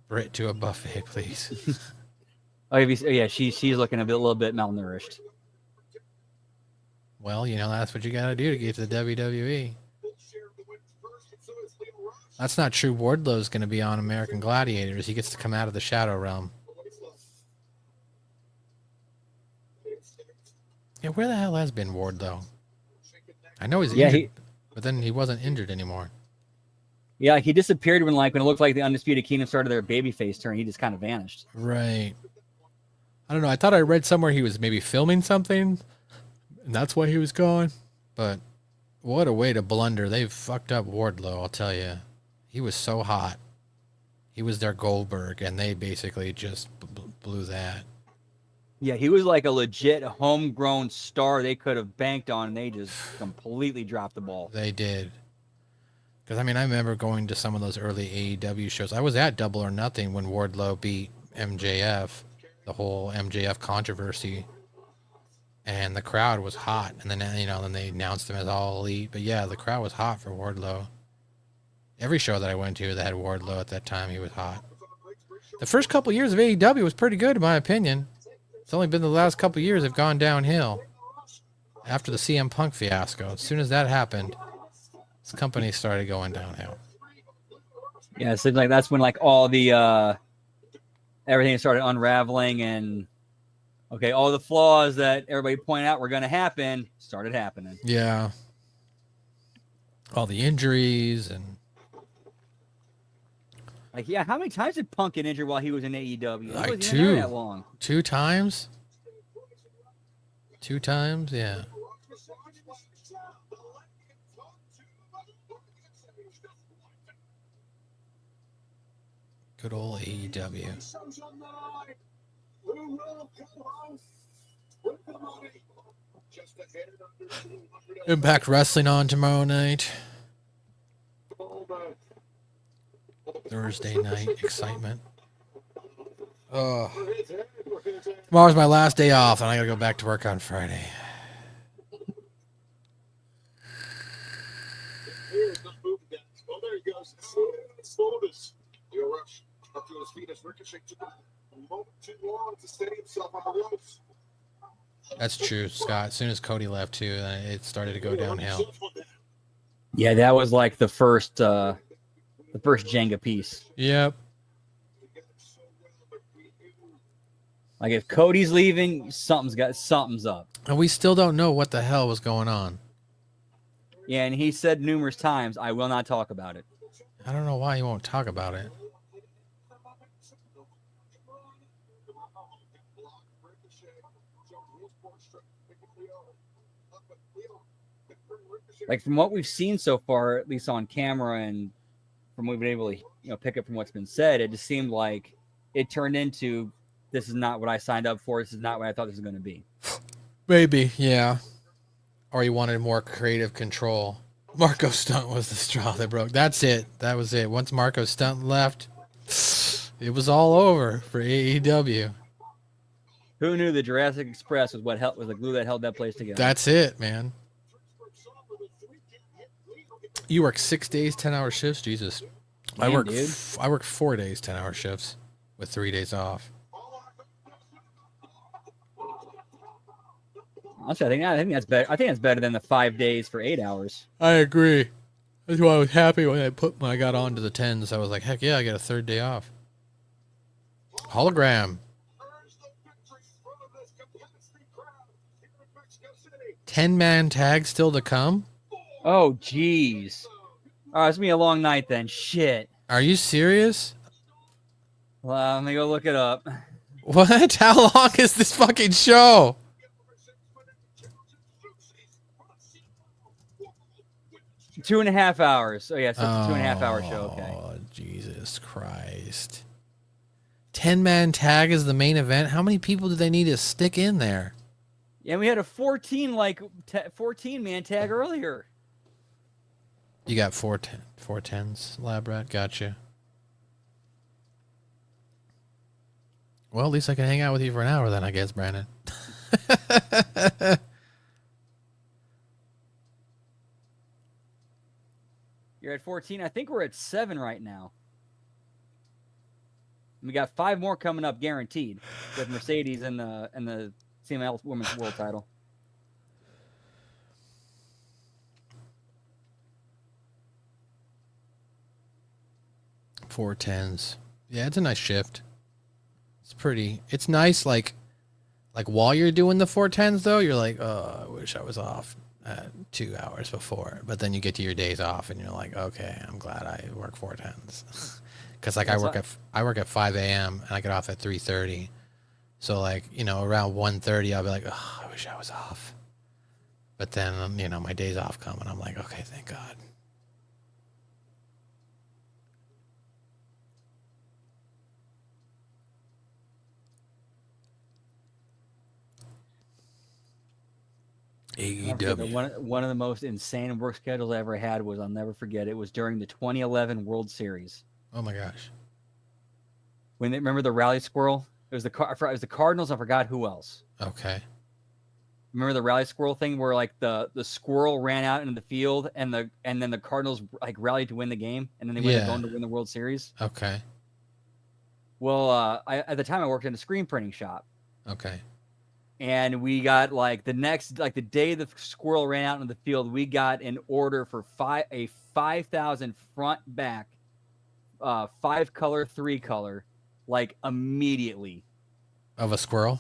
Speaker 4: Britt to a buffet, please.
Speaker 1: Yeah, she's looking a little bit malnourished.
Speaker 4: Well, that's what you got to do to get to the WWE. That's not true. Wardlow's going to be on American Gladiators. He gets to come out of the Shadow Realm. Yeah, where the hell has been Wardlow? I know he's injured, but then he wasn't injured anymore.
Speaker 1: Yeah, he disappeared when it looked like the Undisputed Kingdom started their babyface turn. He just kind of vanished.
Speaker 4: Right. I don't know. I thought I read somewhere he was maybe filming something, and that's why he was gone. But what a way to blunder. They've fucked up Wardlow, I'll tell you. He was so hot. He was their Goldberg, and they basically just blew that.
Speaker 1: Yeah, he was like a legit homegrown star they could have banked on, and they just completely dropped the ball.
Speaker 4: They did. Because, I remember going to some of those early AEW shows. I was at Double or Nothing when Wardlow beat MJF, the whole MJF controversy. And the crowd was hot. And then, then they announced him as All Elite. But, yeah, the crowd was hot for Wardlow. Every show that I went to that had Wardlow at that time, he was hot. The first couple years of AEW was pretty good, in my opinion. It's only been the last couple years have gone downhill. After the CM Punk fiasco, as soon as that happened, this company started going downhill.
Speaker 1: Yeah, it seems like that's when all the everything started unraveling, and Okay, all the flaws that everybody pointed out were going to happen started happening.
Speaker 4: Yeah. All the injuries and
Speaker 1: Like, yeah, how many times did Punk get injured while he was in AEW? He
Speaker 4: like
Speaker 1: wasn't even there that long.
Speaker 4: 2 times. 2 times, yeah. Good old AEW. Impact Wrestling on tomorrow night. Thursday night excitement. Oh, tomorrow's my last day off, and I gotta go back to work on Friday. That's true, Scott. As soon as Cody left, too, it started to go downhill.
Speaker 1: Yeah, that was like the first Jenga piece.
Speaker 4: Yep.
Speaker 1: Like if Cody's leaving, something's up.
Speaker 4: And we still don't know what the hell was going on.
Speaker 1: Yeah, and he said numerous times, "I will not talk about it."
Speaker 4: I don't know why he won't talk about it.
Speaker 1: Like from what we've seen so far, at least on camera, and from what we've been able to pick up from what's been said, it just seemed like it turned into, this is not what I signed up for. This is not what I thought this was going to be.
Speaker 4: Maybe, yeah. Or he wanted more creative control. Marco Stunt was the straw that broke. That's it. That was it. Once Marco Stunt left, it was all over for AEW.
Speaker 1: Who knew the Jurassic Express was was the glue that held that place together?
Speaker 4: That's it, man. You work 6 days, 10-hour shifts? Jesus.
Speaker 1: Man,
Speaker 4: I work 4 days, 10-hour shifts with 3 days off.
Speaker 1: Honestly, I think that's better. I think that's better than the 5 days for 8 hours.
Speaker 4: I agree. That's why I was happy when I got on to the 10s. I was like, heck yeah, I got a 3rd day off. Hologram. 10-man tag still to come?
Speaker 1: Oh, jeez. All right, it's going to be a long night then. Shit.
Speaker 4: Are you serious?
Speaker 1: Well, let me go look it up.
Speaker 4: What? How long is this fucking show?
Speaker 1: Two and a half hours. Oh, yeah, so it's a 2.5 hour show. Okay.
Speaker 4: Oh, Jesus Christ. 10-man tag is the main event? How many people do they need to stick in there?
Speaker 1: Yeah, we had a 14-man tag earlier.
Speaker 4: You got 4 10s, Lab Rat. Gotcha. Well, at least I can hang out with you for an hour then, I guess, Brandon.
Speaker 1: You're at 14. I think we're at 7 right now. We got 5 more coming up, guaranteed, with Mercedes and the CML Women's World Title.
Speaker 4: Four 10s. Yeah, it's a nice shift. It's pretty. It's nice, like while you're doing the 4 10s, though, you're like, oh, I wish I was off 2 hours before. But then you get to your days off, and you're like, okay, I'm glad I work 4 10s. Because like I work at 5 a.m. and I get off at 3:30. So like, around 1:30, I'll be like, oh, I wish I was off. But then my days off come, and I'm like, okay, thank God. AEW.
Speaker 1: One of the most insane work schedules I ever had was, I'll never forget, it was during the 2011 World Series.
Speaker 4: Oh my gosh.
Speaker 1: Remember the Rally Squirrel? It was the Cardinals. I forgot who else.
Speaker 4: Okay.
Speaker 1: Remember the Rally Squirrel thing where like the squirrel ran out into the field and then the Cardinals like rallied to win the game, and then they went on to win the World Series.
Speaker 4: Okay.
Speaker 1: Well, at the time I worked in a screen printing shop.
Speaker 4: Okay.
Speaker 1: And we got the day the squirrel ran out into the field, we got an order for 5,000 front back, 5-color, 3-color, like immediately.
Speaker 4: Of a squirrel?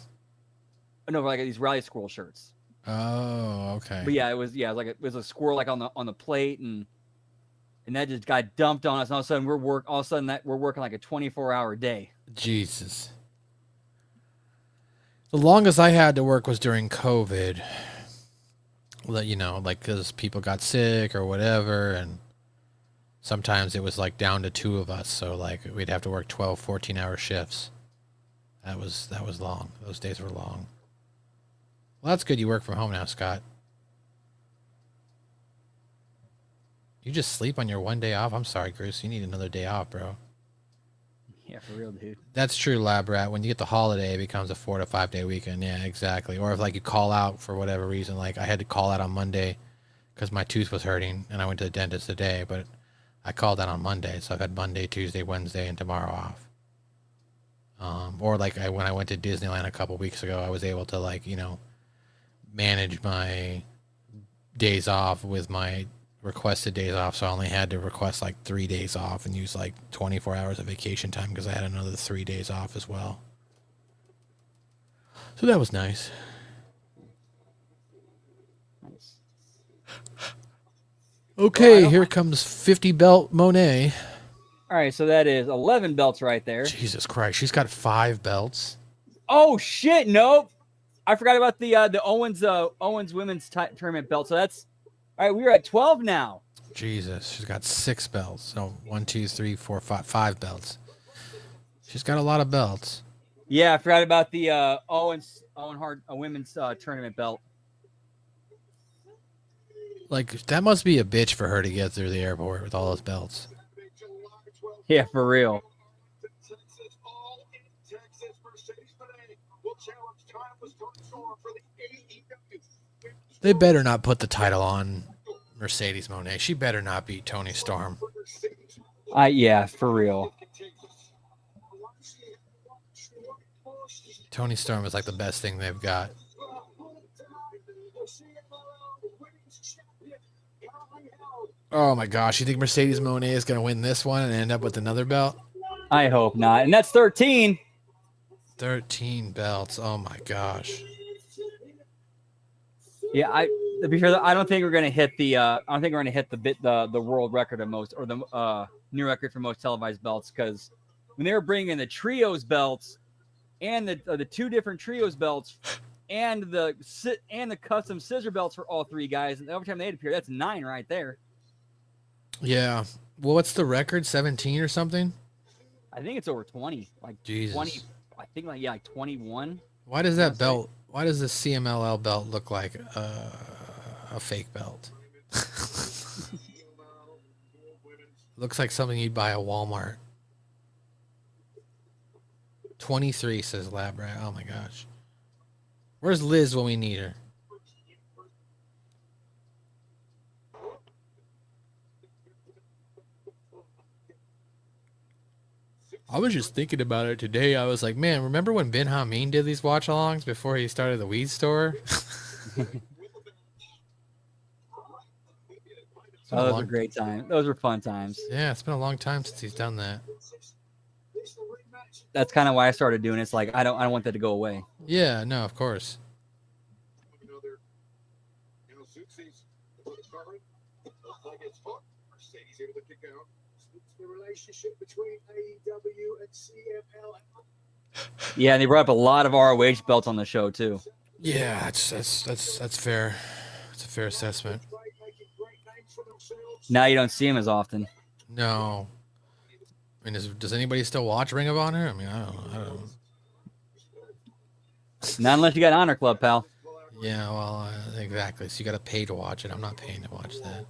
Speaker 1: no, like these rally squirrel shirts.
Speaker 4: Oh, okay.
Speaker 1: But yeah, it was it was a squirrel like on the plate, and that just got dumped on us. And all of a sudden we're working like a 24-hour day.
Speaker 4: Jesus. The longest I had to work was during COVID. You know, like because people got sick or whatever, and sometimes it was like down to 2 of us, so like we'd have to work 12, 14-hour shifts. That was long. Those days were long. Well, that's good you work from home now, Scott. You just sleep on your one day off? I'm sorry, Bruce. You need another day off, bro.
Speaker 1: Yeah, for real, dude.
Speaker 4: That's true, Lab Rat. When you get the holiday, it becomes a 4 to 5 day weekend. Yeah, exactly. Or if like you call out for whatever reason, like I had to call out on Monday because my tooth was hurting and I went to the dentist today, but I called out on Monday, so I've had Monday, Tuesday, Wednesday, and tomorrow off. Or like when I went to Disneyland a couple weeks ago, I was able to like, you know, manage my days off with my requested days off, so I only had to request like 3 days off and use like 24 hours of vacation time because I had another 3 days off as well. So that was nice. Okay, here comes 50 belt Monet.
Speaker 1: All right, so that is 11 belts right there.
Speaker 4: Jesus Christ, she's got 5 belts.
Speaker 1: Oh shit! Nope, I forgot about the Owens women's tournament belt. So that's all right. We're at 12 now.
Speaker 4: Jesus, she's got 6 belts. So 1, 2, 3, 4, 5 belts. She's got a lot of belts.
Speaker 1: Yeah, I forgot about the Owen Hart women's tournament belt.
Speaker 4: Like that must be a bitch for her to get through the airport with all those belts.
Speaker 1: Yeah, for real.
Speaker 4: They better not put the title on Mercedes Moné. She better not beat Toni Storm.
Speaker 1: Yeah, for real.
Speaker 4: Toni Storm is like the best thing they've got. Oh my gosh, you think Mercedes Moné is going to win this one and end up with another belt?
Speaker 1: I hope not. And that's 13.
Speaker 4: 13 belts. Oh my gosh.
Speaker 1: Yeah, to be fair, I don't think we're gonna hit the. I don't think we're gonna hit the world record of most, or the new record for most televised belts, because when they were bringing the trios belts and the 2 different trios belts and the custom scissor belts for all 3 guys, and every time they'd appear, that's 9 right there.
Speaker 4: Yeah. Well, what's the record? 17 or something?
Speaker 1: I think it's over 20. Like
Speaker 4: Jesus.
Speaker 1: 20. I think like 21.
Speaker 4: Why does that belt? Why does the CMLL belt look like a fake belt? Looks like something you'd buy at Walmart. 23 says Lab Rat. Oh my gosh. Where's Liz when we need her? I was just thinking about it today. I was like, man, remember when Ben Hameen did these watch-alongs before he started the weed store?
Speaker 1: Those were great times. Those were fun times.
Speaker 4: Yeah, it's been a long time since he's done that.
Speaker 1: That's kind of why I started doing it. It's like I don't want that to go away.
Speaker 4: Yeah, no, of course.
Speaker 3: The relationship between AEW and CMLL.
Speaker 1: Yeah, and they brought up a lot of ROH belts on the show too.
Speaker 4: Yeah, that's fair. It's a fair assessment.
Speaker 1: Now you don't see him as often.
Speaker 4: No. I mean, does anybody still watch Ring of Honor? I mean, I don't.
Speaker 1: Not unless you got Honor Club, pal.
Speaker 4: Yeah, well, exactly. So you got to pay to watch it. I'm not paying to watch that.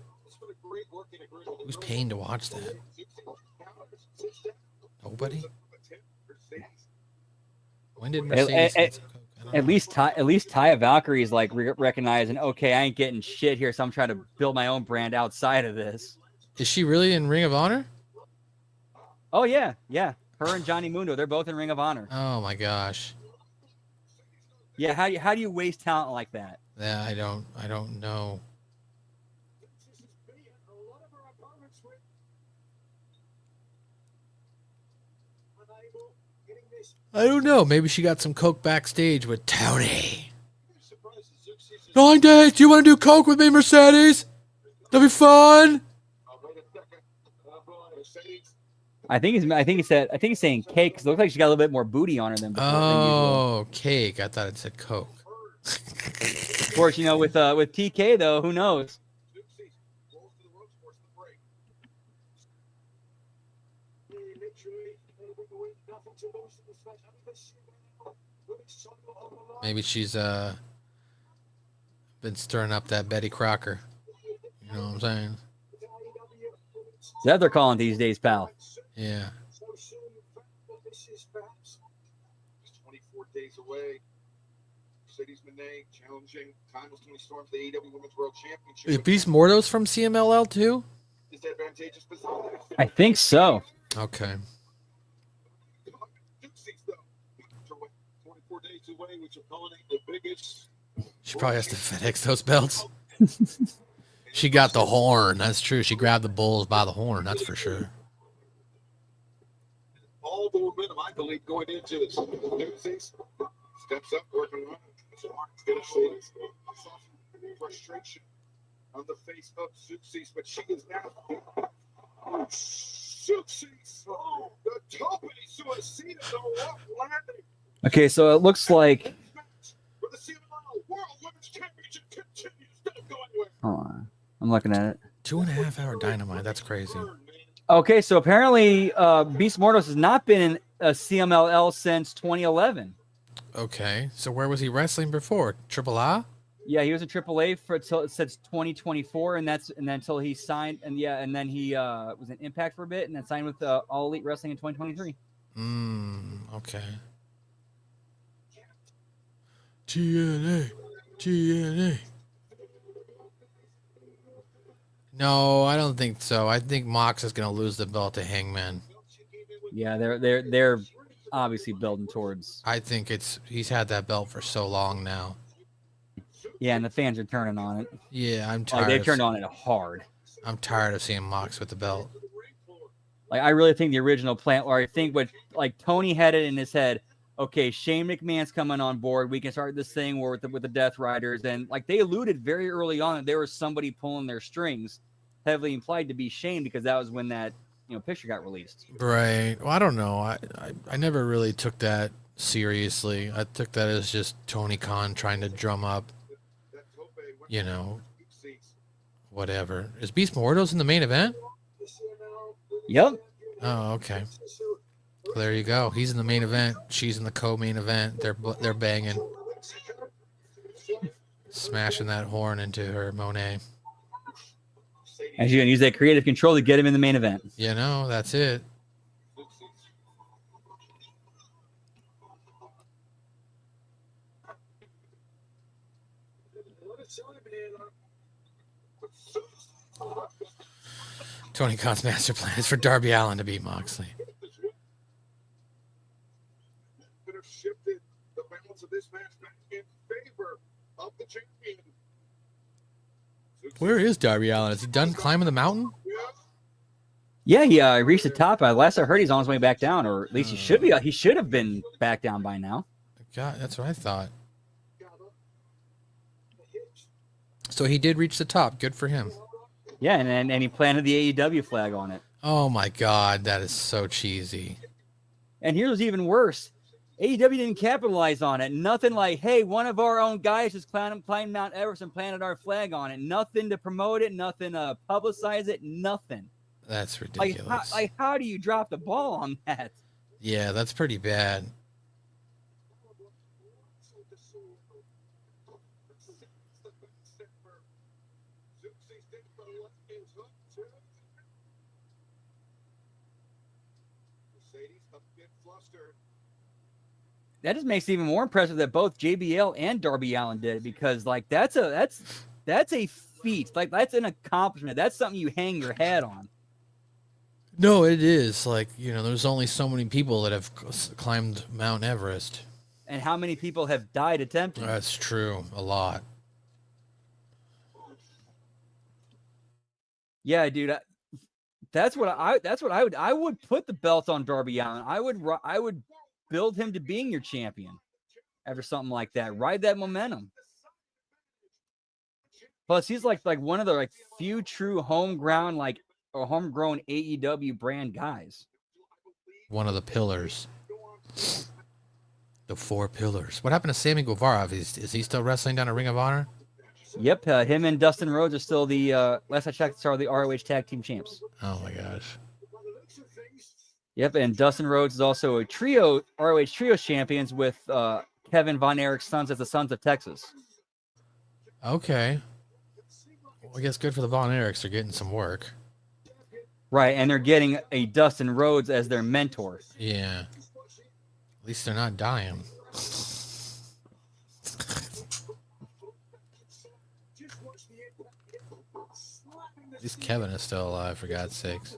Speaker 4: Who's paying to watch that? Nobody. When did Mercedes?
Speaker 1: At least Taya Valkyrie is like recognizing, okay, I ain't getting shit here, so I'm trying to build my own brand outside of this.
Speaker 4: Is she really in Ring of Honor?
Speaker 1: Oh yeah. Her and Johnny Mundo, they're both in Ring of Honor.
Speaker 4: Oh my gosh.
Speaker 1: Yeah, how do you waste talent like that?
Speaker 4: Yeah, I don't know. I don't know. Maybe she got some coke backstage with Tony. 9 days. Do you want to do coke with me, Mercedes? That'll be fun.
Speaker 1: I think he's saying cake because it looks like she got a little bit more booty on her than before. Than usual.
Speaker 4: Oh, cake. I thought it said coke.
Speaker 1: Of course, you know, with TK though, who knows?
Speaker 4: Maybe she's been stirring up that Betty Crocker. You know what I'm saying?
Speaker 1: Is that what they're calling these days, pal?
Speaker 4: Yeah.
Speaker 3: 24 days away. Mercedes Moné challenging timeless 20 storms the AEW Women's World Championship.
Speaker 4: Is Beast Mordos from CMLL too?
Speaker 3: Disadvantageous position.
Speaker 1: I think so.
Speaker 4: Okay.
Speaker 3: 24 days away, which are calling the biggest.
Speaker 4: She probably has to FedEx those belts. She got the horn. That's true. She grabbed the bulls by the horn. That's for sure.
Speaker 3: All the momentum, I believe, going into this. Steps up, working on it. Frustration on the face of Zeuxis, but she is now. Zeuxis, the company suicide, the rock landing.
Speaker 1: Okay, so it looks like.
Speaker 3: The CMLL World Women's Championship continues. Don't go anywhere.
Speaker 1: Hold on, I'm looking at it.
Speaker 4: 2.5 hour Dynamite. That's crazy.
Speaker 1: Okay, so apparently Beast Mordos has not been in a CMLL since 2011.
Speaker 4: Okay, so where was he wrestling before? Triple A?
Speaker 1: Yeah, he was in AAA since 2024, and then until he signed, and then he was in Impact for a bit, and then signed with All Elite Wrestling in 2023.
Speaker 4: Okay. TNA. No, I don't think so. I think Mox is going to lose the belt to Hangman.
Speaker 1: Yeah, they're obviously building towards.
Speaker 4: I think he's had that belt for so long now.
Speaker 1: Yeah, and the fans are turning on it.
Speaker 4: Yeah, I'm tired.
Speaker 1: They've turned on it hard.
Speaker 4: I'm tired of seeing Mox with the belt.
Speaker 1: Like, I really think the original plan, or I think what like Tony had it in his head. Okay, Shane McMahon's coming on board. We can start this thing with the Death Riders, and like they alluded very early on that there was somebody pulling their strings, heavily implied to be Shane because that was when that picture got released.
Speaker 4: Right. Well, I don't know. I never really took that seriously. I took that as just Tony Khan trying to drum up, whatever. Is Beast Mordos in the main event?
Speaker 1: Yep.
Speaker 4: Oh, okay. There you go. He's in the main event. She's in the co-main event. They're banging, smashing that horn into her Monet.
Speaker 1: And she's gonna use that creative control to get him in the main event.
Speaker 4: That's it. Tony Khan's master plan is for Darby Allin to beat Moxley.
Speaker 3: Could have shifted the balance of this match back in favor of the champion.
Speaker 4: Where is Darby Allin? Is he done climbing the mountain?
Speaker 1: Yeah, he reached the top. Last I heard, he's on his way back down, or at least he should be. He should have been back down by now.
Speaker 4: God, that's what I thought. So he did reach the top. Good for him.
Speaker 1: Yeah, and he planted the AEW flag on it.
Speaker 4: Oh my God, that is so cheesy.
Speaker 1: And here's what's even worse. AEW didn't capitalize on it. Nothing like, hey, one of our own guys just climbed Mount Everest and planted our flag on it. Nothing to promote it. Nothing to publicize it. Nothing.
Speaker 4: That's ridiculous.
Speaker 1: How do you drop the ball on that?
Speaker 4: Yeah, that's pretty bad.
Speaker 1: That just makes it even more impressive that both JBL and Darby Allin did it, because like that's a feat. Like that's an accomplishment. That's something you hang your hat on.
Speaker 4: No, it is. Like, there's only so many people that have climbed Mount Everest.
Speaker 1: And how many people have died attempting?
Speaker 4: That's true. A lot.
Speaker 1: Yeah, dude. I would put the belt on Darby Allin. I would build him to being your champion after something like that. Ride that momentum. Plus, he's like one of the like few true homegrown or homegrown AEW brand guys.
Speaker 4: One of the pillars. The 4 pillars. What happened to Sammy Guevara? Is he still wrestling down at Ring of Honor?
Speaker 1: Yep, him and Dustin Rhodes are still the last I checked, are the ROH Tag Team Champs.
Speaker 4: Oh my gosh.
Speaker 1: Yep, and Dustin Rhodes is also a ROH Trio champions with Kevin Von Erich's sons as the Sons of Texas.
Speaker 4: Okay. Well, I guess good for the Von Erichs. They're getting some work.
Speaker 1: Right, and they're getting a Dustin Rhodes as their mentor.
Speaker 4: Yeah. At least they're not dying. At least Kevin is still alive, for God's sakes.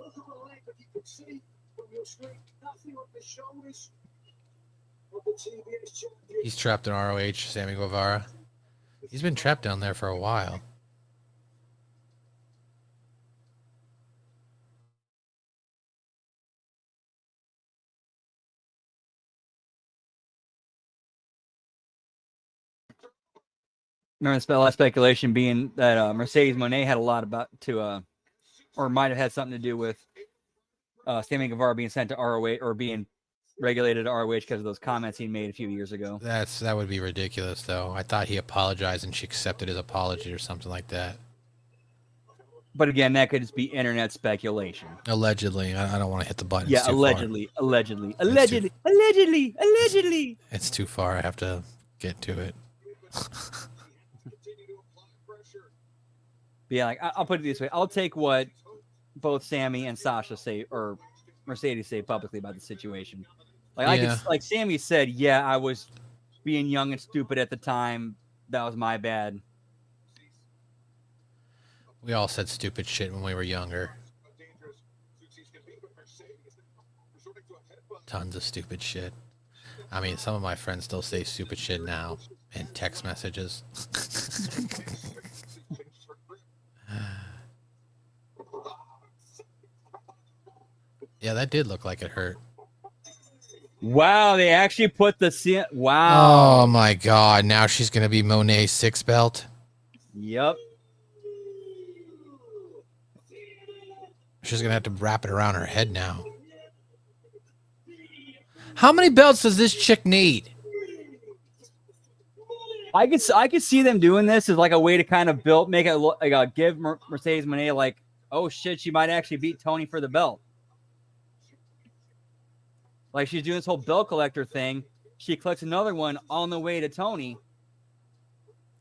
Speaker 4: He's trapped in ROH, Sammy Guevara. He's been trapped down there for a while.
Speaker 1: Remember the last speculation being that Mercedes Moné had a lot or might have had something to do with Sammy Guevara being sent to ROH or being regulated to ROH because of those comments he made a few years ago.
Speaker 4: That would be ridiculous, though. I thought he apologized and she accepted his apology or something like that.
Speaker 1: But again, that could just be internet speculation.
Speaker 4: Allegedly. I don't want to hit the button.
Speaker 1: Yeah, allegedly.
Speaker 4: It's too far. I have to get to it.
Speaker 1: Yeah, like I'll put it this way. I'll take what both Sammy and Sasha say, or Mercedes say publicly about the situation. Like Sammy said, yeah, I was being young and stupid at the time. That was my bad.
Speaker 4: We all said stupid shit when we were younger. Tons of stupid shit. I mean, some of my friends still say stupid shit now in text messages. Yeah, that did look like it hurt.
Speaker 1: Wow, they actually put the wow.
Speaker 4: Oh my God! Now she's gonna be Moné's 6 belt.
Speaker 1: Yep.
Speaker 4: She's gonna have to wrap it around her head now. How many belts does this chick need?
Speaker 1: I could see them doing this as like a way to kind of make it look like give Mercedes Moné like, oh shit, she might actually beat Tony for the belt. Like she's doing this whole belt collector thing. She collects another one on the way to Tony.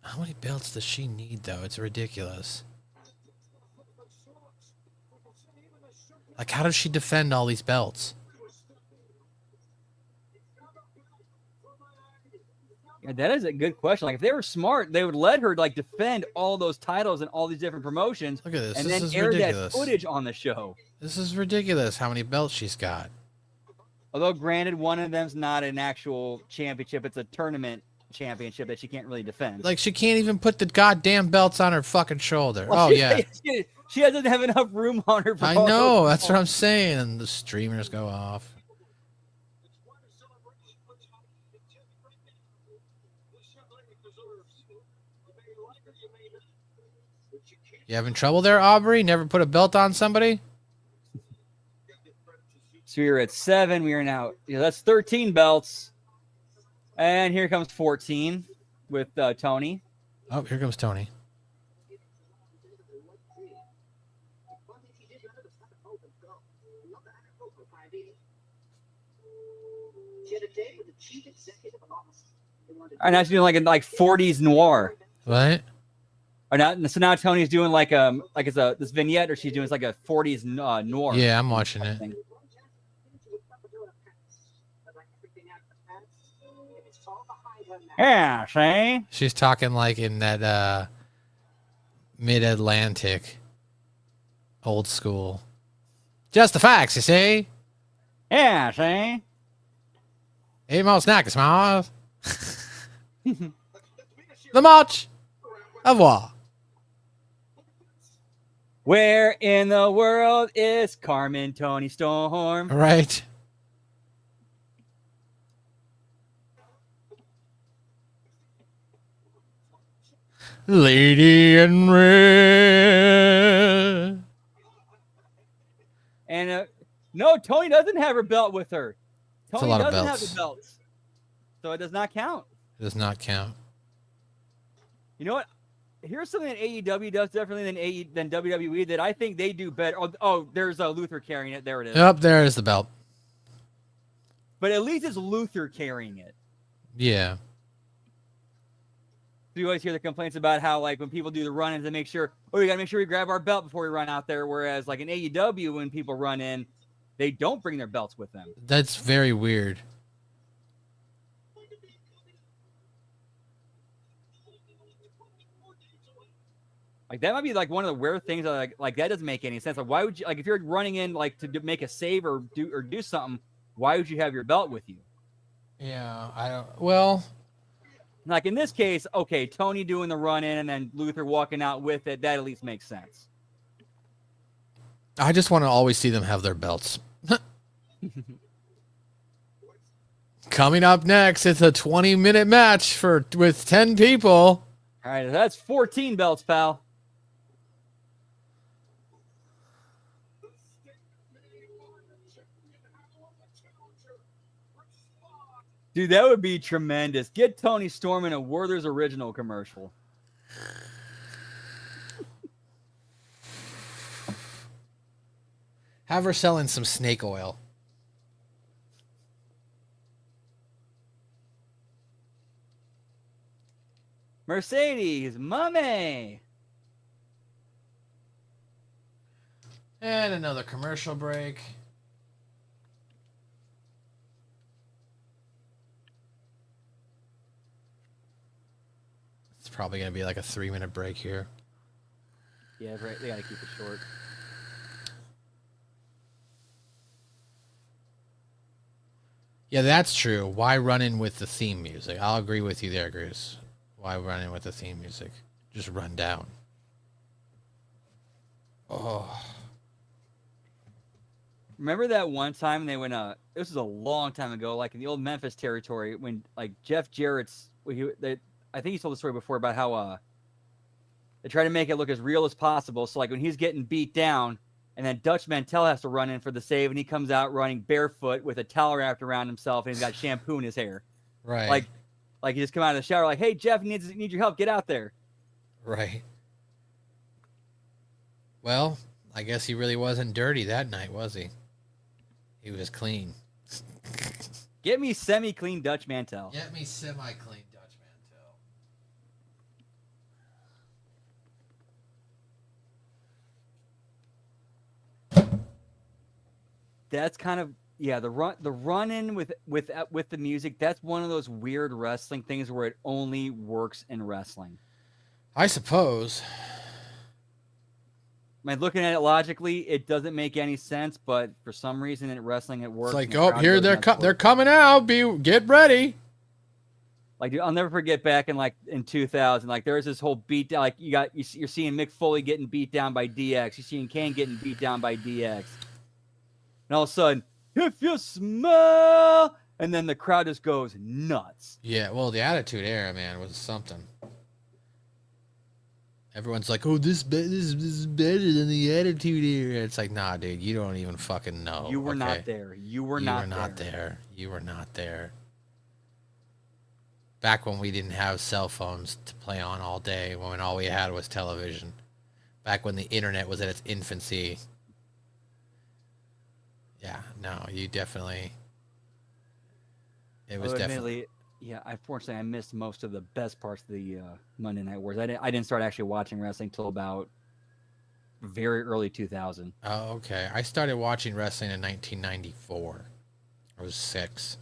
Speaker 4: How many belts does she need, though? It's ridiculous. Like, how does she defend all these belts?
Speaker 1: Yeah, that is a good question. Like, if they were smart, they would let her like defend all those titles and all these different promotions.
Speaker 4: Look at this.
Speaker 1: And
Speaker 4: this
Speaker 1: then
Speaker 4: is
Speaker 1: air
Speaker 4: ridiculous.
Speaker 1: that footage on the show.
Speaker 4: This is ridiculous. How many belts she's got?
Speaker 1: Although, granted, one of them's not an actual championship; it's a tournament championship that she can't really defend.
Speaker 4: Like, she can't even put the goddamn belts on her fucking shoulder.
Speaker 1: Well,
Speaker 4: Oh yeah.
Speaker 1: She doesn't have enough room on her.
Speaker 4: I know. That's what I'm saying. And the streamers go off. You having trouble there, Aubrey? Never put a belt on somebody?
Speaker 1: So we were at 7. We are now, that's 13 belts. And here comes 14 with Tony.
Speaker 4: Oh, here comes Tony.
Speaker 1: All right, now she's doing like 40s noir.
Speaker 4: What?
Speaker 1: Or now, so now Tony's doing like it's this vignette, or she's doing like a 40s noir.
Speaker 4: Yeah, I'm watching it.
Speaker 1: Thing. Yeah, see?
Speaker 4: She's talking like in that mid-Atlantic old school. Just the facts, you see?
Speaker 1: Yeah, see?
Speaker 4: Hey, more snack, smiles. The march of war.
Speaker 1: Where in the world is Carmen Tony Storm?
Speaker 4: Right. Lady in red.
Speaker 1: And no, Tony doesn't have her belt with her.
Speaker 4: It's a
Speaker 1: Tony
Speaker 4: lot of
Speaker 1: doesn't have the
Speaker 4: belts.
Speaker 1: belts. So it does not count.
Speaker 4: It does not count.
Speaker 1: You know what? Here's something that AEW does differently than WWE that I think they do better. Oh, there's Luther carrying it. There it is.
Speaker 4: Yep, there is the belt.
Speaker 1: But at least it's Luther carrying it.
Speaker 4: Yeah.
Speaker 1: You always hear the complaints about how, like, when people do the run-ins, they make sure, we got to make sure we grab our belt before we run out there. Whereas, like, in AEW, when people run in, they don't bring their belts with them.
Speaker 4: That's very weird.
Speaker 1: Like, that might be, like, one of the weird things that, like that doesn't make any sense. Like, why would you, like, if you're running in, like, to make a save or do something, why would you have your belt with you?
Speaker 4: Yeah, I don't, well...
Speaker 1: Like, in this case, okay, Tony doing the run-in and then Luther walking out with it, that at least makes sense.
Speaker 4: I just want to always see them have their belts. Coming up next, it's a 20-minute match with 10 people.
Speaker 1: All right, that's 14 belts, pal. Dude, that would be tremendous. Get Tony Storm in a Werther's Original commercial.
Speaker 4: Have her selling some snake oil.
Speaker 1: Mercedes, mommy.
Speaker 4: And another commercial break. It's probably going to be like a 3-minute break here.
Speaker 1: Yeah, right. They got to keep it short.
Speaker 4: Yeah, that's true. Why run in with the theme music? I'll agree with you there, Goose. Why run in with the theme music? Just run down. Oh.
Speaker 1: Remember that one time they went, this was a long time ago, like in the old Memphis territory, when like Jeff Jarrett's, I think he told the story before about how they try to make it look as real as possible. So like when he's getting beat down, and then Dutch Mantell has to run in for the save, and he comes out running barefoot with a towel wrapped around himself, and he's got shampoo in his hair.
Speaker 4: Right.
Speaker 1: Like he just come out of the shower, like, hey Jeff, need your help, get out there.
Speaker 4: Right. Well, I guess he really wasn't dirty that night, was he? He was clean.
Speaker 1: Get me semi-clean Dutch Mantell.
Speaker 4: Get me semi-clean Dutch Mantell.
Speaker 1: That's kind of, yeah, the run in with the music. That's one of those weird wrestling things where it only works in wrestling.
Speaker 4: I suppose.
Speaker 1: I mean, looking at it logically, it doesn't make any sense, but for some reason in wrestling it works.
Speaker 4: It's like, oh, here they're coming out. Get ready.
Speaker 1: Like, dude, I'll never forget back in 2000. Like, there was this whole beat down. Like, you're seeing Mick Foley getting beat down by DX. You're seeing Kane getting beat down by DX. And all of a sudden, if you smell, and then the crowd just goes nuts.
Speaker 4: Yeah, well, the Attitude Era, man, was something. Everyone's like, oh, this is better than the Attitude Era. It's like, nah, dude, you don't even fucking know.
Speaker 1: You were not there. You were not
Speaker 4: there. You were not there. Back when we didn't have cell phones to play on all day, when all we had was television. Back when the internet was at its infancy. Yeah, no, you definitely... It was definitely...
Speaker 1: Yeah, unfortunately, I missed most of the best parts of the Monday Night Wars. I didn't start actually watching wrestling until about very early 2000.
Speaker 4: Oh, okay. I started watching wrestling in 1994. I was 6.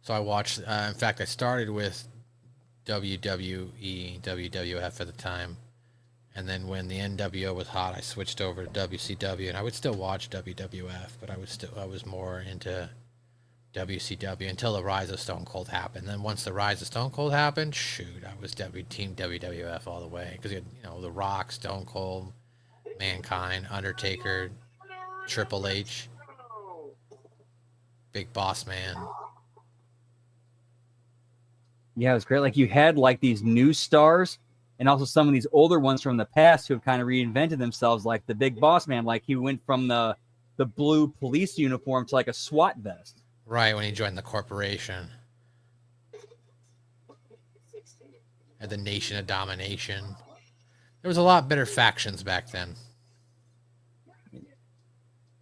Speaker 4: So I watched... in fact, I started with WWE, WWF at the time. And then when the NWO was hot, I switched over to WCW. And I would still watch WWF, but I was more into... WCW until the rise of Stone Cold happened. Then once the rise of Stone Cold happened, shoot, I was team WWF all the way because you know The Rock, Stone Cold, Mankind, Undertaker, Triple H, Big Boss Man.
Speaker 1: Yeah, it was great. Like you had like these new stars and also some of these older ones from the past who have kind of reinvented themselves, like the Big Boss Man. Like he went from the blue police uniform to like a SWAT vest.
Speaker 4: Right, when he joined the corporation. And the Nation of Domination. There was a lot better factions back then.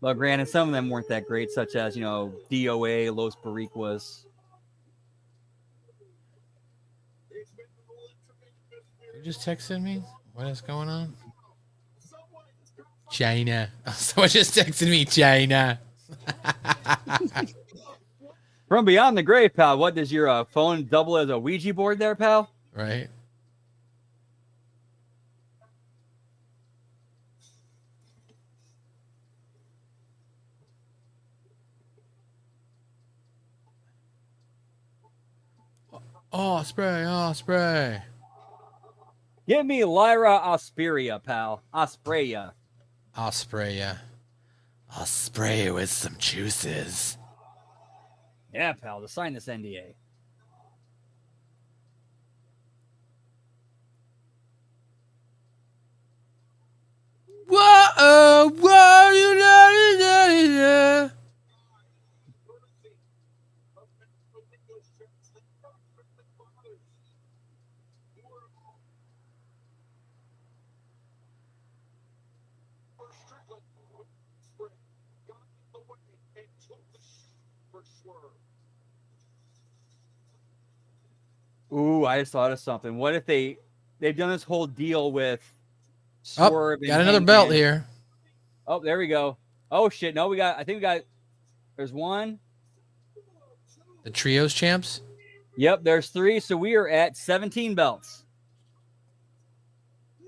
Speaker 1: But granted, some of them weren't that great, such as, you know, DOA, Los Boricuas.
Speaker 4: You just texted me? What is going on? China. Someone just texted me, China.
Speaker 1: From beyond the grave, pal, what does your phone double as a Ouija board there, pal?
Speaker 4: Right. Oh, spray, oh, spray.
Speaker 1: Give me Lyra Osperia, pal. Ospreya.
Speaker 4: I'll spray ya. I'll spray you with some juices.
Speaker 1: Yeah, pal, to sign this NDA.
Speaker 4: Whoa, whoa,
Speaker 1: Ooh, I just thought of something. What if they've done this whole deal with
Speaker 4: Oh,
Speaker 1: Swerve?
Speaker 4: got another belt here.
Speaker 1: Oh, there we go. Oh shit! No, I think we got. There's one.
Speaker 4: The trios champs.
Speaker 1: Yep, there's 3. So we are at 17 belts.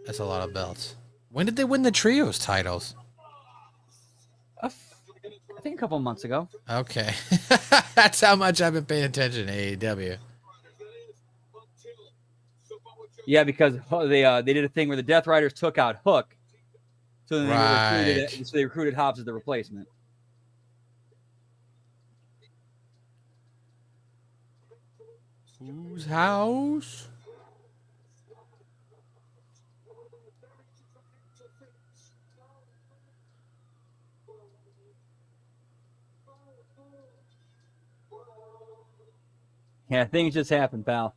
Speaker 4: That's a lot of belts. When did they win the trios titles?
Speaker 1: I think a couple of months ago.
Speaker 4: Okay. That's how much I've been paying attention to AEW.
Speaker 1: Yeah, because they did a thing where the Death Riders took out Hook, so then they recruited Hobbs as the replacement.
Speaker 4: Whose house?
Speaker 1: Yeah, things just happened, pal.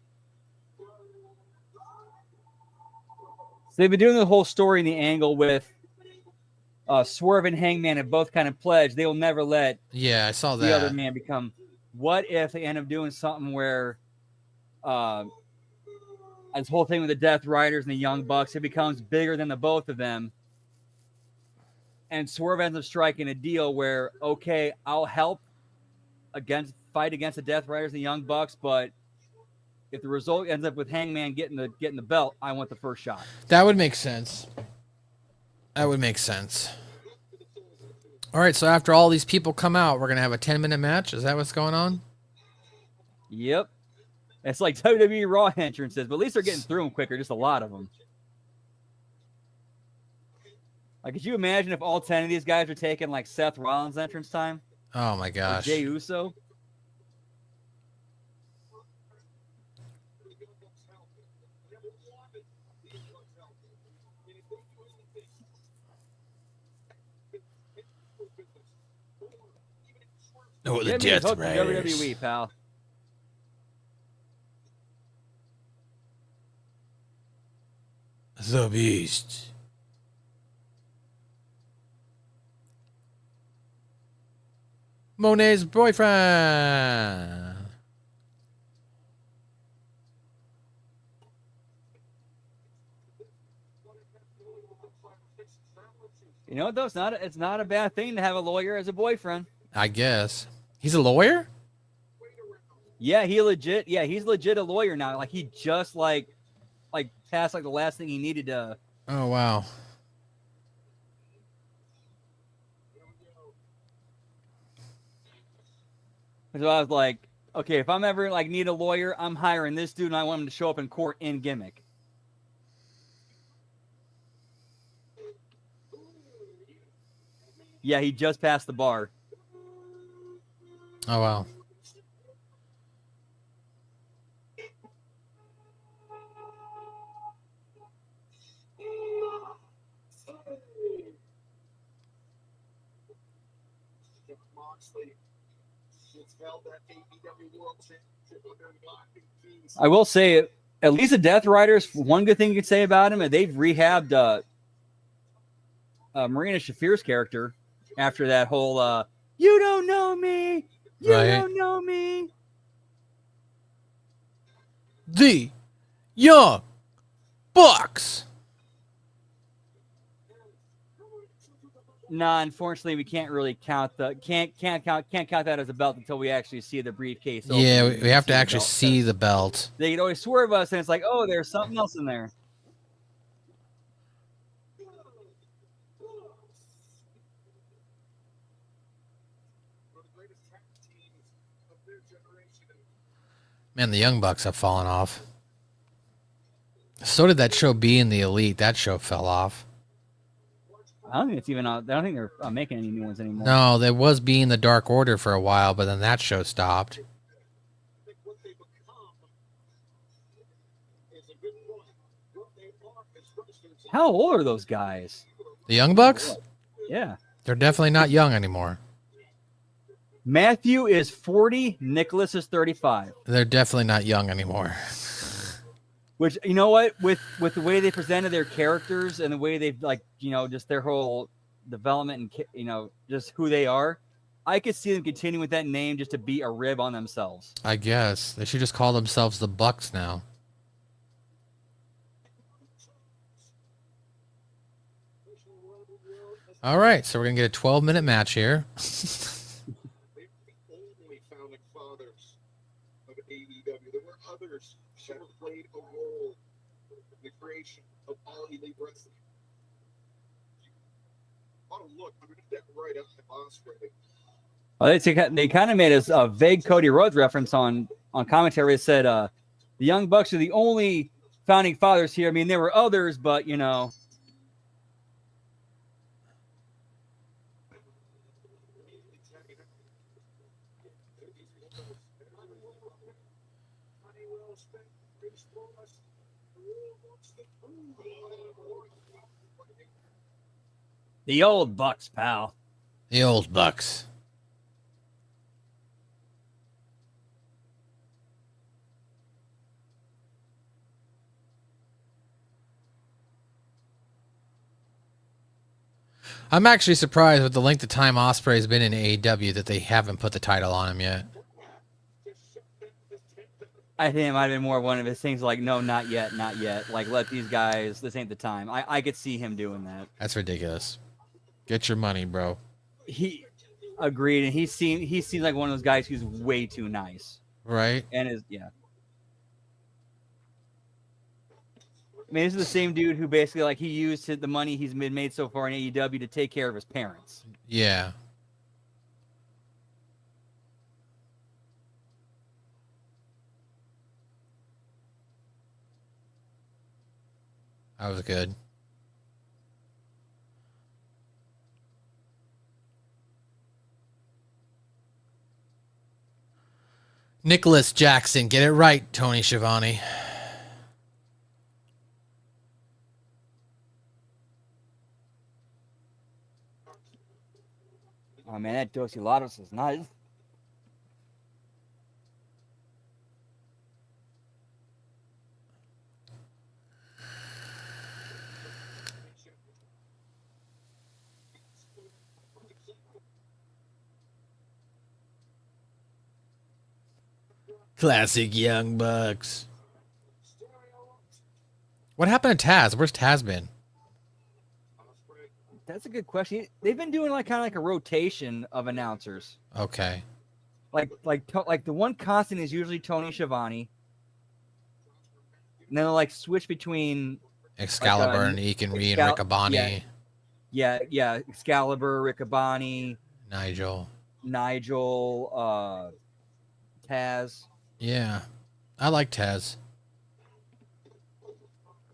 Speaker 1: So they've been doing the whole story in the angle with Swerve and Hangman have both kind of pledged they will never let
Speaker 4: Yeah, I saw that.
Speaker 1: the other man become. What if they end up doing something where this whole thing with the Death Riders and the Young Bucks, it becomes bigger than the both of them, and Swerve ends up striking a deal where, okay, I'll help fight against the Death Riders and the Young Bucks, but if the result ends up with Hangman getting the belt, I want the first shot.
Speaker 4: That would make sense. That would make sense. All right, so after all these people come out, we're going to have a 10-minute match? Is that what's going on?
Speaker 1: Yep. It's like WWE Raw entrances, but at least they're getting through them quicker, just a lot of them. Like, could you imagine if all 10 of these guys are taking, like, Seth Rollins' entrance time?
Speaker 4: Oh, my
Speaker 1: Or
Speaker 4: gosh.
Speaker 1: Jey Uso?
Speaker 4: Oh, the
Speaker 1: Get me
Speaker 4: Death
Speaker 1: hooked in
Speaker 4: Riders.
Speaker 1: WWE, pal.
Speaker 4: The Beast. Monet's boyfriend.
Speaker 1: You know what, though? It's not a bad thing to have a lawyer as a boyfriend.
Speaker 4: I guess. He's a lawyer?
Speaker 1: Yeah, he's legit a lawyer now. Like, he just, like passed, like, the last thing he needed to.
Speaker 4: Oh, wow.
Speaker 1: So I was like, okay, if I'm ever, like, need a lawyer, I'm hiring this dude, and I want him to show up in court in gimmick. Yeah, he just passed the bar.
Speaker 4: Oh, wow.
Speaker 3: Moxley has held that AEW World Championship under lock and key.
Speaker 1: I will say, at least the Death Riders, one good thing you could say about him, they've rehabbed Marina Shafir's character after that whole you don't know me, you
Speaker 4: Right.
Speaker 1: don't know me.
Speaker 4: The Young Bucks.
Speaker 1: Nah, unfortunately, we can't really count can't count that as a belt until we actually see the briefcase. open
Speaker 4: Yeah,
Speaker 1: and
Speaker 4: we have to
Speaker 1: the
Speaker 4: actually
Speaker 1: belt.
Speaker 4: see the belt.
Speaker 1: They could always swerve us, and it's like, oh, there's something else in there.
Speaker 3: One of the greatest tag teams of their generation.
Speaker 4: Man, the Young Bucks have fallen off. So did that show B in the Elite. That show fell off.
Speaker 1: I don't think it's even. I don't think they're making any new ones anymore.
Speaker 4: No, there was B in the Dark Order for a while, but then that show stopped.
Speaker 3: I think what they become is a good point. What they are is wrestlers.
Speaker 1: How old are those guys?
Speaker 4: The Young Bucks?
Speaker 1: Yeah.
Speaker 4: They're definitely not young anymore.
Speaker 1: Matthew is 40. Nicholas is 35.
Speaker 4: They're definitely not young anymore.
Speaker 1: Which, you know what, with the way they presented their characters and the way they've, like, you know, just their whole development and, you know, just who they are, I could see them continuing with that name just to be a rib on themselves.
Speaker 4: I guess. They should just call themselves the Bucks now. All right, so we're going to get a 12-minute match here.
Speaker 3: They're the only founding fathers of AEW. There were others that played a role in the creation of All Elite Wrestling. Oh, look, I'm going to get right up to Osprey.
Speaker 1: Well, they kind of made a vague Cody Rhodes reference on commentary. It said the Young Bucks are the only founding fathers here. I mean, there were others, but, you know. The old Bucks, pal.
Speaker 4: The old Bucks. I'm actually surprised with the length of time Ospreay's been in AEW that they haven't put the title on him yet.
Speaker 1: I think it might have been more one of his things like, no, not yet, not yet. Like, let these guys, this ain't the time. I could see him doing that.
Speaker 4: That's ridiculous. Get your money, bro.
Speaker 1: He agreed, and he seems like one of those guys who's way too nice.
Speaker 4: Right?
Speaker 1: And yeah. I mean, this is the same dude who basically, like, he used the money he's been made so far in AEW to take care of his parents.
Speaker 4: Yeah. That was good. Nicholas Jackson, get it right, Tony Schiavone.
Speaker 1: Oh, man, that Dosilados is nice.
Speaker 4: Classic Young Bucks. What happened to Taz? Where's Taz been?
Speaker 1: That's a good question. They've been doing kind of like a rotation of announcers.
Speaker 4: Okay.
Speaker 1: Like the one constant is usually Tony Schiavone. And then they'll like switch between
Speaker 4: Excalibur and Ekin Reed and Riccaboni.
Speaker 1: Yeah, Excalibur, Riccaboni,
Speaker 4: Nigel,
Speaker 1: Taz.
Speaker 4: Yeah. I like Taz.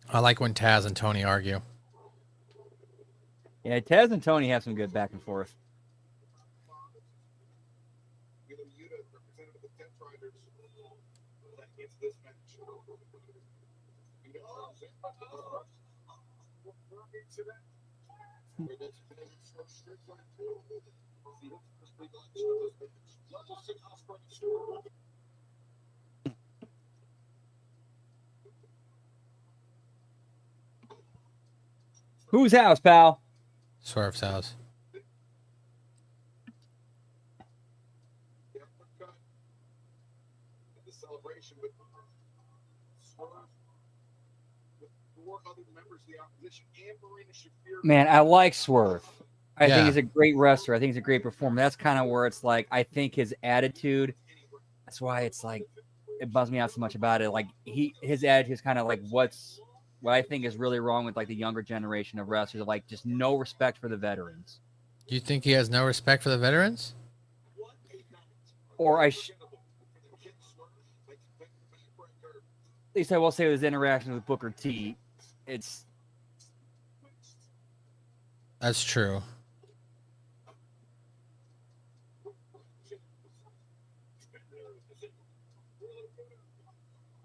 Speaker 4: I like when Taz and Tony argue.
Speaker 1: Yeah, Taz and Tony have some good back and forth. Whose house, pal?
Speaker 4: Swerve's house.
Speaker 3: The celebration with Swerve, with 4 other members of the opposition, and Marina Shafir.
Speaker 1: Man, I like Swerve. I think
Speaker 4: Yeah.
Speaker 1: he's a great wrestler. I think he's a great performer. That's kind of where it's like, I think his attitude, that's why it's like, it bums me out so much about it. Like his attitude is kind of like what I think is really wrong with like the younger generation of wrestlers, like just no respect for the veterans.
Speaker 4: You think he has no respect for the veterans?
Speaker 1: Or at least I will say with his interaction with Booker T,
Speaker 4: That's true.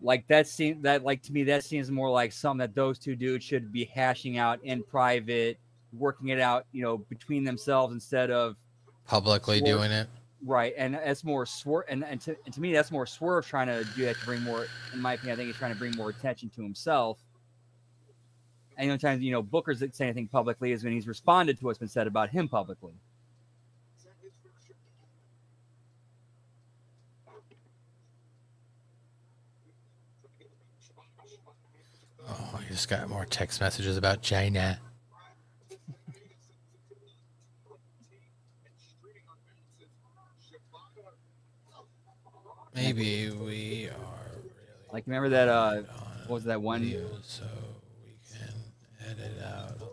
Speaker 1: like that to me that seems more like something that those two dudes should be hashing out in private, working it out, between themselves instead of
Speaker 4: Publicly doing it.
Speaker 1: Right, and that's more Swerve, and to me that's more Swerve trying to do that to bring more. In my opinion, I think he's trying to bring more attention to himself. And the only time Booker's say anything publicly is when he's responded to what's been said about him publicly.
Speaker 4: Oh, I just got more text messages about China. Maybe we are really
Speaker 1: like remember that what was that one
Speaker 4: video so we can edit out a lot.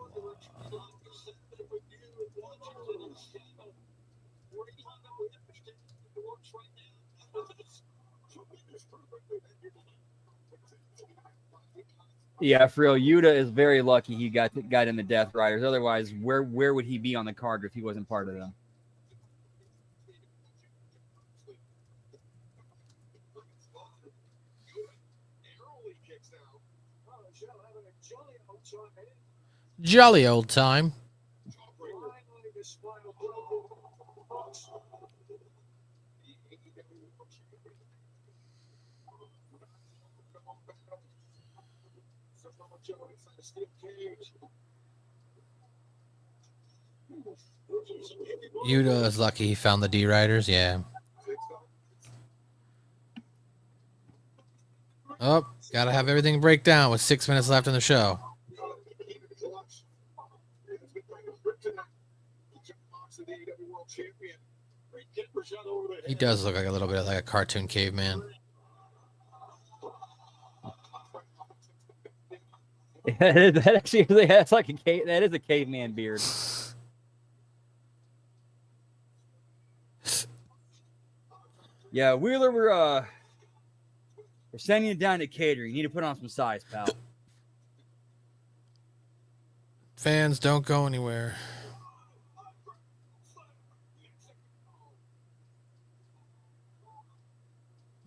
Speaker 1: Yeah, for real, Yuta is very lucky he got in the Death Riders. Otherwise, where would he be on the card if he wasn't part of them?
Speaker 4: Jolly old time. Yuta is lucky he found the D-Riders, yeah. Oh, gotta have everything break down with 6 minutes left in the show. He does look like a little bit like a cartoon caveman.
Speaker 1: That actually that's like that is a caveman beard. Yeah, Wheeler, we're sending you down to catering. You need to put on some size, pal.
Speaker 4: Fans, don't go anywhere.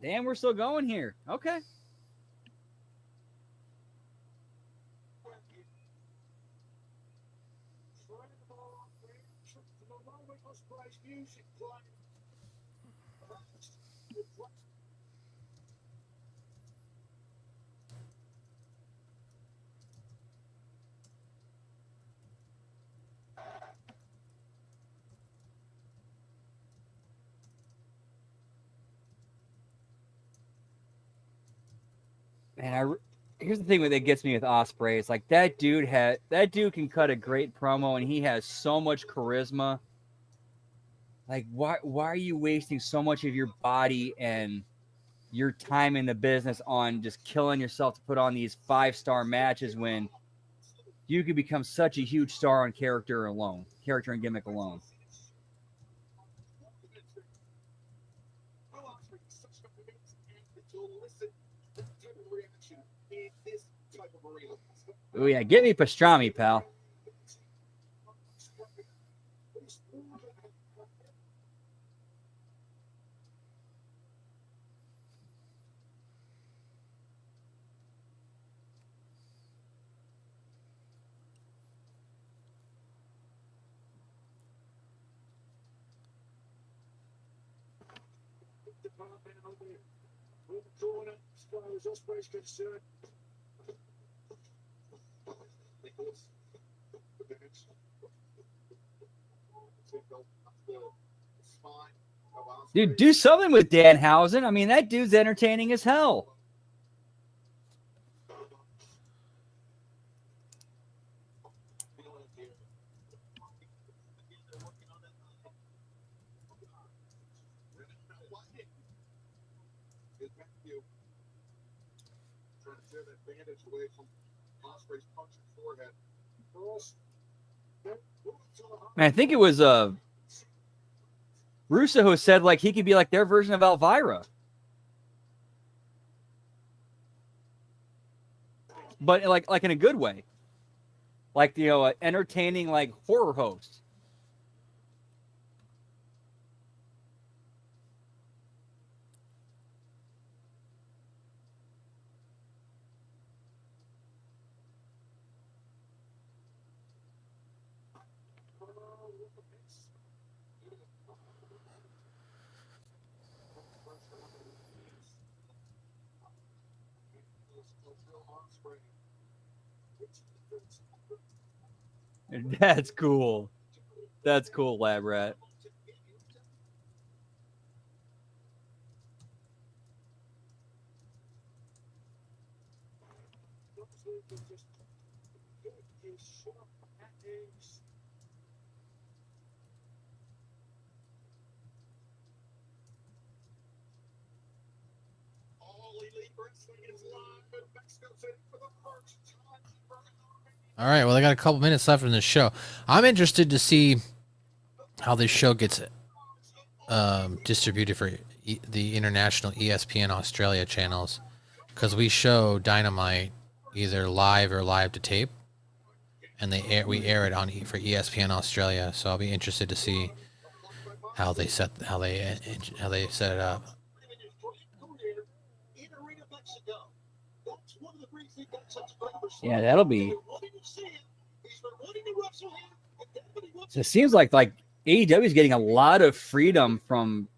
Speaker 1: Damn, we're still going here. Okay. Man, here's the thing that gets me with Ospreay. It's like that dude can cut a great promo, and he has so much charisma. Like, why are you wasting so much of your body and your time in the business on just killing yourself to put on these 5-star matches when you could become such a huge star on character and gimmick alone? Oh yeah, get me pastrami, pal.
Speaker 3: Drawing up as far as Osprey's concerned. Nicholas, the bench. The spine of Osprey.
Speaker 1: Dude, do something with Danhausen. I mean, that dude's entertaining as hell.
Speaker 3: Trying to tear that bandage away from Osprey's punching forehead.
Speaker 1: And I think it was Russo who said like he could be like their version of Elvira. But like in a good way. Like, you know, entertaining like horror host. That's cool. That's cool, Lab Rat.
Speaker 4: All right, well, I got a couple minutes left in the show. I'm interested to see how this show gets distributed for the international ESPN Australia channels, because we show Dynamite either live or live to tape, and we air it on for ESPN Australia. So I'll be interested to see how they set it up.
Speaker 1: Yeah, that'll be. So it seems like AEW is getting a lot of freedom from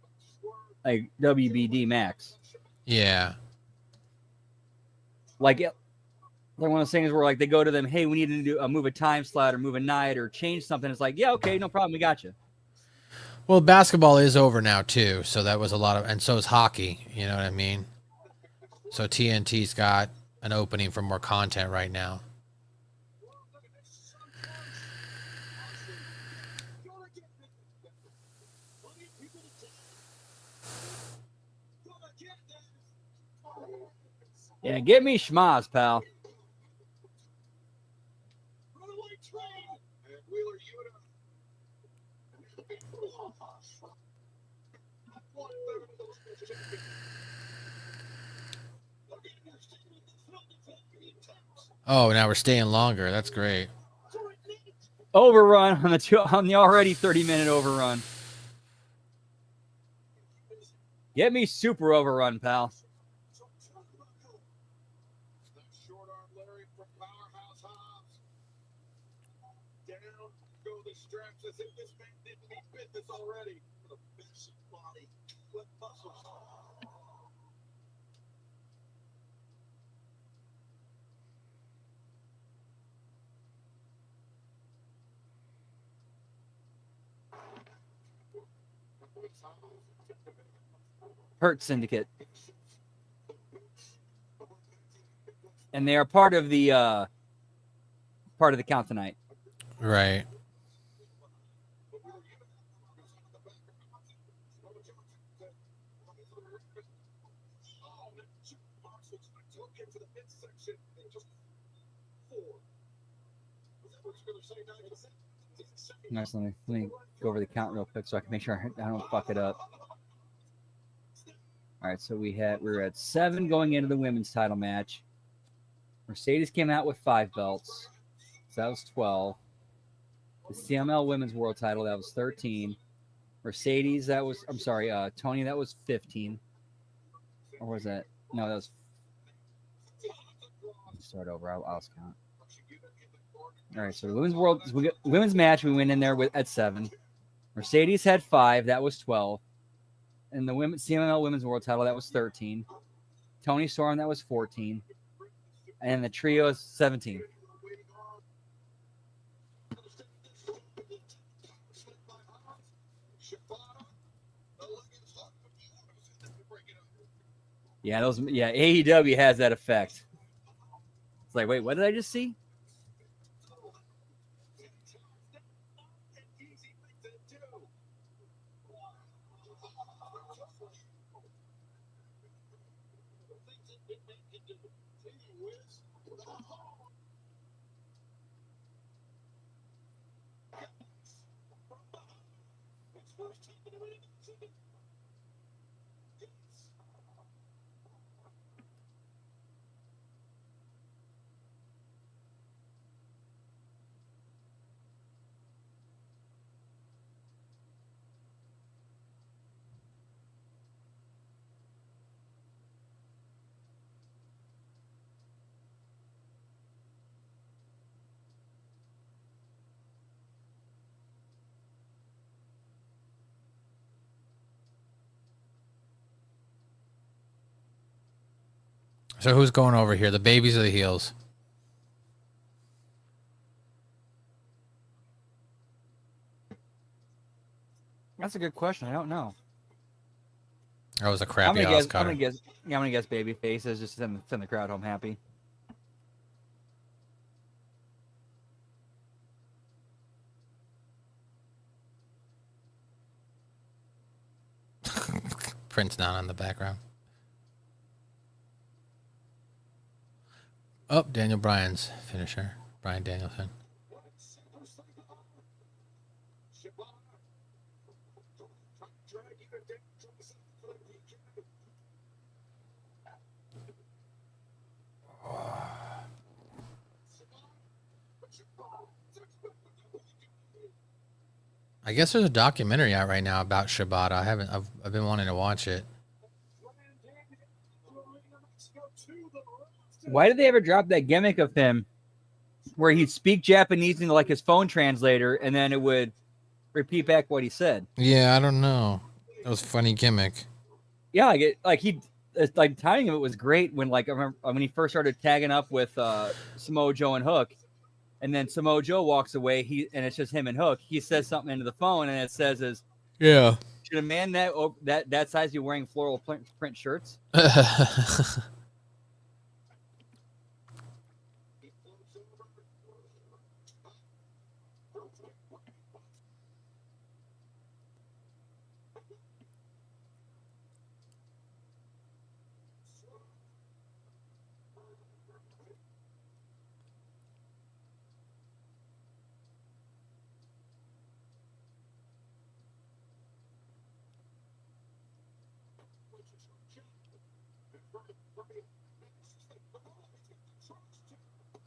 Speaker 1: like WBD Max.
Speaker 4: Yeah.
Speaker 1: Like one of those things where like they go to them, hey, we need to do move a time slot or move a night or change something. It's like, yeah, okay, no problem, we got you.
Speaker 4: Well, basketball is over now too, so that was a lot of, and so is hockey. You know what I mean? So TNT's got an opening for more content right now.
Speaker 1: Yeah, get me schmaz, pal.
Speaker 4: Oh, now we're staying longer. That's great.
Speaker 1: Overrun on the already 30-minute overrun. Get me super overrun, pal.
Speaker 3: Short arm Larry from Powerhouse Hobbs. Down go the straps as if this man didn't need business already. The best body, with muscles.
Speaker 1: Hurt Syndicate. And they are part of the count tonight.
Speaker 4: Right.
Speaker 1: Nice. Let me go over the count real quick so I can make sure I don't fuck it up. All right, so we're at 7 going into the women's title match. Mercedes came out with 5 belts, so that was 12. The CML Women's World Title, that was 13. Mercedes, Tony, that was 15. Or was that? No, that was. Start over. I'll count. All right, so the women's match, we went in there at 7. Mercedes had 5, that was 12. In the women CMLL Women's World Title, that was 13. Tony Storm, that was 14. And the trio is 17. Yeah, AEW has that effect. It's like, wait, what did I just see?
Speaker 4: So who's going over here? The babies or the heels?
Speaker 1: That's a good question. I don't know.
Speaker 4: That was a
Speaker 1: I'm
Speaker 4: crappy
Speaker 1: gonna
Speaker 4: Oscar.
Speaker 1: guess baby faces just to send the crowd home happy.
Speaker 4: Prince down in the background. Oh, Daniel Bryan's finisher. Bryan Danielson. I guess there's a documentary out right now about Shibata. I've been wanting to watch it.
Speaker 1: Why did they ever drop that gimmick of him where he'd speak Japanese into like his phone translator and then it would repeat back what he said?
Speaker 4: Yeah, I don't know. That was a funny gimmick.
Speaker 1: Yeah, the timing of it was great when I remember when he first started tagging up with Samoa Joe and Hook, and then Samoa Joe walks away. And it's just him and Hook. He says something into the phone, and it says,
Speaker 4: Yeah.
Speaker 1: Should a man that size be wearing floral print shirts?"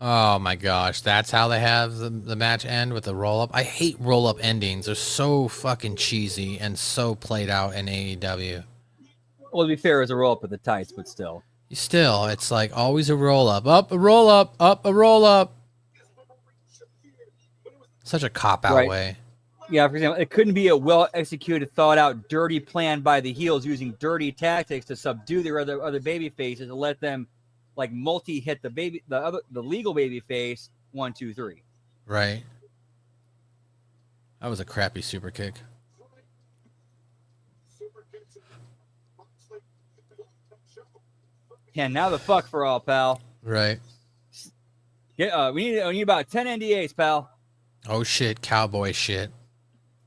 Speaker 4: Oh my gosh, that's how they have the match end, with the roll up. I hate roll up endings. They're so fucking cheesy and so played out in AEW.
Speaker 1: Well, to be fair, it was a roll up with the tights, but still.
Speaker 4: Still, it's like always a roll up, up a roll up, up a roll up. Such a cop out way.
Speaker 1: Yeah, for example, it couldn't be a well executed, thought out, dirty plan by the heels using dirty tactics to subdue their other baby faces and let them like multi hit the legal baby face 1, 2, 3.
Speaker 4: Right. That was a crappy super kick.
Speaker 1: Yeah, now the fuck for all, pal.
Speaker 4: Right.
Speaker 1: We need about 10 NDAs, pal.
Speaker 4: Oh shit, cowboy shit.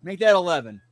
Speaker 1: Make that 11.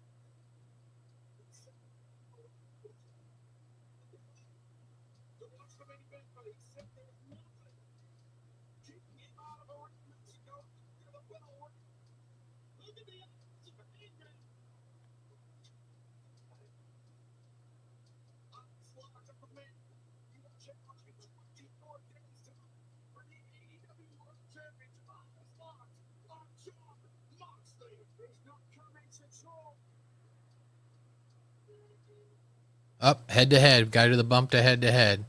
Speaker 4: Up, head to head. Got to do the bump to head.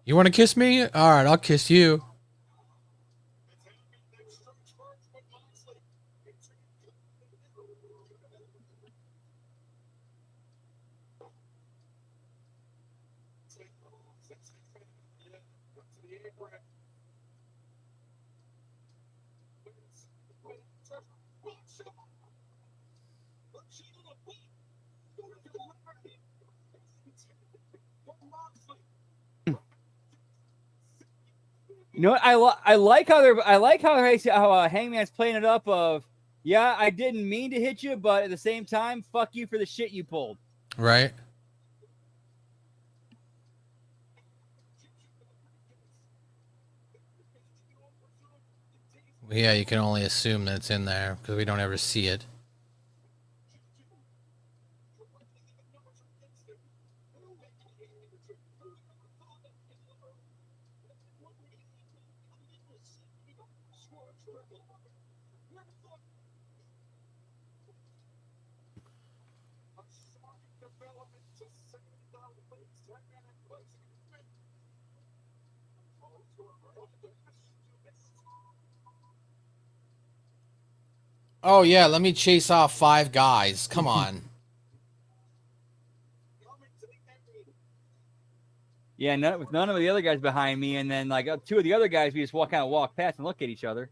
Speaker 4: You want to kiss me? All right, I'll kiss you.
Speaker 1: You know what? I like how Hangman's playing it up of, yeah, I didn't mean to hit you, but at the same time, fuck you for the shit you pulled.
Speaker 4: Right. Yeah, you can only assume that it's in there because we don't ever see it. Oh, yeah, let me chase off 5 guys. Come on.
Speaker 1: Yeah, with none of the other guys behind me, and then like 2 of the other guys, we just walk past and look at each other.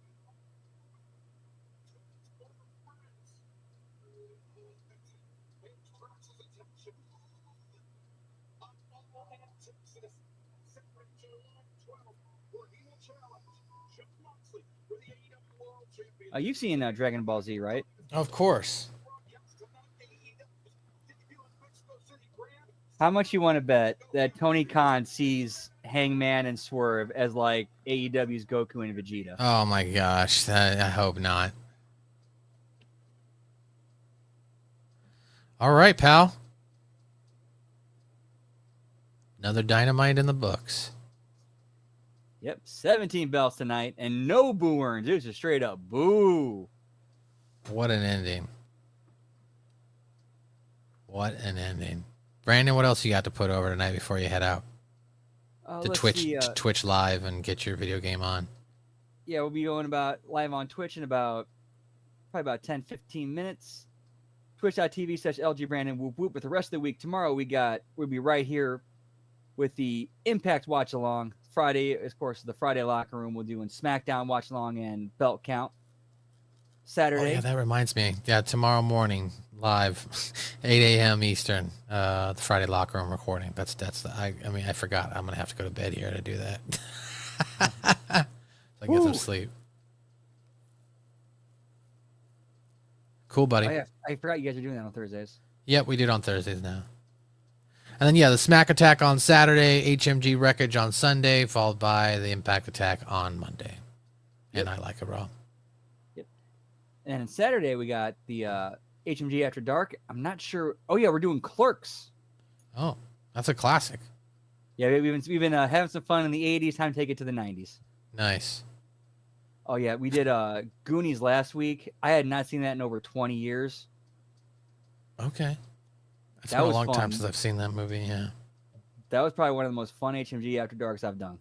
Speaker 1: You've seen Dragon Ball Z, right?
Speaker 4: Of course.
Speaker 1: How much you want to bet that Tony Khan sees Hangman and Swerve as like AEW's Goku and Vegeta?
Speaker 4: Oh my gosh, I hope not. All right, pal. Another Dynamite in the books.
Speaker 1: Yep, 17 belts tonight, and no boo earns. It was a straight up boo.
Speaker 4: What an ending. What an ending. Brandon, what else you got to put over tonight before you head out? To Twitch live and get your video game on.
Speaker 1: Yeah, we'll be going live on Twitch in probably about 10, 15 minutes. Twitch.tv/LGBrandon whoop whoop. But the rest of the week, tomorrow we'll be right here with the Impact watch along. Friday, of course, the Friday locker room. We're doing SmackDown watch along and belt count. Saturday.
Speaker 4: Oh, yeah, that reminds me. Yeah, tomorrow morning, live, 8 a.m. Eastern, the Friday locker room recording. I forgot. I'm going to have to go to bed here to do that. So I get some sleep. Cool, buddy.
Speaker 1: Oh, yeah. I forgot you guys are doing that on Thursdays.
Speaker 4: Yep, we do it on Thursdays now. And then, yeah, the Smack Attack on Saturday, HMG Wreckage on Sunday, followed by the Impact Attack on Monday. Yep. And I Like It Raw.
Speaker 1: Yep. And on Saturday, we got the HMG After Dark. I'm not sure. Oh, yeah, we're doing Clerks.
Speaker 4: Oh, that's a classic.
Speaker 1: Yeah, we've been having some fun in the 80s. Time to take it to the 90s.
Speaker 4: Nice.
Speaker 1: Oh, yeah, we did Goonies last week. I had not seen that in over 20 years.
Speaker 4: Okay. It's been a long time since I've seen that movie, yeah.
Speaker 1: That was probably one of the most fun HMG After Darks I've done.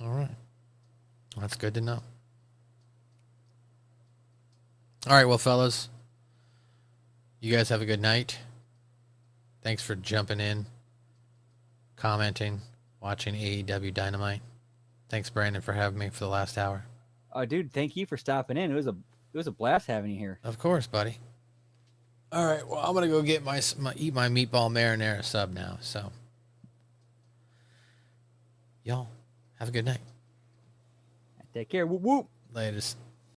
Speaker 4: All right. That's good to know. All right, well, fellas, you guys have a good night. Thanks for jumping in, commenting, watching AEW Dynamite. Thanks, Brandon, for having me for the last hour.
Speaker 1: Oh, dude, thank you for stopping in. It was a blast having you here.
Speaker 4: Of course, buddy. All right, well, I'm gonna go get eat my meatball marinara sub now. So, y'all have a good night.
Speaker 1: Take care. Whoop whoop.
Speaker 4: Latest.